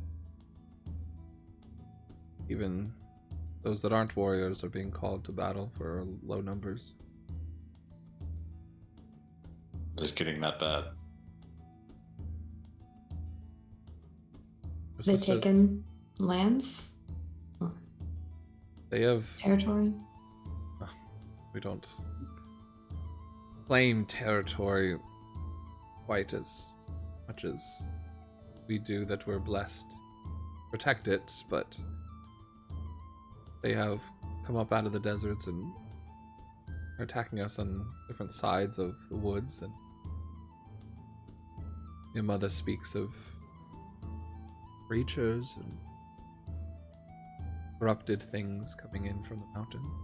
Even those that aren't warriors are being called to battle for low numbers. Is it getting that bad? They taken lands? Or They have... territory? We don't claim territory quite as much as we do that we're blessed to protect it, but they have come up out of the deserts and are attacking us on different sides of the woods, and your mother speaks of creatures and corrupted things coming in from the mountains.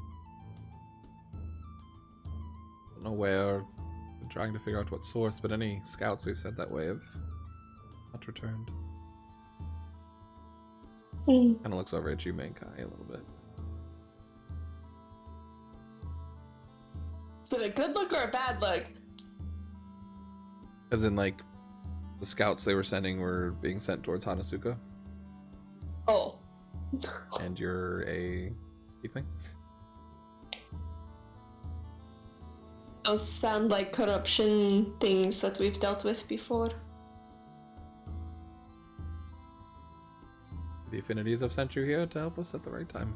Don't know where. Been trying to figure out what source, but any scouts we've sent that way have not returned. Kind of looks over at you, Mankai, a little bit. Is it a good look or a bad look? As in, like, the scouts they were sending were being sent towards Hanasuka, Oh. and you're a tiefling? Those sound like corruption things that we've dealt with before. The affinities have sent you here to help us at the right time.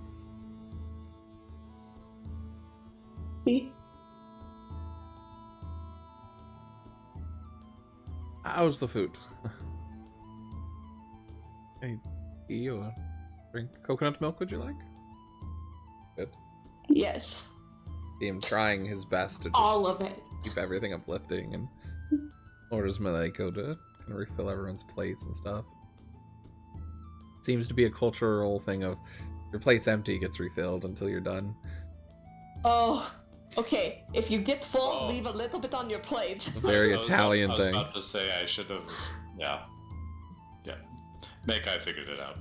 See? How's the food? Any tea or drink? Coconut milk, would you like? Good. Yes. See him trying his best to just All of it. keep everything uplifting, and orders Maleko to kind of refill everyone's plates and stuff. Seems to be a cultural thing of your plate's empty, gets refilled until you're done. Oh, okay. If you get full, Oh. leave a little bit on your plate. A very Italian I thing. was about to say I should have. Yeah. Makai figured it out.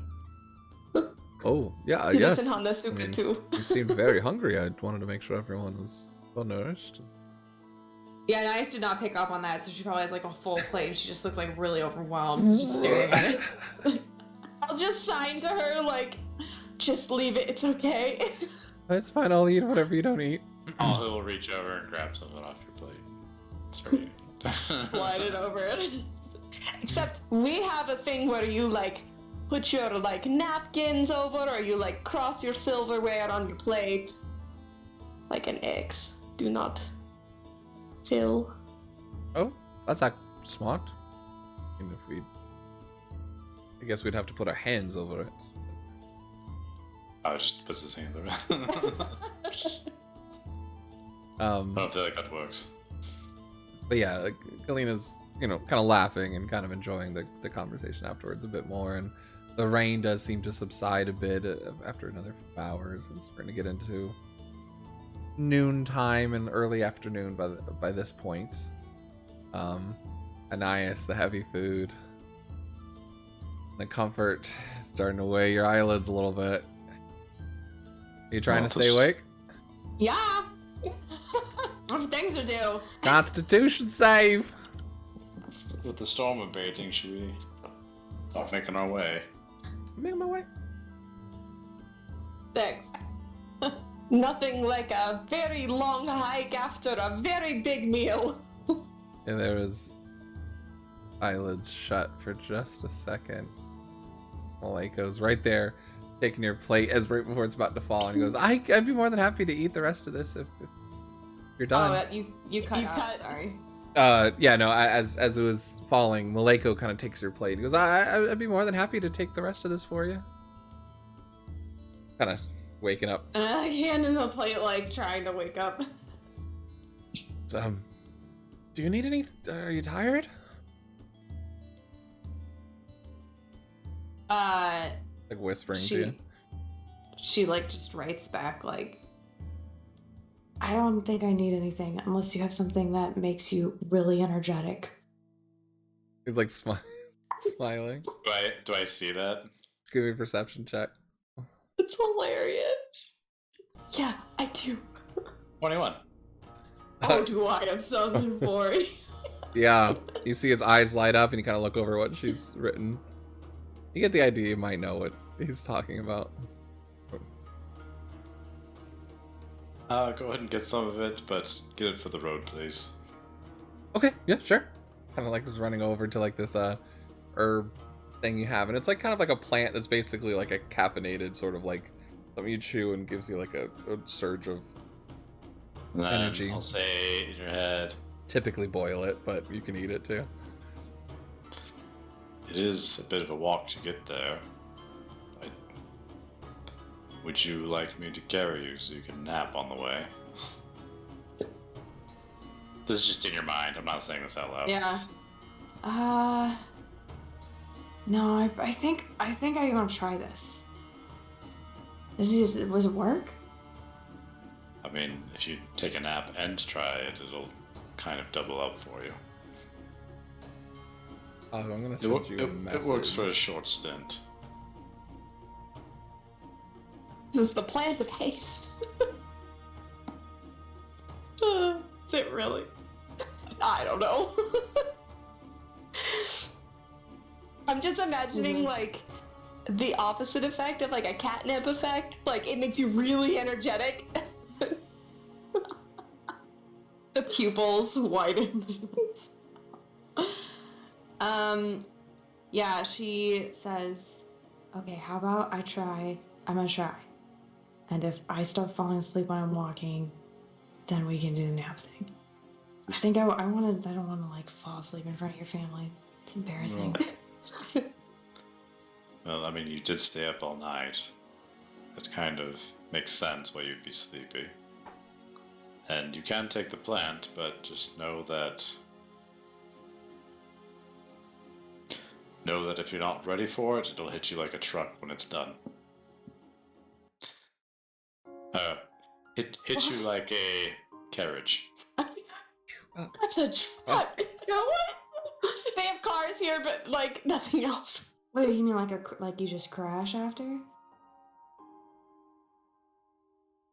Oh, yeah, You yes. listen, Hanasuka, I mean, too. You seemed very hungry. I wanted to make sure everyone was well nourished. Yeah, Nice did not pick up on that, so she probably has like a full plate. She just looks like really overwhelmed, just staring at it. I'll just sign to her, like, just leave it, it's okay. It's fine, I'll eat whatever you don't eat. Oh, he'll reach over and grab something off your plate. It's right. Slide it over it. Except we have a thing where you, like, put your, like, napkins over, or you, like, cross your silverware on your plate. Like an X. Do not fill. Oh, that's smart. I mean, I guess we'd have to put our hands over it. I just puts his hand over it. I don't feel like that works. But yeah, like, Galena's, kind of laughing and kind of enjoying the conversation afterwards a bit more, and the rain does seem to subside a bit after another few hours, and it's starting to get into noontime and early afternoon by this point. Anais, the heavy food, the comfort starting to weigh your eyelids a little bit. Are you trying to stay awake? Yeah. What things to do? Constitution save. With the storm abating, should we start making our way? I'm making my way. Thanks. Nothing like a very long hike after a very big meal. And there was eyelids shut for just a second. Maleko's right there, taking your plate as right before it's about to fall, and he goes, I'd be more than happy to eat the rest of this if you're done. Oh, you cut You out. cut. Sorry. Yeah, no, as it was falling, Maleko kind of takes your plate. He goes, I'd be more than happy to take the rest of this for you. Kind of waking up. And I hand him the plate, like trying to wake up. Do you need any? Are you tired? Like whispering to you. She like just writes back like, I don't think I need anything unless you have something that makes you really energetic. He's like smiling. Do I see that? Give me a perception check. It's hilarious. Yeah, I do. 21. oh, do I have something for you? Yeah, you see his eyes light up, and you kind of look over what she's written. You get the idea. You might know what he's talking about. Go ahead and get some of it, but get it for the road, please. Okay, yeah, sure. Kind of like just running over to like this herb thing you have, and it's like kind of like a plant that's basically like a caffeinated sort of like something you chew and gives you like a surge of And then energy. I'll say in your head, Typically boil it, but you can eat it too. it is a bit of a walk to get there. Would you like me to carry you so you can nap on the way? This is just in your mind. I'm not saying this out loud. Yeah. No, I think I want to try this. Was it work? I mean, if you take a nap and try it, it'll kind of double up for you. Oh, I'm gonna send you a message. It works for a short stint. This is the plant of haste. Is it really? I don't know. I'm just imagining like the opposite effect of like a catnip effect. Like it makes you really energetic. The pupils widen. Yeah, she says, Okay, how about I try? I'm gonna try. And if I start falling asleep when I'm walking, then we can do the nap thing. I think I don't want to like fall asleep in front of your family. It's embarrassing. Well, I mean, you did stay up all night. It kind of makes sense why you'd be sleepy. And you can take the plant, but just know that if you're not ready for it, it'll hit you like a truck when it's done. It hits you like a carriage. That's a truck. You know what? They have cars here, but like nothing else. Wait, you mean like you just crash after?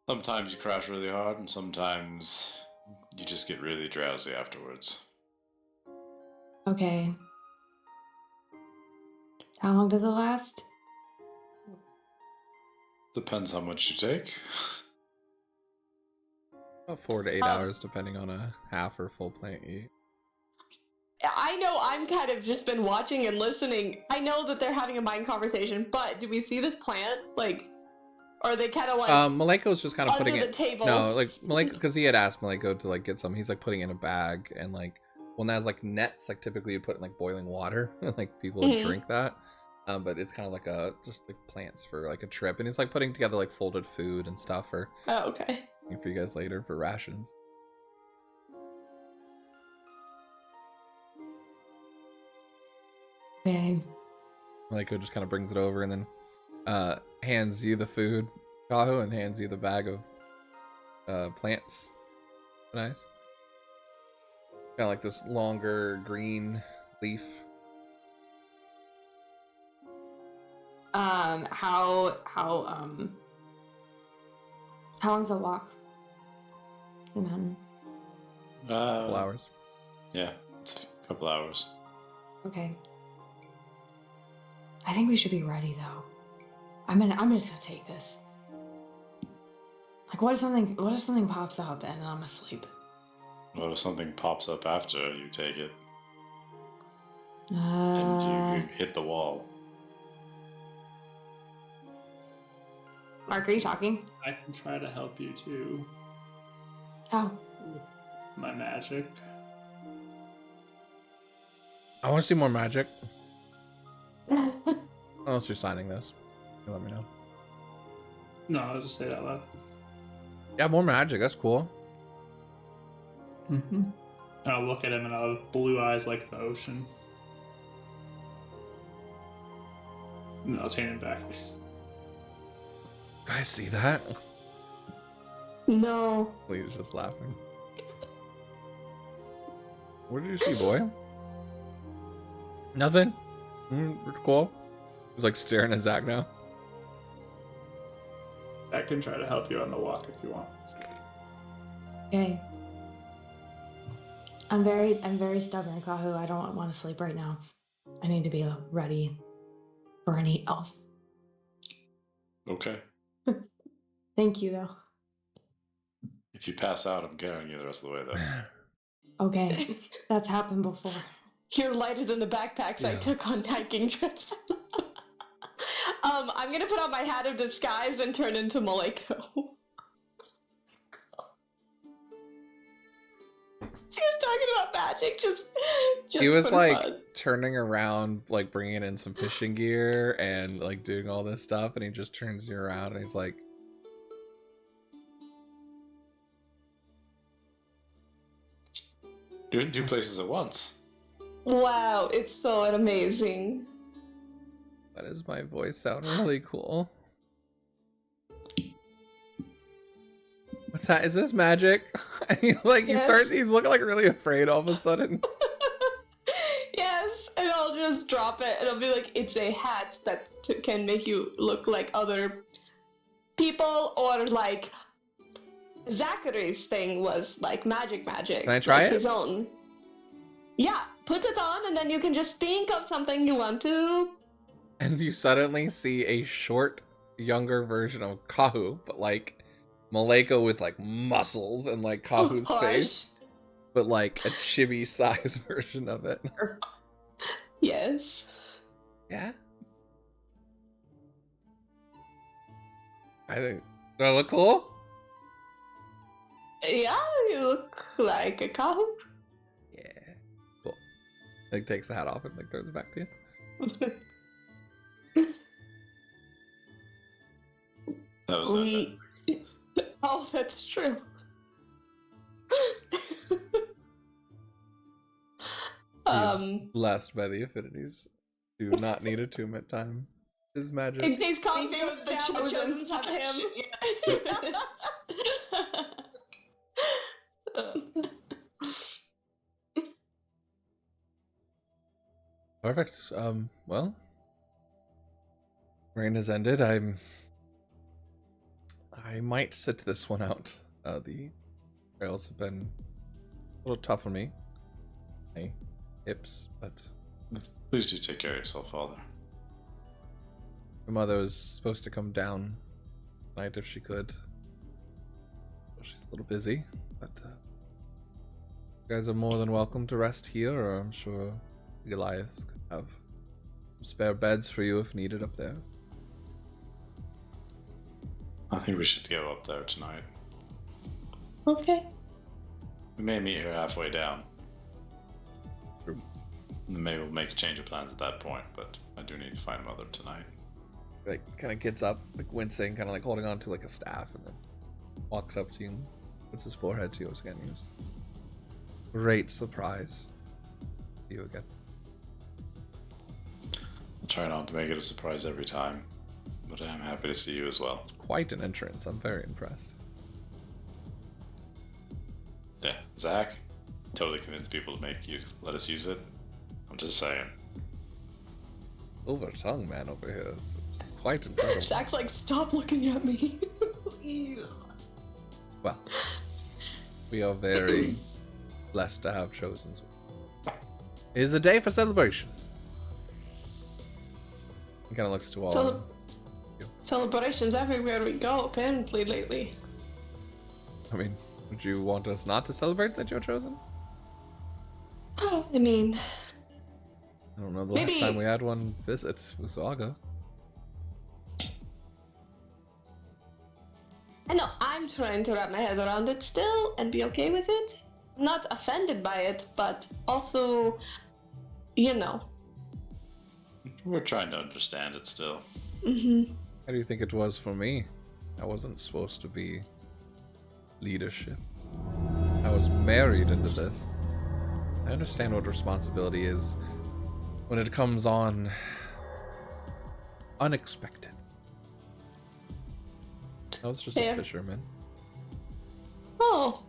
Sometimes you crash really hard, and sometimes you just get really drowsy afterwards. Okay. How long does it last? Depends how much you take. About 4 to 8 hours, depending on a half or full plant you eat. I know I'm kind of just been watching and listening. I know that they're having a mind conversation, but do we see this plant? Like, or are they kind of like Maleko's just kind of under putting the it. table? No, like Maleko, because he had asked Maleko to like get some. He's like putting it in a bag, and like when that has like nets, like typically you put in like boiling water, and like people would drink that. But it's kind of like just like plants for like a trip, and he's like putting together like folded food and stuff for okay. for you guys later for rations. Okay. Maleko just kind of brings it over and then hands you the food, Kahu, and hands you the bag of plants. Nice. Kind of like this longer green leaf. How long's a walk? The mountain. Couple hours. Yeah, it's a couple hours. Okay. I think we should be ready though. I'm just gonna take this. Like what if something pops up and then I'm asleep? What if something pops up after you take it Uh, and you hit the wall? Mark, are you talking? I can try to help you too how? with my magic. I want to see more magic. Unless you're signing this, you let me know. No, I'll just say that loud. Yeah, more magic. That's cool. Mm-hmm. And I'll look at him and I'll have blue eyes like the ocean. And I'll chain him back. I see that. No. Lee's just laughing. What did you see, boy? Nothing. It's cool. He's like staring at Zach now. I can try to help you on the walk if you want. Okay. I'm very stubborn, Kahu. I don't want to sleep right now. I need to be ready for any elf. Okay. Thank you, though. If you pass out, I'm carrying you the rest of the way, though. Okay, that's happened before. You're lighter than the backpacks I Yeah. took on hiking trips. I'm gonna put on my hat of disguise and turn into Maleko. He was talking about magic, just He was for like fun. turning around, like bringing in some fishing gear and like doing all this stuff, and he just turns you around and he's like, You're in two places at once. Wow, it's so amazing. "Why does my voice sound really cool?" What's that? Is this magic? Like, you start, he's looking like really afraid all of a sudden. Yes, and I'll just drop it, and I'll be like, it's a hat that can make you look like other people, or like Zachary's thing was like magic. Can I try like it? His own. Yeah, put it on, and then you can just think of something you want to. And you suddenly see a short, younger version of Kahu, but like Maleko with like muscles and like Kahu's face, but like a chibi size version of it. Yes. Yeah. I think. Do I look cool? Yeah, you look like a Kahu. Yeah. Cool. Like takes the hat off and like throws it back to you. That was my Oh, that's true. Blessed by the affinities. Do not need attunement time. Is magic. In case Kanye was the chosen to him. Perfect. Well, rain has ended. I might sit this one out. The trails have been a little tough on me. My hips, but Please do take care of yourself, Father. my mother was supposed to come down tonight if she could. Well, she's a little busy, but you guys are more than welcome to rest here, or I'm sure Elias could have some spare beds for you if needed up there. I think we should go up there tonight. Okay. We may meet here halfway down. Sure. Maybe we'll make a change of plans at that point, but I do need to find Mother tonight. Like, kind of gets up, like wincing, kind of like holding on to like a staff, and then walks up to you and puts his forehead to yours again. He goes, "Great surprise. See you again." I'll try not to make it a surprise every time, but I'm happy to see you as well. Quite an entrance. I'm very impressed. Yeah, Zach, totally convinced people to let us use it. I'm just saying. Over tongue man over here. It's quite incredible. Zach's like, stop looking at me. Well, we are very blessed to have chosen. It is a day for celebration. He kind of looks to all. Celebrations everywhere we go, apparently, lately. I mean, would you want us not to celebrate that you're chosen? I mean, I don't know the maybe last time we had one visit Usaga. I know I'm trying to wrap my head around it still and be okay with it. I'm not offended by it, but also, you know. We're trying to understand it still. Mm-hmm. How do you think it was for me? I wasn't supposed to be leadership. I was married into this. I understand what responsibility is when it comes on unexpected. I was just a fisherman. Oh.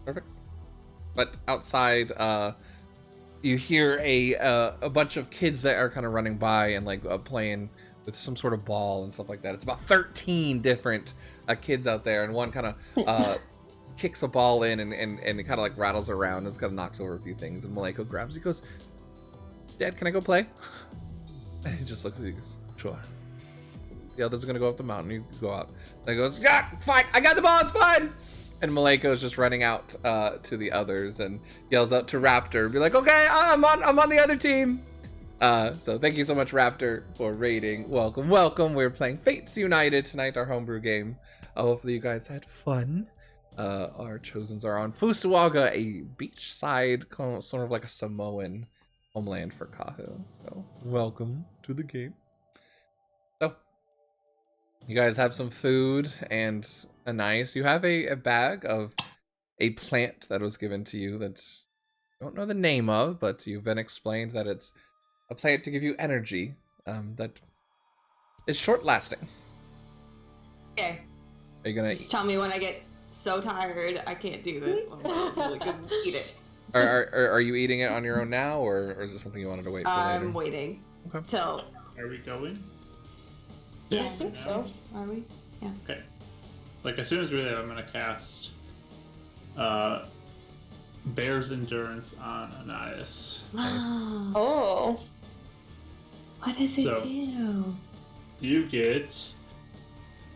Perfect. But outside, you hear a bunch of kids that are kind of running by and like playing with some sort of ball and stuff like that. It's about 13 different kids out there, and one kind of kicks a ball in and it kind of like rattles around and kind of knocks over a few things. And Maleko grabs it. He goes, "Dad, can I go play?" And he just looks at you and goes, "Sure." The others are gonna go up the mountain. You go out. And he goes, "Yeah, fine. I got the ball. It's fine." And Maleko is just running out to the others and yells out to Raptor, be like, "Okay, I'm on the other team." So thank you so much, Raptor, for raiding. Welcome, welcome. We're playing Fates United tonight, our homebrew game. Hopefully you guys had fun. Our chosens are on Fusuaga, a beachside, sort of like a Samoan homeland for Kahu. So welcome to the game. So you guys have some food and a nice. You have a bag of a plant that was given to you that you don't know the name of, but you've been explained that it's a plant to give you energy that is short-lasting. Okay. Are you gonna? Just tell me when I get so tired I can't do this. I'm really gonna eat it. Are you eating it on your own now, or is it something you wanted to wait for later? I'm waiting. Okay. Till. Are we going? I think so. Are we? Yeah. Okay. Like, as soon as we're there, I'm gonna cast Bear's Endurance on Anais. Nice. Oh. What does it So- do? You get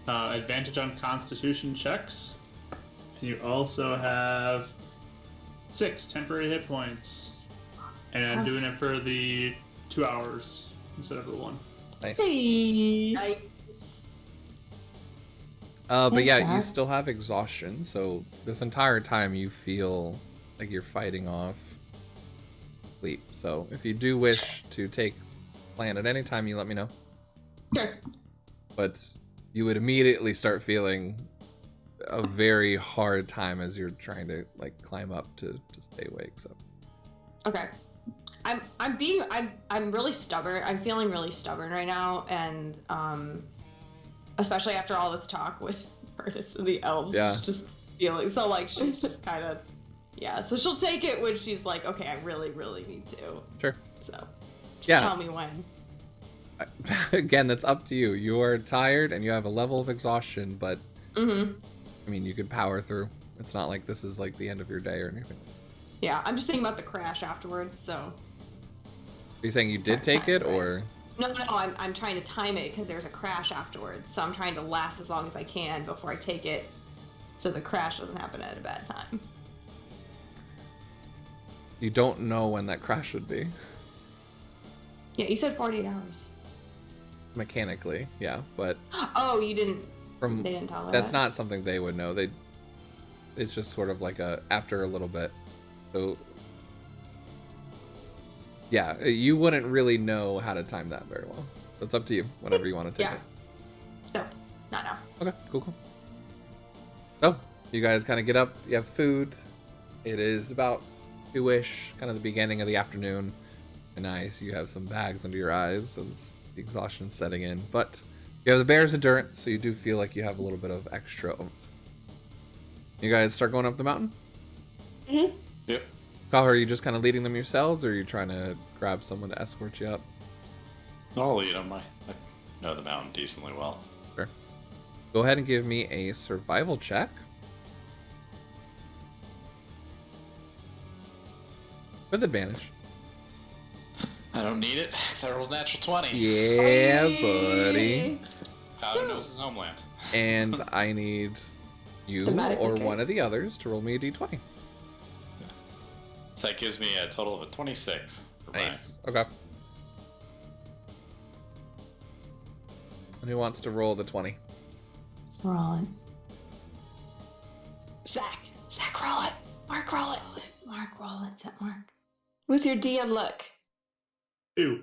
advantage on Constitution checks, and you also have 6 temporary hit points. And I'm doing it for the 2 hours instead of the 1. Nice. Nice. But yeah, you Thanks, Zach. still have exhaustion, so this entire time you feel like you're fighting off sleep. So if you do wish to take plan at any time, you let me know. Sure. But you would immediately start feeling a very hard time as you're trying to like climb up to stay awake. So Okay. I'm really stubborn. I'm feeling really stubborn right now, and especially after all this talk with Curtis and the elves. Yeah. Just feeling so like she's just kind of so she'll take it when she's like, okay, I really, really need to. sure. So just Yeah. tell me when. Again, that's up to you. You are tired and you have a level of exhaustion, but Mm-hmm. I mean, you could power through. It's not like this is like the end of your day or anything. Yeah, I'm just thinking about the crash afterwards. So Are you saying you did take it, or? no, I'm trying to time it because there's a crash afterwards. So I'm trying to last as long as I can before I take it, so the crash doesn't happen at a bad time. You don't know when that crash would be. Yeah, you said 48 hours. Mechanically, yeah, but Oh, you didn't. from They didn't tell her that's that? not something they would know. It's just sort of like after a little bit. So yeah, you wouldn't really know how to time that very well. So it's up to you, whenever you want to take Yeah. it. No, not now. Okay, cool. So you guys kind of get up. You have food. It is about 2-ish, kind of the beginning of the afternoon. And nice, you have some bags under your eyes as the exhaustion's setting in. But you have the Bear's Endurance, so you do feel like you have a little bit of extra oomph. You guys start going up the mountain? Mm-hmm. Yep. Kyle, are you just kind of leading them yourselves, or are you trying to grab someone to escort you up? I'll lead them. I know the mountain decently well. Sure. Go ahead and give me a survival check. With advantage. I don't need it because I rolled a natural 20. Yeah, buddy. Powder knows his homeland. And I need you Thematic, or okay. one of the others to roll me a d20. So that gives me a total of a 26. For Nice. Okay. And who wants to roll the 20? Just roll it. Zach, roll it. Mark, roll it. Mark, roll it. That Mark. With your DM look. 2. Wait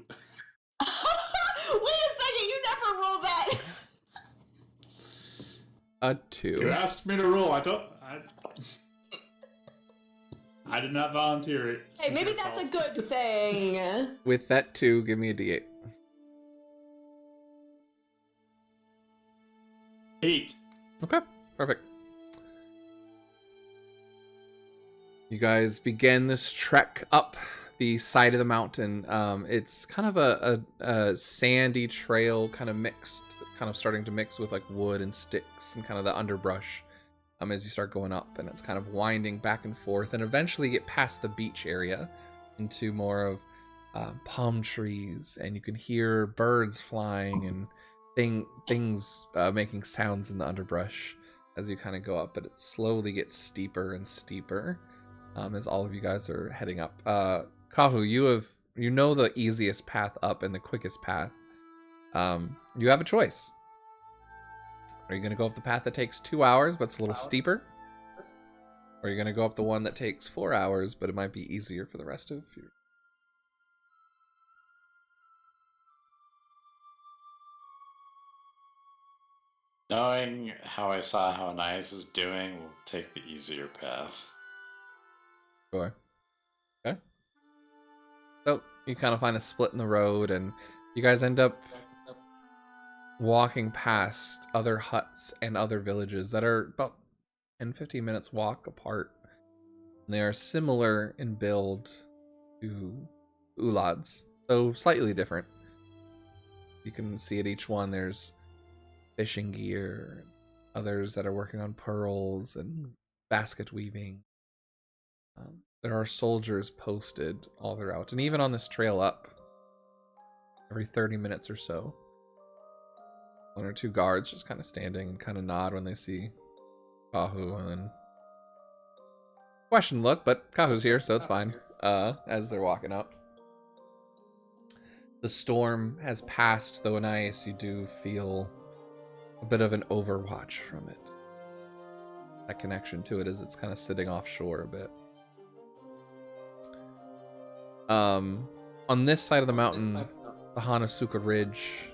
a second, you never rolled that. A You 2. asked me to roll. I did not volunteer it. Hey, maybe that's a good thing. With that 2, give me a d8. 8. Okay, perfect. You guys begin this trek up the side of the mountain. It's kind of a sandy trail, kind of starting to mix with like wood and sticks and kind of the underbrush as you start going up, and it's kind of winding back and forth, and eventually you get past the beach area into more of palm trees, and you can hear birds flying and things making sounds in the underbrush as you kind of go up, but it slowly gets steeper and steeper as all of you guys are heading up. Kahu, you know the easiest path up and the quickest path. You have a choice. Are you going to go up the path that takes 2 hours, but it's a little steeper? Or are you going to go up the one that takes 4 hours, but it might be easier for the rest of you? Knowing how I saw how Anais is doing, we'll take the easier path. Sure. Okay. So you kind of find a split in the road, and you guys end up walking past other huts and other villages that are about 10-15 minutes walk apart. And they are similar in build to Ulad's, though slightly different. You can see at each one there's fishing gear, others that are working on pearls and basket weaving. There are soldiers posted all throughout, and even on this trail up, every 30 minutes or so, 1 or 2 guards just kind of standing and kind of nod when they see Kahu, and then question look, but Kahu's here, so it's fine. As they're walking up. The storm has passed, though Anais, you do feel a bit of an overwatch from it. That connection to it as it's kind of sitting offshore a bit. On this side of the mountain, the Hanasuka Ridge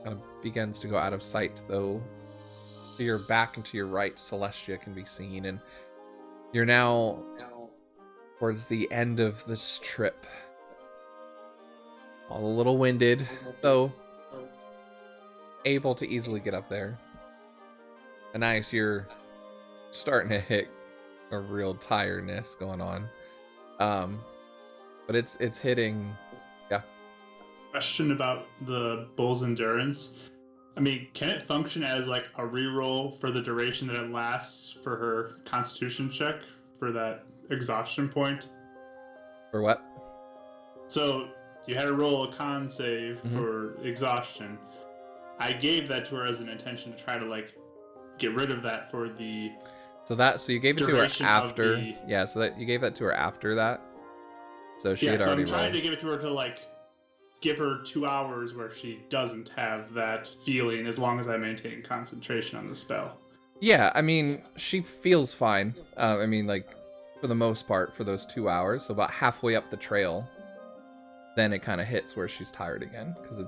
kind of begins to go out of sight, though to your back and to your right, Celestia can be seen, and you're now towards the end of this trip. All a little winded, though able to easily get up there. And nice, you're starting to hit a real tiredness going on. But it's hitting, yeah. Question about the bull's endurance. I mean, can it function as like a reroll for the duration that it lasts for her constitution check for that exhaustion point? For what? So you had to roll a con save for exhaustion. I gave that to her as an intention to try to like get rid of that for the so you gave it to her after the... so that you gave that to her after that. So she had already I'm trying rolled. to give it to her to like give her 2 hours where she doesn't have that feeling as long as I maintain concentration on the spell. Yeah, I mean, she feels fine. I mean, like, for the most part, for those 2 hours. So about halfway up the trail, then it kind of hits where she's tired again. Because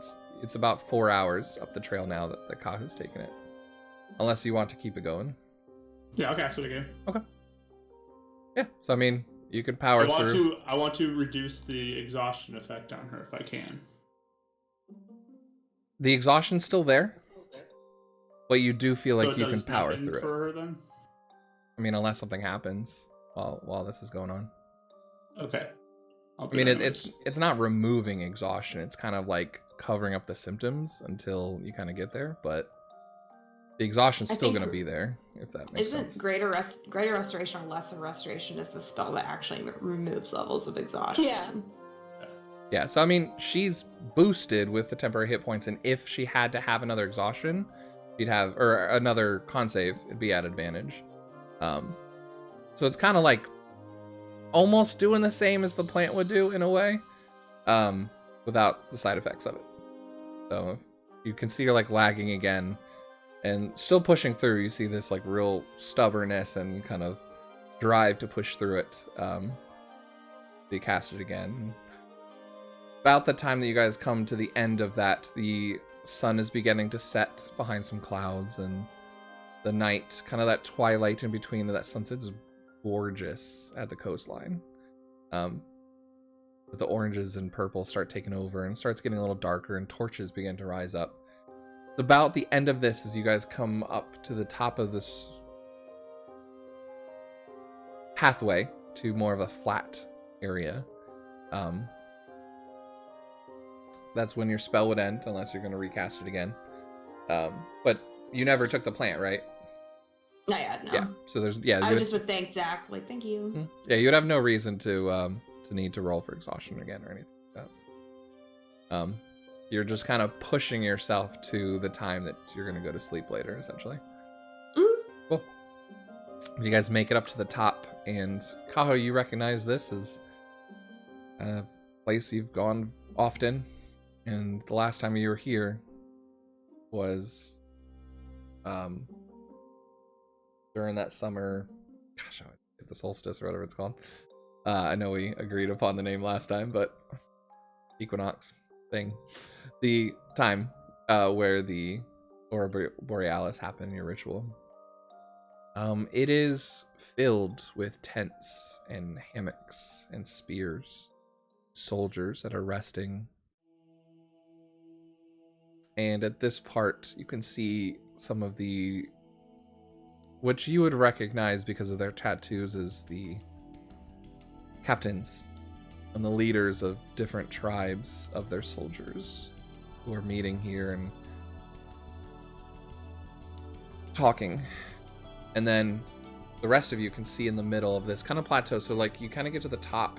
it's about 4 hours up the trail now that Kahu's taken it. Unless you want to keep it going. Yeah, I'll cast it again. Okay. Yeah, so I mean, you could power through. I want to reduce the exhaustion effect on her if I can. The exhaustion's still there, but you do feel like so you can power through it. For her, then? I mean, unless something happens while this is going on. Okay. I mean, it's not removing exhaustion. It's kind of like covering up the symptoms until you kind of get there, but the exhaustion's still going to be there, if that makes sense. Isn't greater restoration or lesser restoration is the spell that actually removes levels of exhaustion? Yeah. Yeah, so I mean, she's boosted with the temporary hit points, and if she had to have another exhaustion, she'd have, or another con save, it'd be at advantage. So it's kind of like almost doing the same as the plant would do in a way, without the side effects of it. So you can see her like lagging again, and still pushing through. You see this like real stubbornness and kind of drive to push through it. They cast it again. About the time that you guys come to the end of that, the sun is beginning to set behind some clouds, and the night, kind of that twilight in between that sunset is gorgeous at the coastline. But the oranges and purple start taking over and starts getting a little darker, and torches begin to rise up. About the end of this, as you guys come up to the top of this pathway to more of a flat area, that's when your spell would end, unless you're going to recast it again. But you never took the plant, right? Not yet, no. Yeah. So there's I just would thank Zach, like, thank you. Yeah, you'd have no reason to need to roll for exhaustion again or anything like that. You're just kind of pushing yourself to the time that you're going to go to sleep later, essentially. Cool. You guys make it up to the top, and Kaho, you recognize this as a place you've gone often, and the last time you were here was during that summer, gosh, I get the solstice or whatever it's called. I know we agreed upon the name last time, but equinox thing. The time where the Aurora Borealis happened in your ritual. It is filled with tents and hammocks and spears. soldiers that are resting. And at this part, you can see some of the, which you would recognize because of their tattoos, as the captains and the leaders of different tribes of their soldiers who are meeting here and talking. And then the rest of you can see in the middle of this kind of plateau. So like you kind of get to the top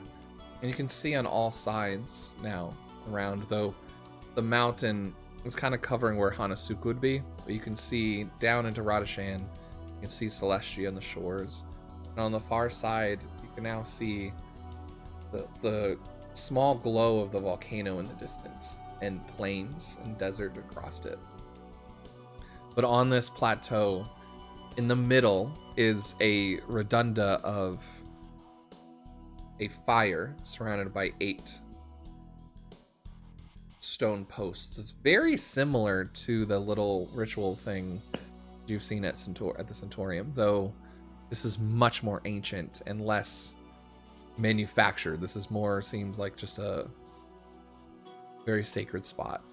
and you can see on all sides now around, though the mountain is kind of covering where Hanasuku would be, but you can see down into Radishan. You can see Celestia on the shores. And on the far side, you can now see the small glow of the volcano in the distance, and plains and desert across it. But on this plateau, in the middle, is a rotunda of a fire surrounded by 8 stone posts. It's very similar to the little ritual thing you've seen at the Centaurium, though this is much more ancient and less manufactured. This is more, seems like just a very sacred spot.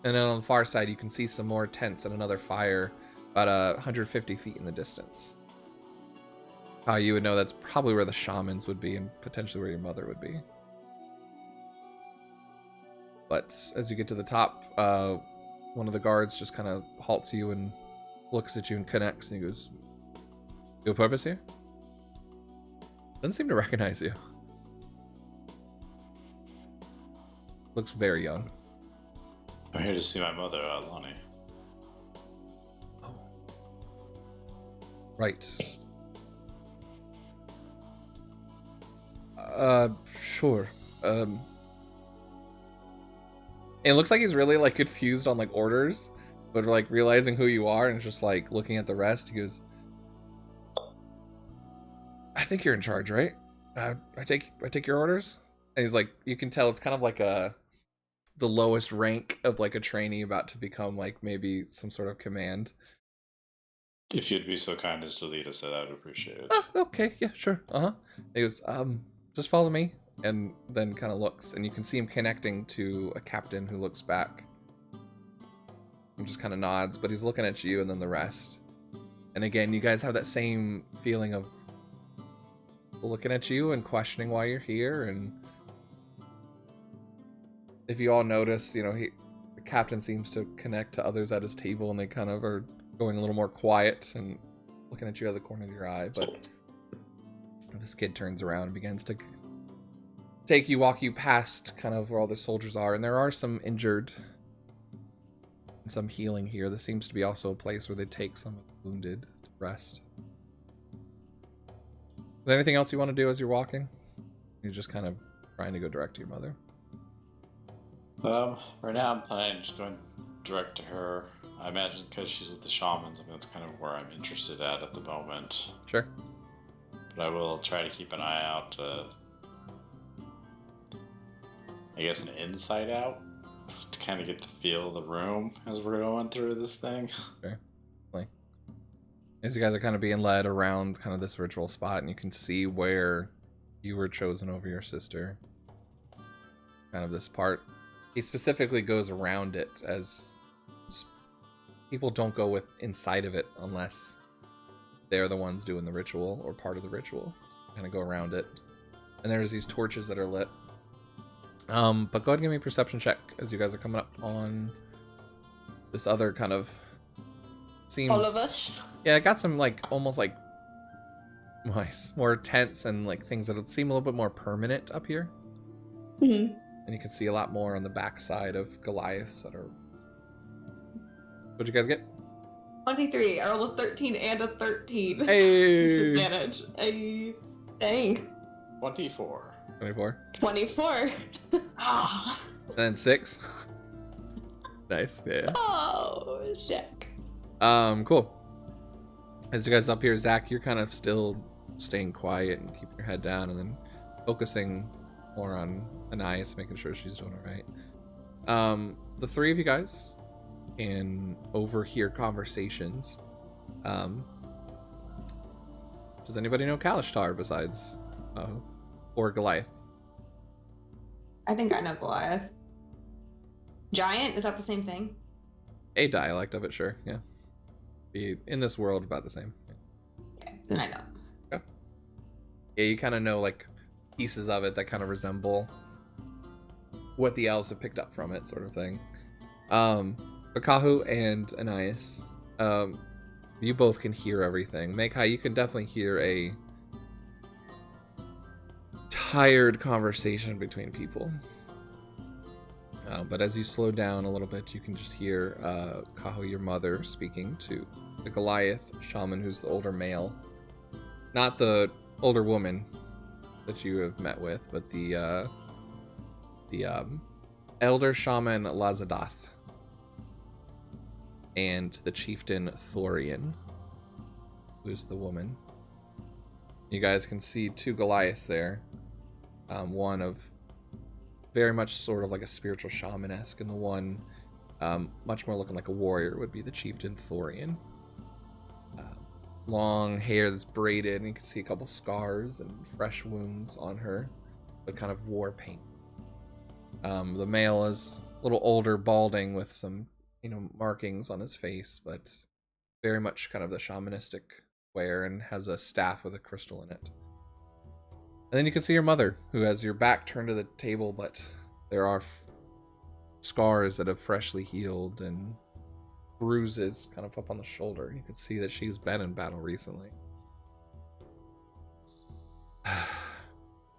And then on the far side, you can see some more tents and another fire about 150 feet in the distance. How you would know that's probably where the shamans would be and potentially where your mother would be. But as you get to the top, one of the guards just kind of halts you and looks at you and connects, and he goes, "You have a purpose here?" Doesn't seem to recognize you. Looks very young. I'm here to see my mother, Lonnie. Oh. Right. Sure. It looks like he's really like confused on like orders, but like realizing who you are and just like looking at the rest, he goes, "I think you're in charge, right? I take your orders." And he's like, you can tell it's kind of like the lowest rank of like a trainee about to become like maybe some sort of command. If you'd be so kind as to lead us, I would appreciate it. Oh, okay, yeah, sure. He goes, just follow me. And then kind of looks, and you can see him connecting to a captain who looks back and just kind of nods, but he's looking at you and then the rest. And again, you guys have that same feeling of looking at you and questioning why you're here. And if you all notice, you know, the captain seems to connect to others at his table, and they kind of are going a little more quiet and looking at you out of the corner of your eye. But this kid turns around and begins to walk you past kind of where all the soldiers are, and there are some injured and some healing here. This seems to be also a place where they take some of the wounded to rest. Is there anything else you want to do as you're walking? You're just kind of trying to go direct to your mother. Right now I'm planning just going direct to her. I imagine because she's with the shamans, I mean, that's kind of where I'm interested at the moment. Sure. But I will try to keep an eye out, I guess an inside out, to kind of get the feel of the room as we're going through this thing. Sure. As you guys are kind of being led around kind of this ritual spot, and you can see where you were chosen over your sister. Kind of this part. He specifically goes around it, as people don't go inside of it unless they're the ones doing the ritual or part of the ritual. Kind of go around it. And there's these torches that are lit. But go ahead and give me a perception check as you guys are coming up on this other kind of seems. All of us. Yeah, I got some like almost like nice, more tents and like things that seem a little bit more permanent up here. Mm-hmm. And you can see a lot more on the backside of Goliaths that are. What'd you guys get? 23. I rolled a 13 and a 13. Hey. Disadvantage. Hey. Dang. 24. 24. 24. Ah. And then 6. Nice. Yeah. Oh, sick. Cool. As you guys up here, Zach, you're kind of still staying quiet and keeping your head down, and then focusing more on Anais, making sure she's doing all right. The three of you guys can overhear conversations. Does anybody know Kalishtar besides or Goliath? I think I know Goliath. Giant? Is that the same thing? A dialect of it, sure. Yeah. Be in this world about the same. Okay, then I know. Okay. Yeah, you kind of know like pieces of it that kind of resemble what the elves have picked up from it, sort of thing. Akahu and Anais, you both can hear everything. Mekai, you can definitely hear a tired conversation between people. But as you slow down a little bit, you can just hear Kaho, your mother, speaking to the Goliath shaman, who's the older male. Not the older woman that you have met with, but the elder shaman Lazadath. And the chieftain Thorian, who's the woman. You guys can see two Goliaths there. One of very much sort of like a spiritual shaman-esque, and the one much more looking like a warrior would be the chieftain Thorian. Long hair that's braided, and you can see a couple scars and fresh wounds on her, but kind of war paint. The male is a little older, balding, with some markings on his face, but very much kind of the shamanistic wear, and has a staff with a crystal in it. And then you can see your mother, who has your back turned to the table, but there are scars that have freshly healed and bruises kind of up on the shoulder. You can see that she's been in battle recently.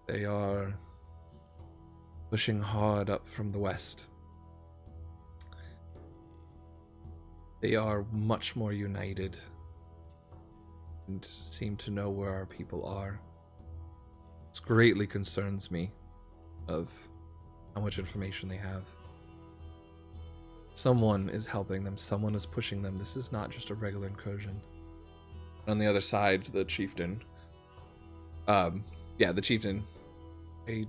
They are pushing hard up from the west. They are much more united and seem to know where our people are. This greatly concerns me of how much information they have. Someone is helping them, someone is pushing them. This is not just a regular incursion. On the other side, the chieftain. The chieftain. I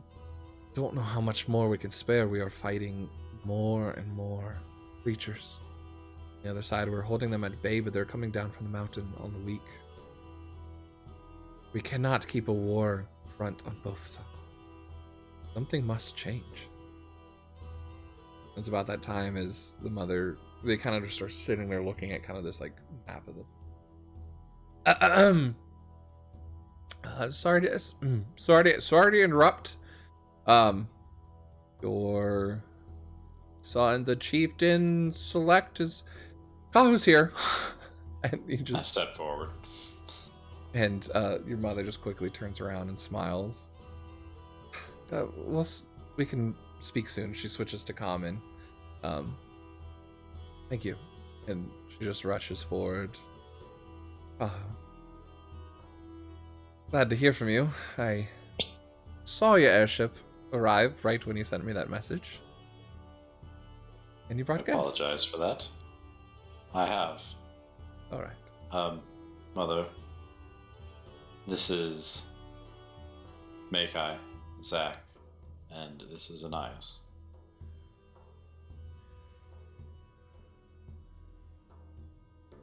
don't know how much more we can spare. We are fighting more and more creatures. On the other side, we're holding them at bay, but they're coming down from the mountain on the weak. We cannot keep a war front on both sides. Something must change. It's about that time as the mother, they kind of just are sitting there looking at kind of this like map of the sorry to interrupt. Your son, the chieftain select, is Kahu's here. And you just I step forward. And your mother just quickly turns around and smiles. We can speak soon. She switches to common. Thank you. And she just rushes forward. Glad to hear from you. I saw your airship arrive right when you sent me that message. And you brought guests. Apologize for that. I have. Alright. Mother. This is Mekai, Zach, and this is Anais.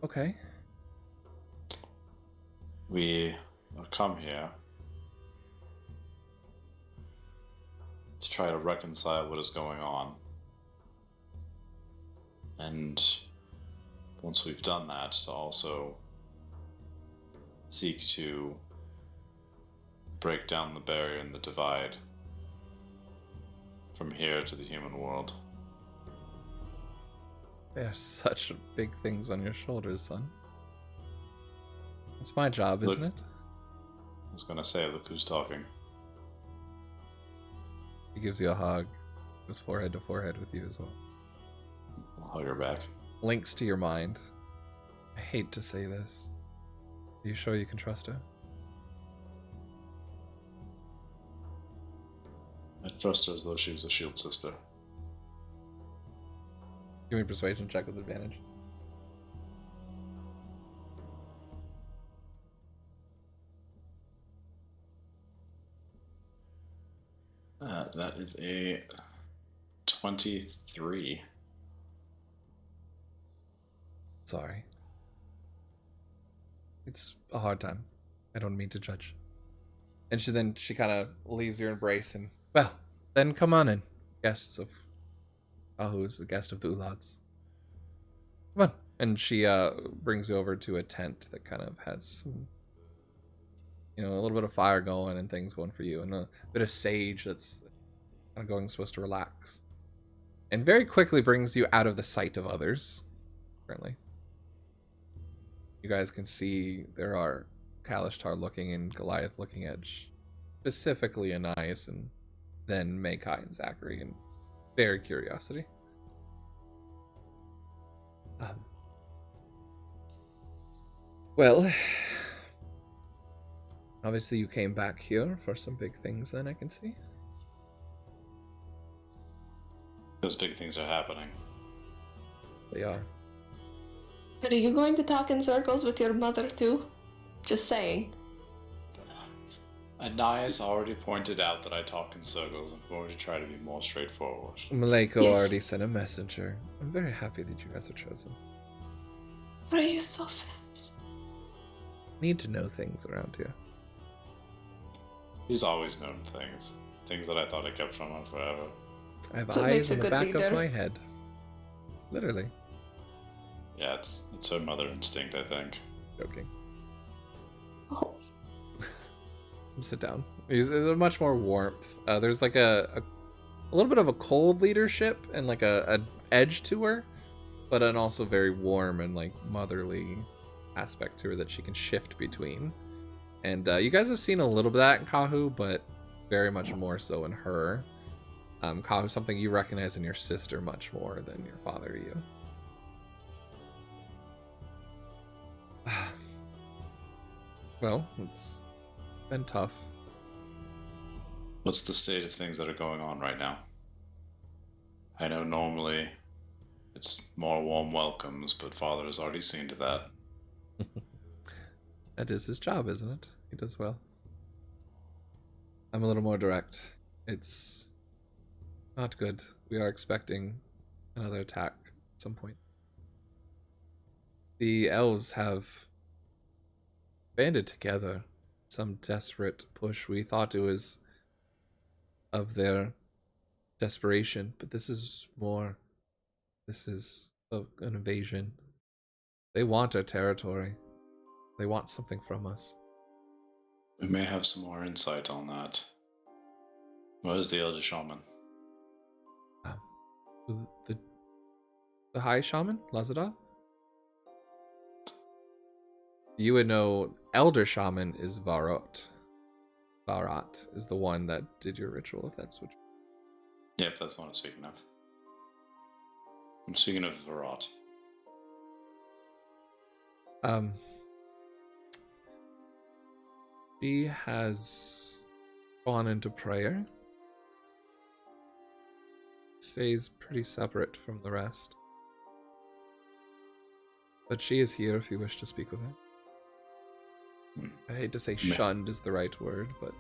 Okay. We have come here to try to reconcile what is going on. And once we've done that, to also seek to break down the barrier and the divide from here to the human world. There are such big things on your shoulders, son. It's my job, isn't it? I was gonna say, look who's talking. He gives you a hug. Goes forehead to forehead with you as well. I'll hug her back. Links to your mind. I hate to say this. Are you sure you can trust her? I trust her as though she was a shield sister. Give me a persuasion check with advantage. That is a 23. Sorry. It's a hard time. I don't mean to judge. And she kind of leaves your embrace and, well, Then come on in, guests of who's the guest of the Ulads. Come on. And she brings you over to a tent that kind of has some, a little bit of fire going and things going for you, and a bit of sage that's kind of going supposed to relax. And very quickly brings you out of the sight of others, currently. You guys can see there are Kalishtar looking and Goliath looking at specifically Anais, and then Makai and Zachary, and very curiosity. Well, obviously you came back here for some big things then, I can see. Those big things are happening. They are. Are you going to talk in circles with your mother too? Just saying. Anais already pointed out that I talk in circles. I'm going to try to be more straightforward. Maleko Yes. already sent a messenger. I'm very happy that you guys are chosen. Why are you so fast? Need to know things around here. He's always known things that I thought I kept from him forever. I have So it makes eyes a on the good back leader. of my head. Literally. Yeah, it's her mother instinct, I think. Joking. Oh. Sit down. There's much more warmth. There's like a little bit of a cold leadership and like a edge to her, but an also very warm and like motherly aspect to her that she can shift between. And you guys have seen a little bit of that in Kahu, but very much more so in her. Kahu, something you recognize in your sister much more than your father you. Well, it's been tough. What's the state of things that are going on right now? I know normally it's more warm welcomes, but Father has already seen to that. That is his job, isn't it? He does well. I'm a little more direct. It's not good. We are expecting another attack at some point. The elves have banded together. Some desperate push. We thought it was of their desperation, but this is more. This is an invasion. They want our territory. They want something from us. We may have some more insight on that. Where's the elder shaman? The high shaman, Lazadoth? You would know elder shaman is Varot. Varat is the one that did your ritual, if that's what you... Yep, that's what I'm speaking of. I'm speaking of Varot. She has gone into prayer. Stays pretty separate from the rest. But she is here if you wish to speak with her. I hate to say shunned is the right word, but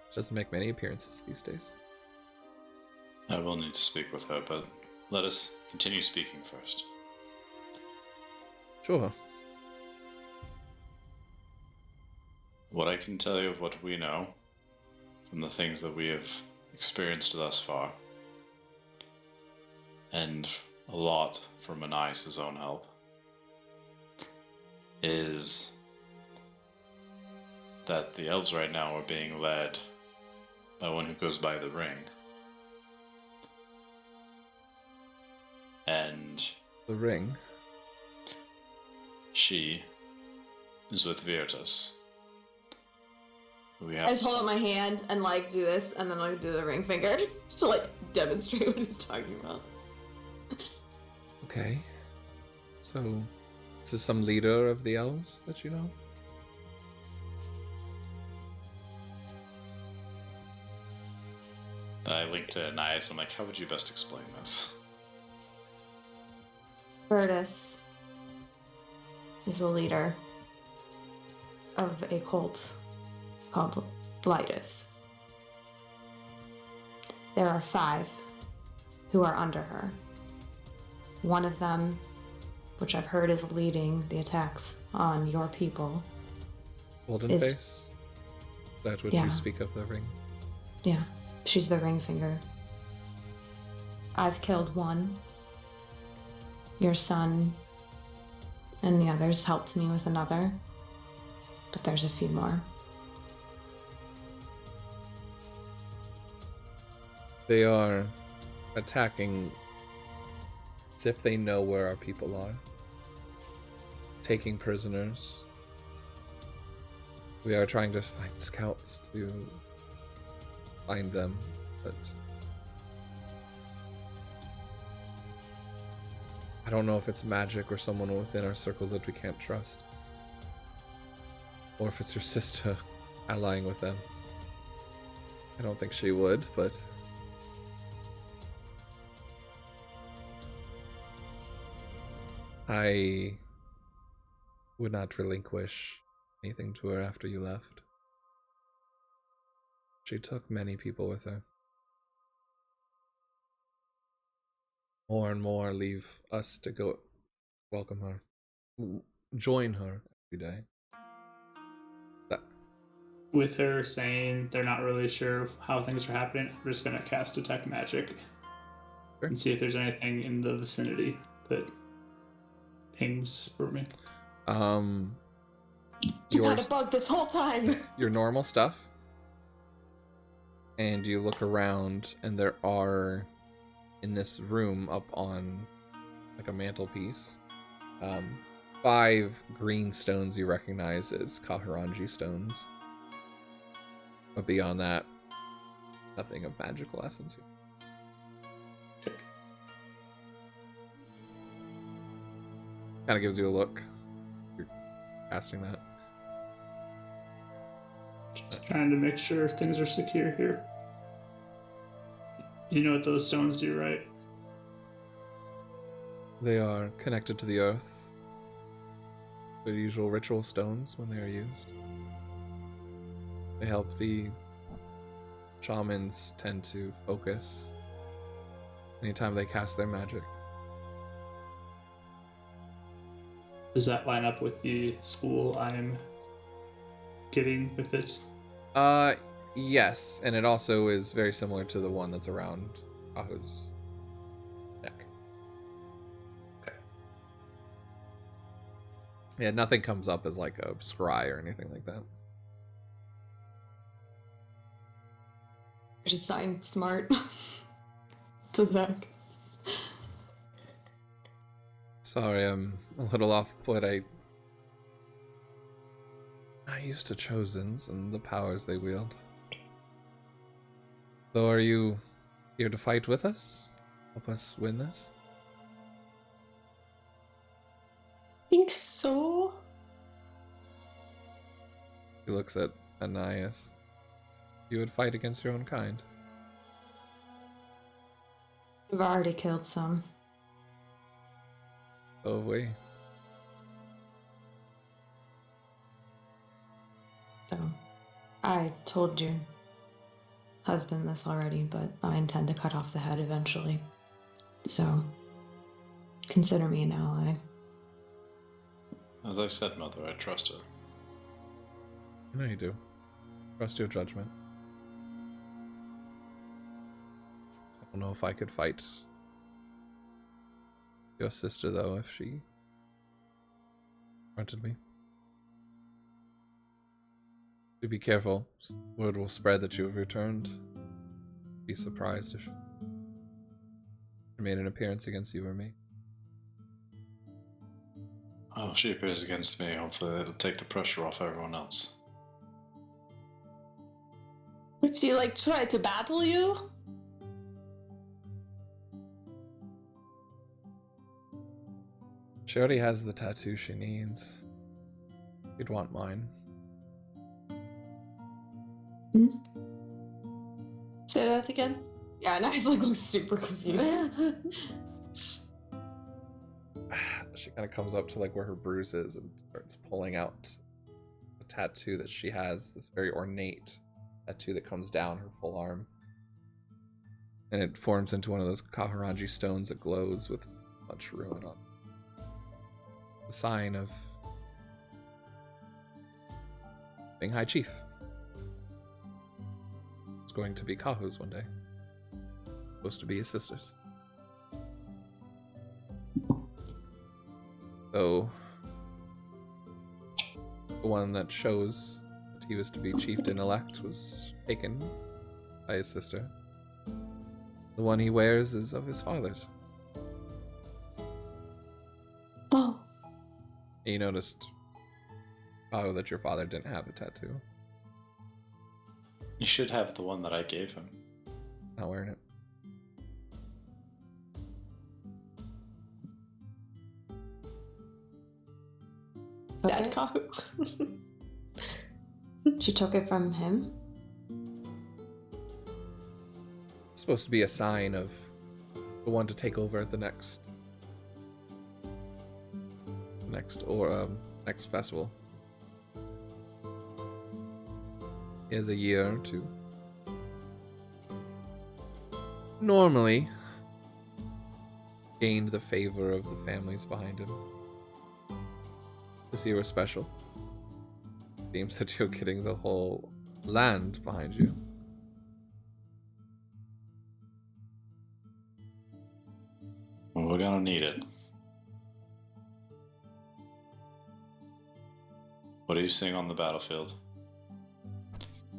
she doesn't make many appearances these days. I will need to speak with her, but let us continue speaking first. Sure. What I can tell you of what we know, from the things that we have experienced thus far, and a lot from Anais' own help, is that the elves right now are being led by one who goes by the ring. And The ring. she is with Virtus. We have I just hold up my hand and like do this, and then like do the ring finger just to like demonstrate what he's talking about. Okay. So, this is some leader of the elves that you know? I linked to Anais, I'm like, how would you best explain this? Bardicdice is the leader of a cult called Blightus. There are 5 who are under her. One of them, which I've heard is leading the attacks on your people, Golden Is- Face? That which Yeah. you speak of, the ring. Yeah, she's the ring finger. I've killed one. Your son and the others helped me with another. But there's a few more. They are attacking as if they know where our people are. Taking prisoners. We are trying to find scouts to find them, but I don't know if it's magic or someone within our circles that we can't trust. Or if it's your sister allying with them. I don't think she would, but I would not relinquish anything to her after you left. She took many people with her. More and more leave us to go welcome her. Join her every day. With her saying they're not really sure how things are happening, I'm just gonna cast Detect Magic Sure. and see if there's anything in the vicinity that pings for me. You've had Yours- a bug this whole time. your normal stuff, and you look around, and there are in this room up on like a mantelpiece 5 green stones you recognize as Kaharanji stones, but beyond that, nothing of magical essence here. Kind of gives you a look. You're casting that. Trying to make sure things are secure here. You know what those stones do, right? They are connected to the earth. The usual ritual stones when they are used. They help the shamans tend to focus anytime they cast their magic. Does that line up with the school I'm getting with it? Yes, and it also is very similar to the one that's around Ahu's neck. Okay. Yeah, nothing comes up as like a scry or anything like that. I just signed smart to Zach. Sorry, I'm a little off put. I'm not used to Chosens and the powers they wield. So are you here to fight with us? Help us win this? Think so. He looks at Ananias. You would fight against your own kind. We've already killed some. So have we. So, I told your husband this already, but I intend to cut off the head eventually. So, consider me an ally. As I said, Mother, I trust her. I know you do. Trust your judgment. I don't know if I could fight your sister, though, if she confronted me. Do be careful. Word will spread that you have returned. Be surprised if she made an appearance against you or me. Oh, if she appears against me. Hopefully it'll take the pressure off everyone else. Would she like try to battle you? She already has the tattoo she needs. You'd want mine. Say that again. Yeah, and I was like, looks super confused. She kind of comes up to like where her bruise is and starts pulling out the tattoo that she has, this very ornate tattoo that comes down her full arm. And it forms into one of those Kaharanji stones that glows with much ruin on it. The sign of being High Chief. going to be Kahu's one day. Supposed to be his sisters. So, the one that shows that he was to be chieftain-elect was taken by his sister. The one he wears is of his father's. Oh. You noticed, Kahu, that your father didn't have a tattoo. You should have the one that I gave him. Not wearing it. Dad Okay. Kahu. She took it from him? It's supposed to be a sign of the one to take over at the next festival. He has a year or two. Normally gained the favor of the families behind him. This year was special. Seems that you're getting the whole land behind you. Well, we're gonna need it. What are you seeing on the battlefield?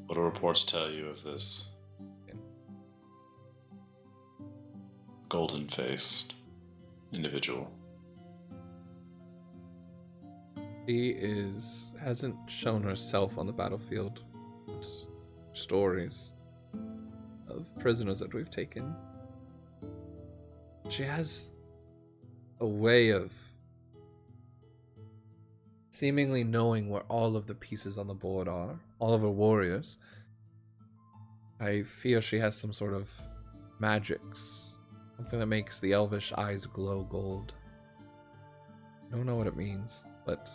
What do reports tell you of this golden-faced individual? She hasn't shown herself on the battlefield, but stories of prisoners that we've taken. She has a way of seemingly knowing where all of the pieces on the board are, all of her warriors. I fear she has some sort of magics, something that makes the elvish eyes glow gold. I don't know what it means, but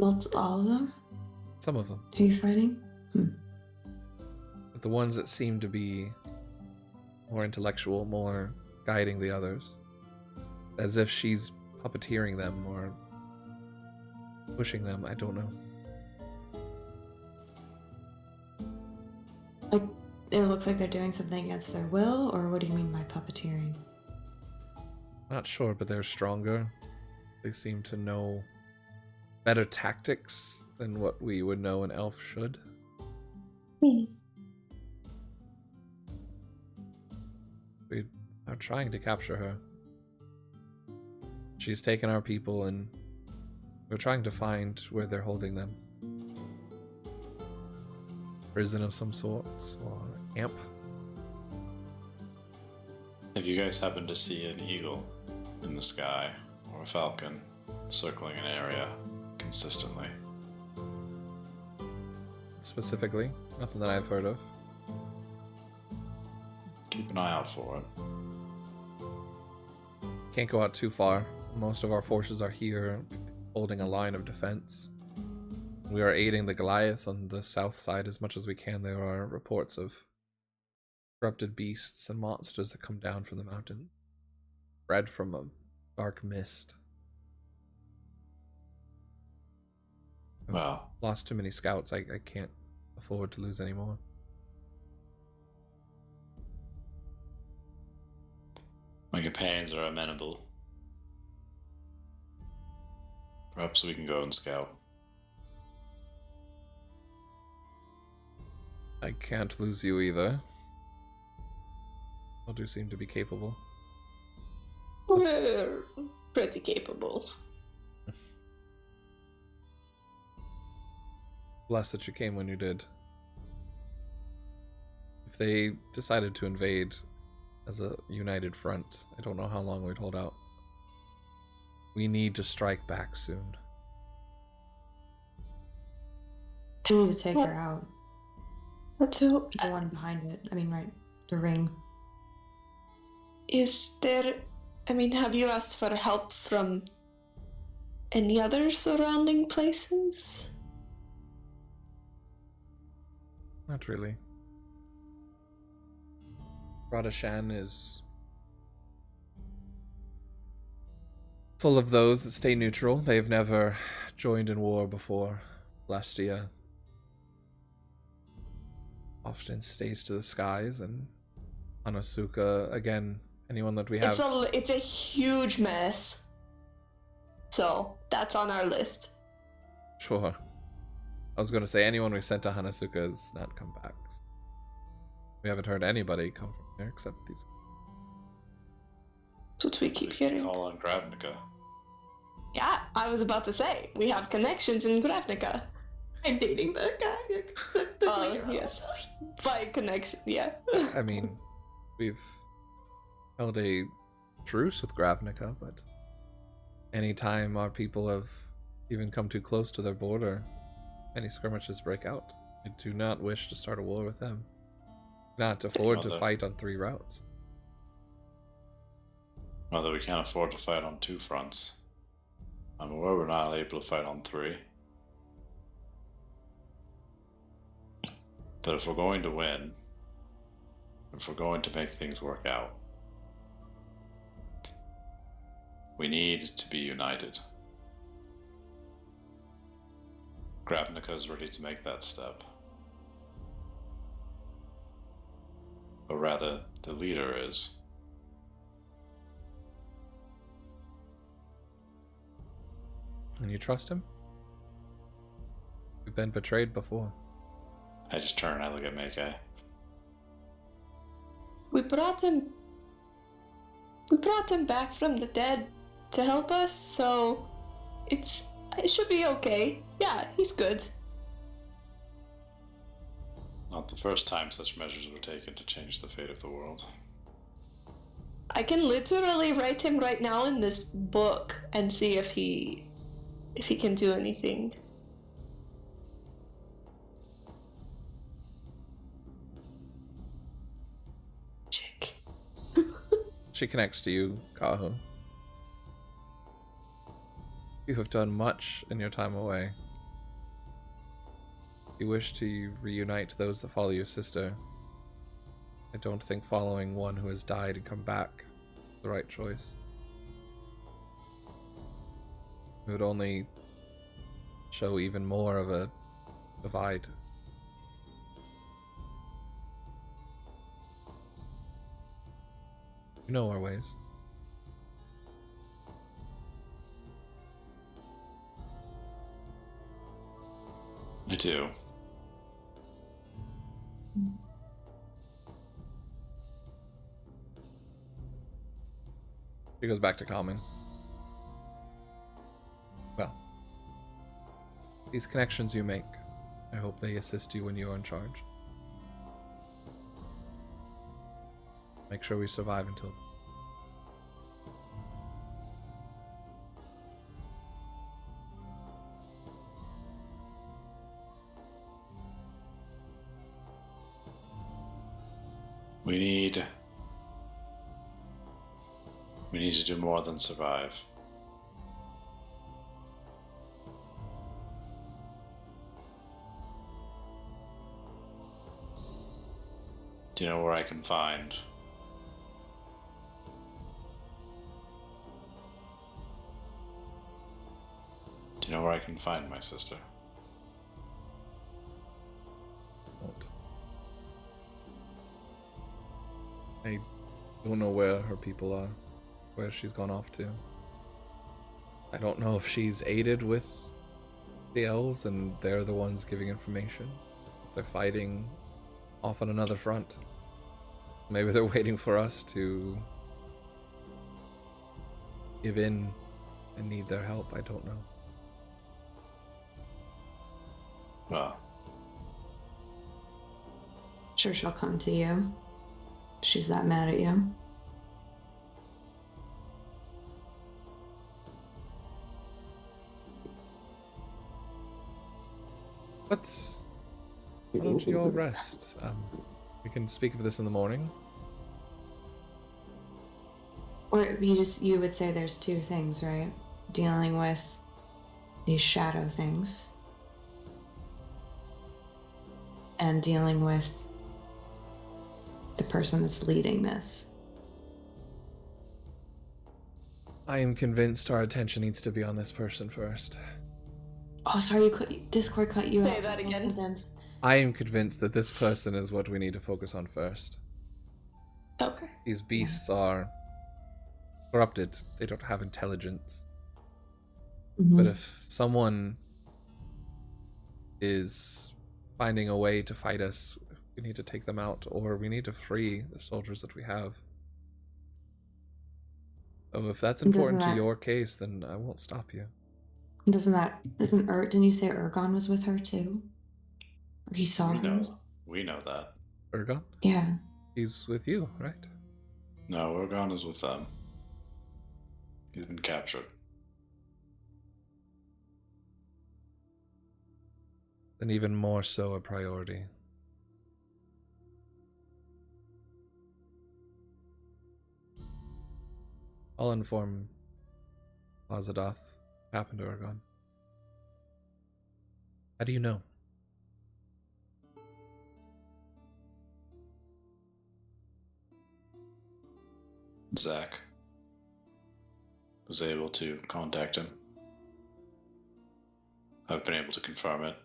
All of them? some of them. Who are you fighting? But the ones that seem to be more intellectual, more guiding the others. As if she's puppeteering them or pushing them, I don't know. Like, it looks like they're doing something against their will, or what do you mean by puppeteering? Not sure, but they're stronger. They seem to know better tactics than what we would know an elf should. We are trying to capture her. She's taken our people, and we're trying to find where they're holding them. Prison of some sort, or camp. Have you guys happened to see an eagle in the sky, or a falcon circling an area consistently? Specifically, nothing that I've heard of. Keep an eye out for it. Can't go out too far. Most of our forces are here, holding a line of defense. We are aiding the Goliaths on the south side as much as we can. There are reports of corrupted beasts and monsters that come down from the mountain, bred from a dark mist. Well, Lost too many scouts. I can't afford to lose any more. my companions are amenable. Perhaps we can go and scout. I can't lose you either. You do seem to be capable. We're pretty capable. Blessed that you came when you did. If they decided to invade as a united front, I don't know how long we'd hold out. We need to strike back soon. We need to take her out. Let's hope. The one behind it. I mean, right, the ring. Is there... I mean, have you asked for help from any other surrounding places? Not really. Radashan is full of those that stay neutral. They've never joined in war before Lastia. often stays to the skies, and Hanazuka, again, anyone that we have. It's a huge mess. So that's on our list. Sure. I was going to say anyone we sent to Hanazuka has not come back. We haven't heard anybody come from there except these. That's what we keep We can hearing. call on Gravnica. Yeah, I was about to say, we have connections in Gravnica. I'm dating the guy. Yes. By connection, yeah. I mean, we've held a truce with Gravnica, but anytime our people have even come too close to their border, any skirmishes break out. I do not wish to start a war with them. Not afford to fight on 3 routes. Although we can't afford to fight on 2 fronts. I'm aware we're not able to fight on 3. But if we're going to win, if we're going to make things work out, we need to be united. Gravnica is ready to make that step. Or rather, the leader is. And you trust him? We've been betrayed before. I just turn and I look at Meike. We brought him back from the dead to help us, so it should be okay. Yeah, he's good. Not the first time such measures were taken to change the fate of the world. I can literally write him right now in this book and see if he can do anything. Check. She connects to you, Kahu. You have done much in your time away. You wish to reunite those that follow your sister. I don't think following one who has died and come back is the right choice. It would only show even more of a divide. You know our ways. I do. She goes back to calming. Well, these connections you make, I hope they assist you when you are in charge. Make sure we survive until. We need to do more than survive. Do you know where I can find? Do you know where I can find my sister? Won't. I don't know where her people are, where she's gone off to. I don't know if she's aided with the elves and they're the ones giving information. If they're fighting off on another front. Maybe they're waiting for us to give in and need their help. I don't know. Well, Sure, she'll come to you. She's that mad at you. But why don't you all rest? We can speak of this in the morning. Or you would say there's 2 things, right? Dealing with these shadow things and dealing with the person that's leading this. I am convinced our attention needs to be on this person first. Oh, sorry, Discord cut you out. Say that again. Sentence. I am convinced that this person is what we need to focus on first. Okay. These beasts are corrupted. They don't have intelligence. But if someone is finding a way to fight us, we need to take them out, or we need to free the soldiers that we have. So if that's important to your case, then I won't stop you. Didn't you say Ergon was with her too? Or he saw her? We know that. Ergon? Yeah. He's with you, right? No, Orgon is with them. He's been captured. Then even more so a priority. I'll inform Azadoth what happened to Ergon. How do you know? Zach was able to contact him. I've been able to confirm it.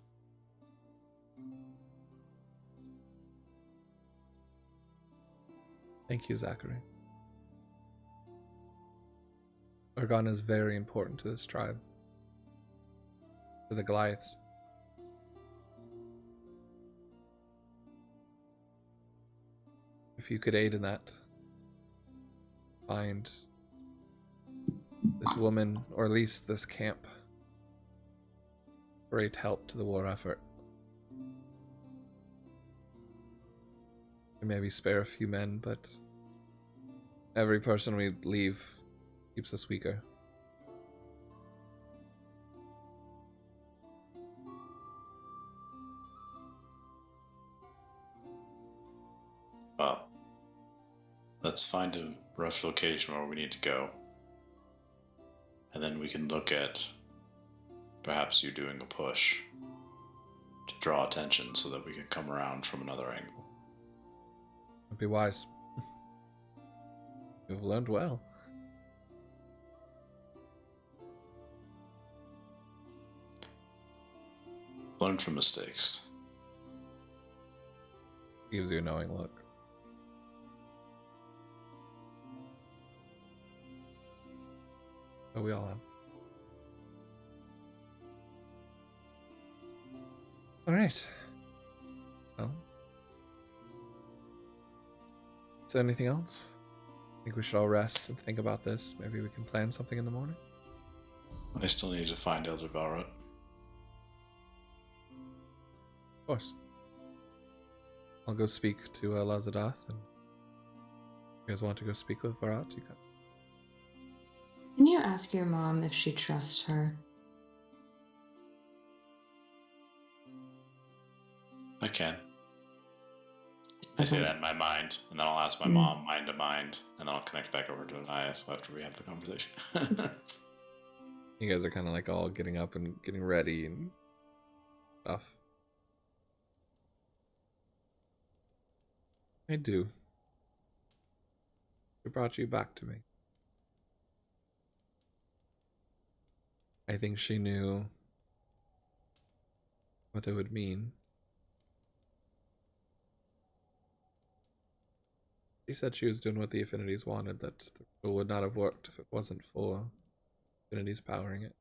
Thank you, Zachary. Ergon is very important to this tribe. To the Goliaths. If you could aid in that, find this woman, or at least this camp, great help to the war effort. We maybe spare a few men, but every person we leave keeps us weaker. Well, let's find a rough location where we need to go. And then we can look at perhaps you doing a push to draw attention so that we can come around from another angle. Would be wise. You've learned well. Learn from mistakes. Gives you a knowing look. But we all have. Alright. Well. Is there anything else? I think we should all rest and think about this. Maybe we can plan something in the morning. I still need to find Elder Valrut. Of course. I'll go speak to Lazadoth, and if you guys want to go speak with Varat, you can. Can you ask your mom if she trusts her? I can. I say that in my mind, and then I'll ask my mom mind to mind, and then I'll connect back over to an ISO after we have the conversation. You guys are kind of like all getting up and getting ready and stuff. I do. Who brought you back to me? I think she knew what it would mean. She said she was doing what the affinities wanted, that the ritual would not have worked if it wasn't for affinities powering it.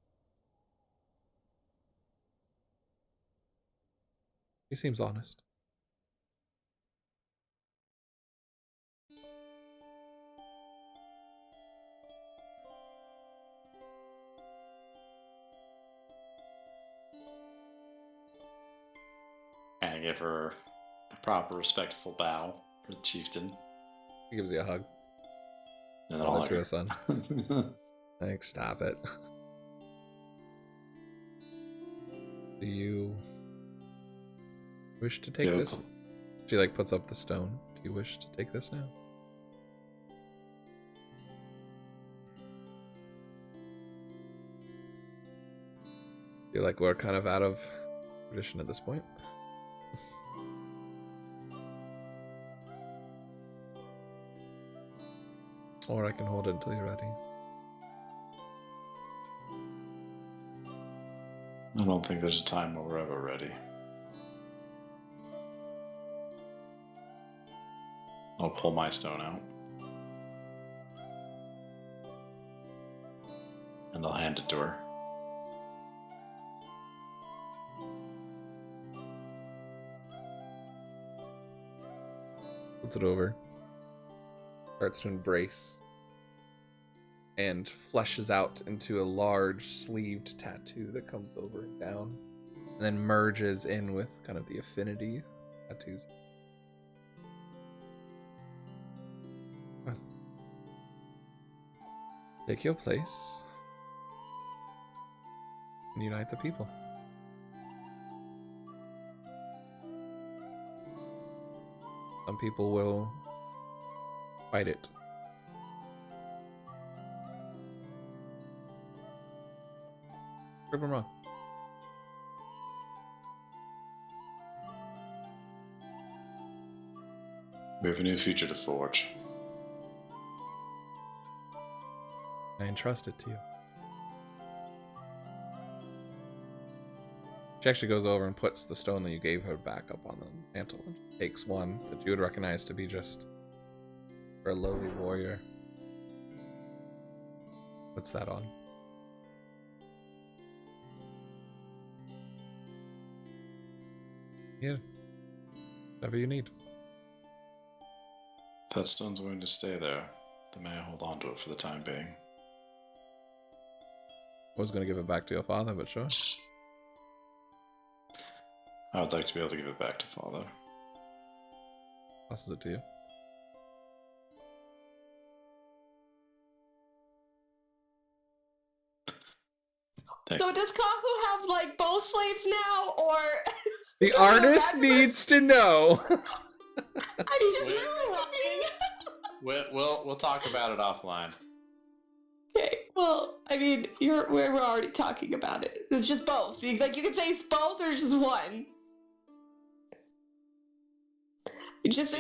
She seems honest. And I give her a proper respectful bow for the chieftain. He gives you a hug. And then All I'll to his son. Like, stop it. Do you wish to take this? She like puts up the stone. Do you wish to take this now? Feel like we're kind of out of tradition at this point. Or I can hold it until you're ready. I don't think there's a time where we're ever ready. I'll pull my stone out. And I'll hand it to her. Puts it over. Starts to embrace. And fleshes out into a large sleeved tattoo that comes over and down. And then merges in with kind of the affinity tattoos. Take your place and unite the people. Some people will fight it. Prove them wrong. We have a new future to forge. I entrust it to you. She actually goes over and puts the stone that you gave her back up on the mantle. And she takes one that you would recognize to be just for a lowly warrior. Puts that on. Yeah. Whatever you need. If that stone's going to stay there, then may I hold on to it for the time being? I was going to give it back to your father, but sure. I would like to be able to give it back to father. Passes it to you. Thank So does Kahu have like both slaves now, or The Can we go back artist to needs to know. I'm just really laughing? We'll talk about it offline. Okay, well, I mean, we're already talking about it. It's just both. Like, you can say it's both or it's just one. It just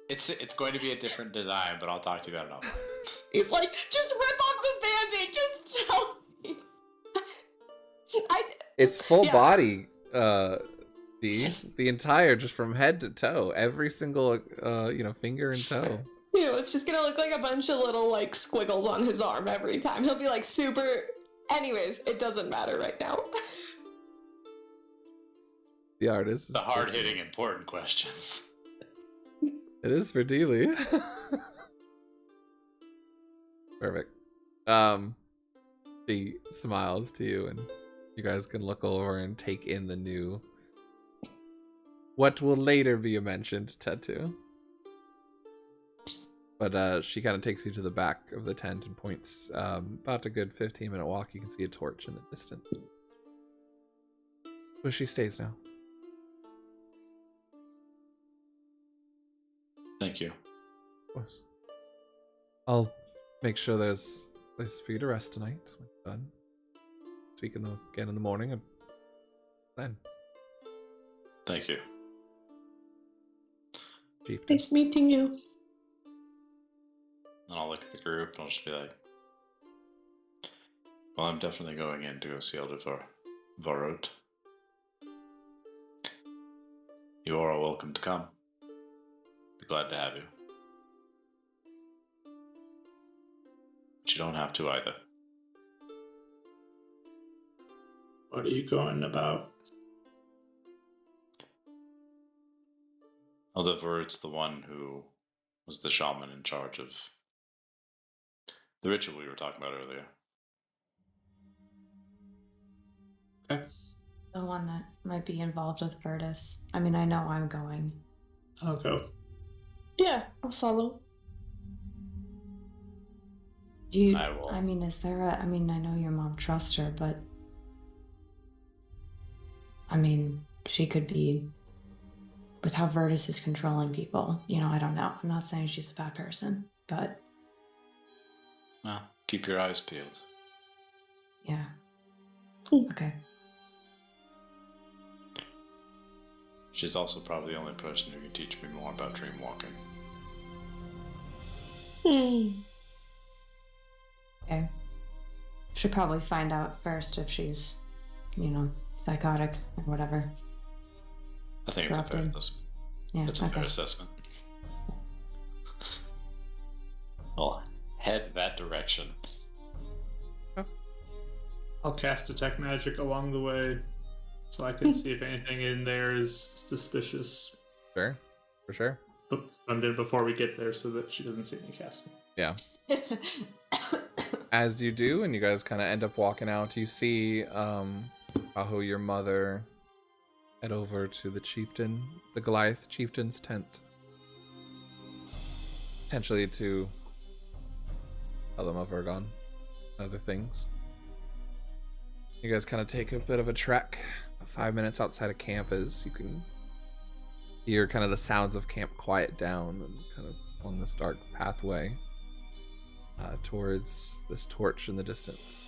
It's going to be a different design, but I'll talk to you about it offline. He's like, just rip off the band-aid, just tell me. It's full Yeah. body, the entire, just from head to toe, every single, finger and toe. It's just gonna look like a bunch of little, like, squiggles on his arm every time. He'll be, like, super... Anyways, it doesn't matter right now. The artist. The hard-hitting, important questions. It is for Dealey. Perfect. She smiles to you, and you guys can look over and take in the new, what will later be a mentioned tattoo. But she kind of takes you to the back of the tent and points, about a good 15-minute walk. You can see a torch in the distance. Where she stays now. Thank you. Of course. I'll make sure there's a place for you to rest tonight when you're done. Speak again in the morning and then. Thank you. Chief. Nice meeting you. And I'll look at the group and I'll just be like, well, I'm definitely going in to go see Elder Varut. You are all welcome to come. Be glad to have you. But you don't have to either. What are you going about? Elder Varut's the one who was the shaman in charge of the ritual we were talking about earlier. Okay. The one that might be involved with Bardicdice. I mean, I know I'm going. I'll go. Yeah, I'll follow. Do you? I will. I mean, is there a? I mean, I know your mom trusts her, but I mean, she could be. With how Bardicdice is controlling people, I don't know. I'm not saying she's a bad person, but Well, keep your eyes peeled. yeah. Cool. Okay. She's also probably the only person who can teach me more about dream walking. Okay. Should probably find out first if she's, psychotic or whatever. I think it's a fair Dropped in. assessment. Yeah. It's a okay. fair assessment. I'll head that direction. I'll cast Detect Magic along the way so I can see if anything in there is suspicious. Sure, for sure. But I'm doing before we get there so that she doesn't see me casting. Yeah. As you do, and you guys kind of end up walking out, you see Aho, your mother, head over to the Goliath chieftain's tent. Potentially to tell them of Ergon, other things. You guys kind of take a bit of a trek. 5 minutes outside of camp as you can hear kind of the sounds of camp quiet down and kind of on this dark pathway towards this torch in the distance.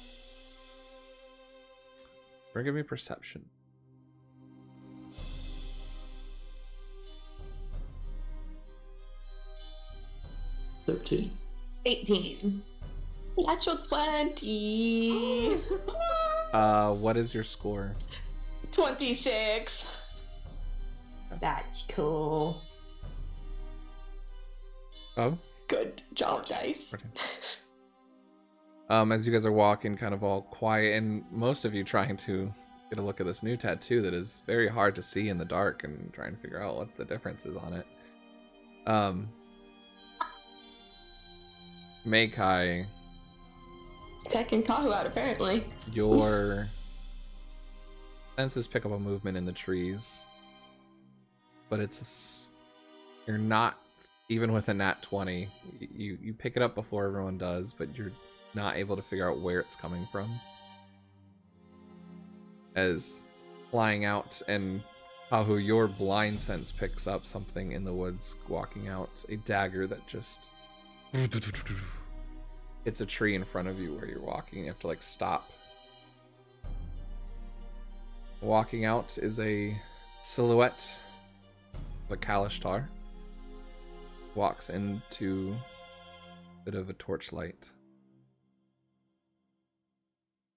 Give me perception. 13. 18. Natural 20. What is your score? 26. That's cool. Oh? Good job, Dice. As you guys are walking kind of all quiet, and most of you trying to get a look at this new tattoo that is very hard to see in the dark and trying to figure out what the difference is on it. Meikai, Checking Kahu out, apparently. your senses pick up a movement in the trees, but you're not, even with a nat 20, you pick it up before everyone does, but you're not able to figure out where it's coming from. As flying out, and Kahu, your blind sense picks up something in the woods walking out, a dagger that just hits a tree in front of you where you're walking. You have to like stop. Walking out is a silhouette of a Kalishtar. Walks into a bit of a torchlight.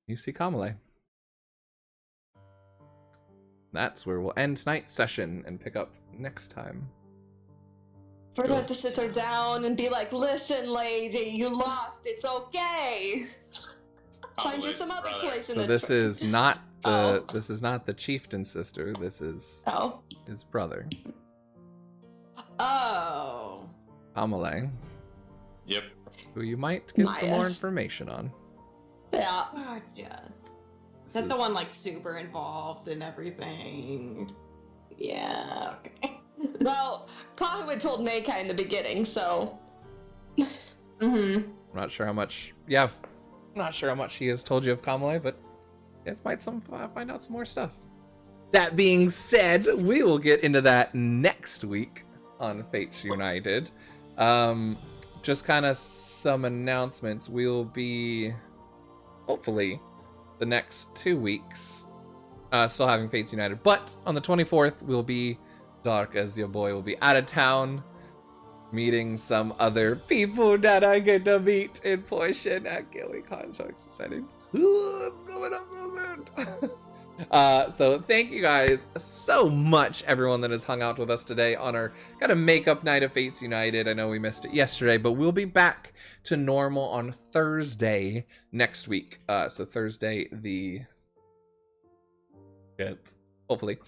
You see Kamale. That's where we'll end tonight's session and pick up next time. We're going to have to sit her down and be like, listen, lady, you lost. It's okay. Find you some other place in the this is not the Oh. this is not the chieftain's sister. This is Oh. his brother, Oh. Kamale, Yep. who you might get some more Maya. information on. Yeah. Gotcha. Is This that the is- one like super involved in everything? Yeah. Okay. Well, Kahu had told Meikai in the beginning, so. Mm-hmm. I'm not sure how much. Yeah, I'm not sure how much he has told you of Kamale, but you guys might find out some more stuff. That being said, we will get into that next week on Fates United. Just kind of some announcements. We'll be hopefully the next 2 weeks still having Fates United, but on the 24th we'll be dark as your boy will be out of town, meeting some other people that I get to meet in portion at GillyCon. So excited. Ooh, it's coming up so soon. So thank you guys so much, everyone that has hung out with us today on our kind of makeup night of Fates United. I know we missed it yesterday, but we'll be back to normal on Thursday next week. So Thursday the 5th. Hopefully.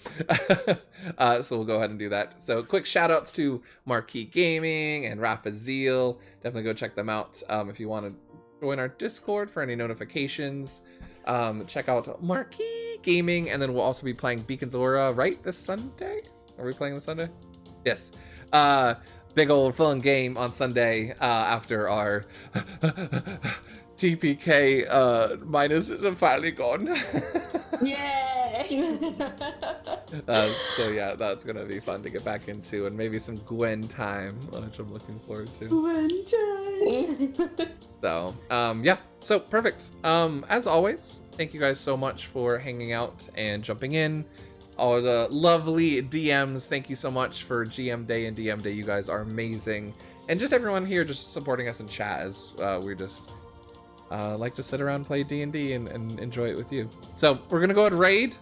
So we'll go ahead and do that. So quick shout outs to Marquee Gaming and Raphael. Definitely go check them out. If you want to join our Discord for any notifications, check out Marquee Gaming. And then we'll also be playing Beacons Aura, right? This Sunday? Are we playing this Sunday? Yes. Big old fun game on Sunday after our TPK minuses are finally gone. Yay! So yeah, that's gonna be fun to get back into, and maybe some Gwen time, which I'm looking forward to. One time. So yeah, so perfect. As always, thank you guys so much for hanging out and jumping in. All the lovely DMs, thank you so much for GM Day and DM Day. You guys are amazing, and just everyone here just supporting us in chat as we just like to sit around, play D&D, and enjoy it with you. So we're gonna go and raid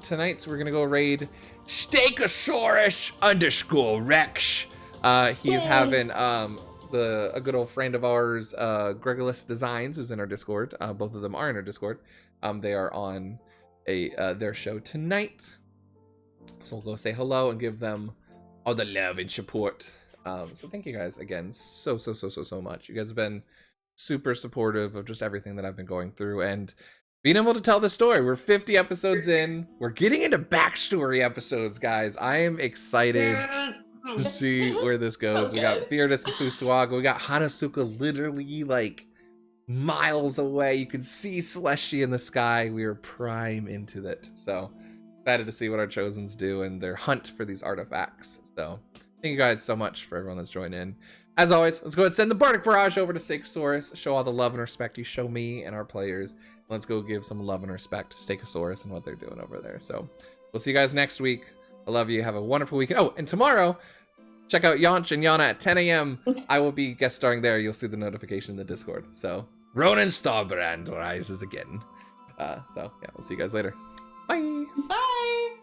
tonight. So we're gonna go raid Steakosaurus _Rex. He's having a good old friend of ours, Gregulus Designs, who's in our Discord. Both of them are in our Discord. They are on their show tonight. So we'll go say hello and give them all the love and support. So thank you guys again so much. You guys have been super supportive of just everything that I've been going through and being able to tell the story. We're 50 episodes in. We're getting into backstory episodes, guys. I am excited to see where this goes. We got Beardus and Fusuaga. We got Hanazuka literally like miles away. You can see Celestia in the sky. We are prime into it. So excited to see what our Chosens do and their hunt for these artifacts. So thank you guys so much for everyone that's joined in. As always, let's go ahead and send the Bardic Barrage over to Stegosaurus. Show all the love and respect you show me and our players. Let's go give some love and respect to Stegosaurus and what they're doing over there. So we'll see you guys next week. I love you. Have a wonderful weekend. Oh, and tomorrow, check out Yonch and Yana at 10 a.m. I will be guest starring there. You'll see the notification in the Discord. So Ronan Starbrand rises again. So yeah, we'll see you guys later. Bye. Bye.